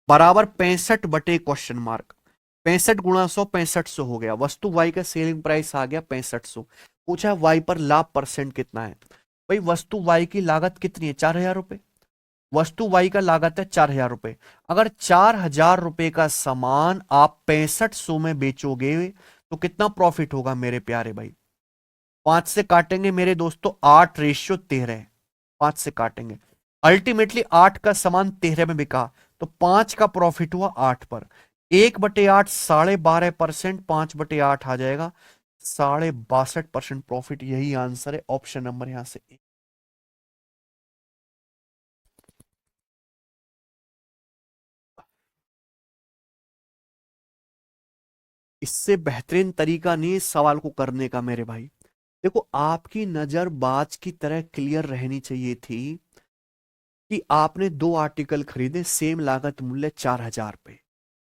बराबर 65 बटे क्वेश्चन मार्क, 65 गुणा 100 6500 हो गया। वस्तु वाई का सेलिंग प्राइस आ गया 6500। पूछा वाई पर लाभ परसेंट कितना है। भाई वस्तु वाई की लागत कितनी है, 4000 रुपए। वस्तु वाई का लागत है 4000 रुपए। अगर 4000 रुपए का सामान आप 6500 में बेचोगे तो तो कितना प्रॉफिट होगा मेरे प्यारे भाई? 5 से काटेंगे मेरे दोस्तों 8:13, 5 से काटेंगे, अल्टीमेटली 8 का सामान 13 में बिका, तो 5 का प्रॉफिट हुआ 8 पर। 1/8 12.5%, 5/8 आ जाएगा 62.5% प्रॉफिट। यही आंसर है, ऑप्शन नंबर यहां से ए। इससे बेहतरीन तरीका नहीं इस सवाल को करने का मेरे भाई। देखो, आपकी नजर बाज की तरह क्लियर रहनी चाहिए थी कि आपने 2 आर्टिकल खरीदे, सेम लागत मूल्य 4,000 पे,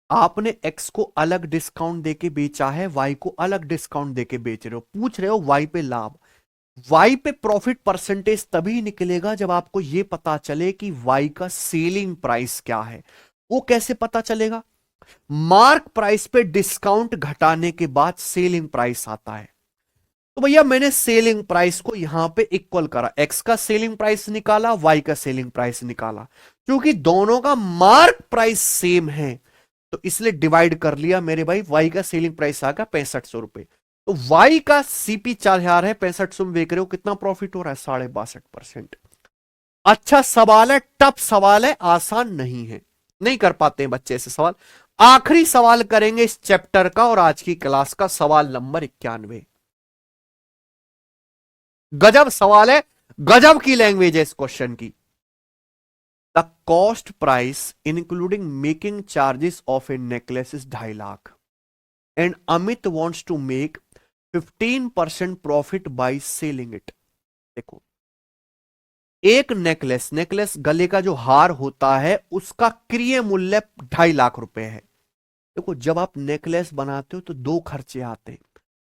आपने एक्स को अलग डिस्काउंट देके बेचा है, वाई को अलग डिस्काउंट देके बेच रहे हो, पूछ रहे हो वाई पे लाभ। वाई पे प्रॉफिट परसेंटेज तभी निकलेगा जब आपको यह पता चले कि वाई का सेलिंग प्राइस क्या है। वो कैसे पता चलेगा? मार्क प्राइस पे डिस्काउंट घटाने के बाद सेलिंग प्राइस आता है। तो भैया मैंने सेलिंग प्राइस को यहां पे इक्वल करा, एक्स का सेलिंग प्राइस निकाला, वाई का सेलिंग प्राइस निकाला, क्योंकि दोनों का मार्क प्राइस सेम है तो इसलिए डिवाइड कर लिया मेरे भाई। वाई का सेलिंग प्राइस आ गया 6500 रुपए, तो वाई का सीपी 4,000 है, 6500 में बेच रहे हो, कितना प्रॉफिट हो रहा है? 62.5%। अच्छा सवाल है, टफ सवाल है, आसान नहीं है, नहीं कर पाते हैं बच्चे ऐसे सवाल। आखिरी सवाल करेंगे इस चैप्टर का और आज की क्लास का, सवाल नंबर 91। गजब सवाल है, गजब की लैंग्वेज है इस क्वेश्चन की। The cost price including making charges of a necklace is 2.5 lakh and Amit wants to make 15% profit by selling it. देखो, एक नेकलेस, नेकलेस गले का जो हार होता है उसका क्रय मूल्य 2.5 लाख रुपए है। देखो, जब आप नेकलेस बनाते हो तो 2 खर्चे आते हैं।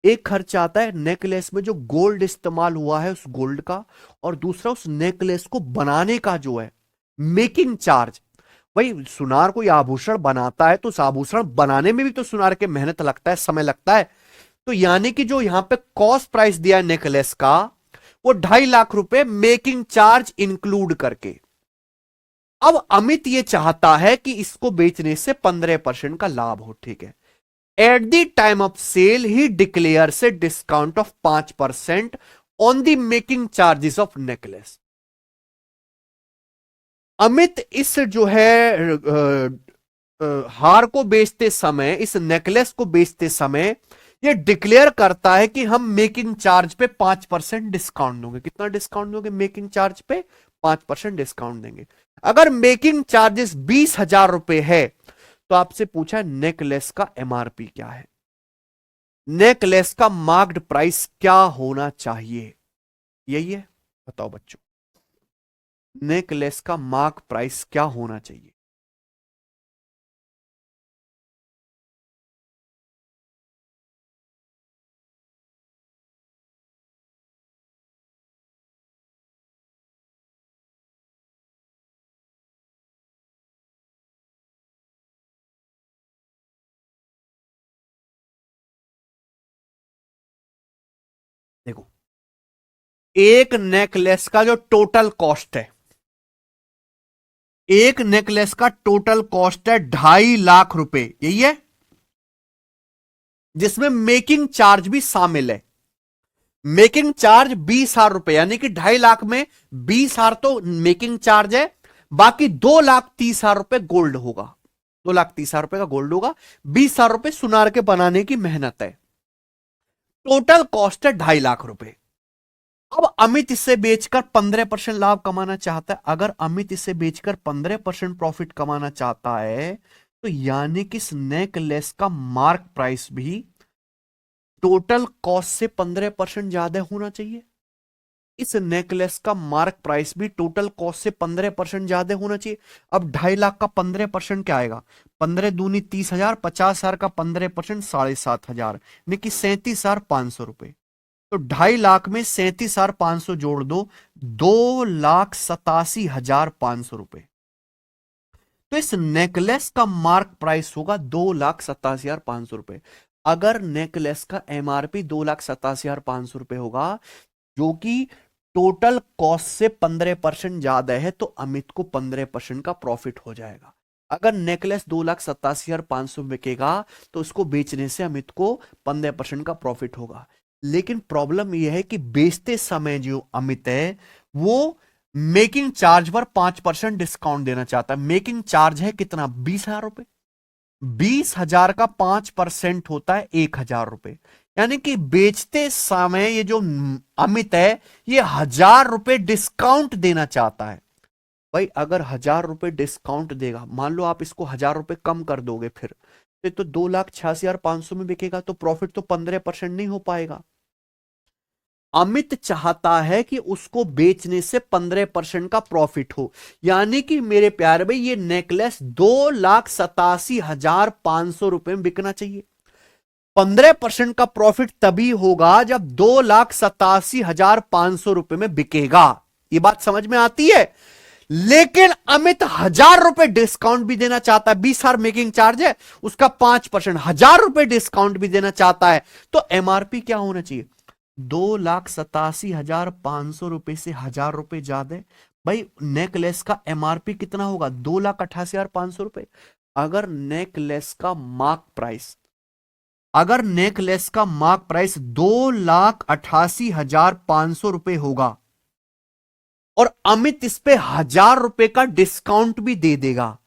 एक खर्चा आता है नेकलेस में जो गोल्ड इस्तेमाल हुआ है उस गोल्ड का, और दूसरा उस नेकलेस को बनाने का जो है मेकिंग चार्ज। भाई सुनार कोई आभूषण बनाता है तो उस आभूषण बनाने में भी तो सुनार के मेहनत लगता है, समय लगता है। तो यानी कि जो यहां पे कॉस्ट प्राइस दिया है नेकलेस का, वो 2.5 लाख रुपए मेकिंग चार्ज इंक्लूड करके। अब अमित ये चाहता है कि इसको बेचने से 15% का लाभ हो, ठीक है। At the time of sale he declare से discount of 5% on the making charges of necklace. Amit इस जो है हार को बेचते समय, इस नेकलेस को बेचते समय ये डिक्लेयर करता है कि हम मेकिंग चार्ज पे 5% डिस्काउंट दोगे। कितना डिस्काउंट दोगे? मेकिंग चार्ज पे 5% डिस्काउंट देंगे। अगर मेकिंग चार्जेस 20,000 रुपए है तो आपसे पूछा है नेकलेस का एमआरपी क्या है, नेकलेस का मार्क्ड प्राइस क्या होना चाहिए? यही है, बताओ बच्चों, नेकलेस का मार्क प्राइस क्या होना चाहिए? देखो, एक नेकलेस का जो टोटल कॉस्ट है, एक नेकलेस का टोटल कॉस्ट है 2.5 लाख रुपए, यही है, जिसमें मेकिंग चार्ज भी शामिल है। मेकिंग चार्ज 20,000 रुपए, यानी कि 2.5 लाख में 20,000 तो मेकिंग चार्ज है, बाकी 2,30,000 रुपए गोल्ड होगा, 2,30,000 रुपए का गोल्ड होगा, 20,000 रुपए सुनार के बनाने की मेहनत है। टोटल कॉस्ट है 2.5 लाख रुपए। अब अमित इससे बेचकर 15% लाभ कमाना चाहता है। अगर अमित इससे बेचकर 15% प्रॉफिट कमाना चाहता है तो यानी कि इस नेकलेस का मार्क प्राइस भी टोटल कॉस्ट से 15% ज्यादा होना चाहिए। इस नेकलेस का मार्क प्राइस भी टोटल कॉस्ट से 15% ज्यादा होना चाहिए। अब 2.5 लाख का 15% क्या आएगा? 15 दूनी 30,000, 50,000 का 15% 7,500, यानी कि 37,500 रुपए। तो 2.5 लाख में 37,500 जोड़ दो, 2,87,500 रुपए। तो इस नेकलेस का मार्क प्राइस होगा 2,87,500 रुपए। अगर नेकलेस का एमआरपी 2,87,500 रुपए होगा, जो कि टोटल कॉस्ट से 15% ज्यादा है, तो अमित को 15% का प्रॉफिट हो जाएगा। अगर नेकलेस 2,87,500 बिकेगा तो उसको बेचने से अमित को 15% का प्रॉफिट होगा। लेकिन प्रॉब्लम यह है कि बेचते समय जो अमित है वो मेकिंग चार्ज पर 5% डिस्काउंट देना चाहता है। मेकिंग चार्ज है कितना? 20,000 रुपए। 20,000 का 5% होता है 1,000 रुपए। यानी कि बेचते समय ये जो अमित है ये 1,000 रुपए डिस्काउंट देना चाहता है। भाई अगर 1,000 रुपए डिस्काउंट देगा, मान लो आप इसको 1,000 रुपए कम कर दोगे, फिर तो 2,86,500 में बिकेगा तो प्रॉफिट तो 15% नहीं हो पाएगा। अमित चाहता है कि उसको बेचने से 15% का प्रॉफिट हो। यानी कि मेरे प्यारे भाई ये नेकलेस 2,87,500 में बिकना चाहिए। 15% का प्रॉफिट तभी होगा जब 2,87,500 में बिकेगा। ये बात समझ में आती है? लेकिन अमित 1,000 रुपए डिस्काउंट भी देना चाहता है। 20,000 मेकिंग चार्ज है, उसका 5%, 1,000 रुपए डिस्काउंट भी देना चाहता है। तो एमआरपी क्या होना चाहिए? 2,87,500 से 1,000 रुपए ज्यादा है। भाई नेकलेस का एमआरपी कितना होगा? 2,88,500 अगर नेकलेस का मार्क प्राइस, अगर नेकलेस का मार्क प्राइस 2,88,500 होगा और अमित इस पे 1,000 रुपए का डिस्काउंट भी दे देगा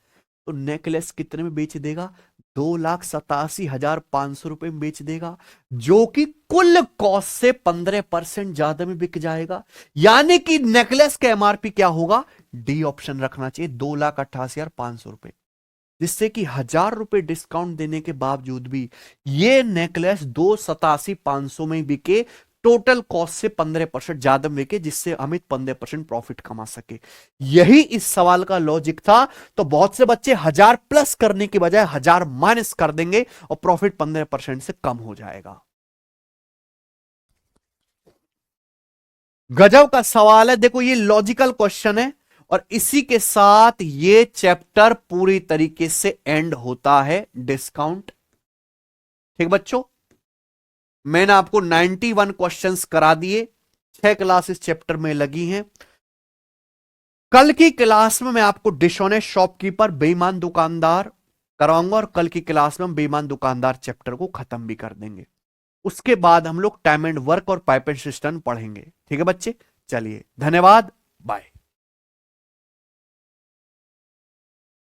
तो नेकलेस कितने में बेच देगा? 2,87,500 में बेच देगा, जो कि कुल कॉस्ट से 15% ज्यादा में बिक जाएगा। यानी कि नेकलेस का एमआरपी क्या होगा? डी ऑप्शन रखना चाहिए, 2,88,500, जिससे कि 1,000 रुपए डिस्काउंट देने के बावजूद भी ये नेकलेस 2,87,500 में बिके, टोटल कॉस्ट से 15% ज्यादा बिके, जिससे अमित 15% प्रॉफिट कमा सके। यही इस सवाल का लॉजिक था। तो बहुत से बच्चे 1,000 प्लस करने की बजाय 1,000 माइनस कर देंगे और प्रॉफिट 15% से कम हो जाएगा। गजब का सवाल है। देखो ये लॉजिकल क्वेश्चन है और इसी के साथ ये चैप्टर पूरी तरीके से एंड होता है। डिस्काउंट, ठीक बच्चों, मैंने आपको 91 क्वेश्चंस करा दिए। 6 क्लास इस चैप्टर में लगी हैं। कल की क्लास में मैं आपको डिसऑनेस्ट शॉपकीपर, बेईमान दुकानदार कराऊंगा और कल की क्लास में हम बेईमान दुकानदार चैप्टर को खत्म भी कर देंगे। उसके बाद हम लोग टाइम एंड वर्क और पाइप एंड सिस्टम पढ़ेंगे। ठीक है बच्चे, चलिए धन्यवाद, बाय।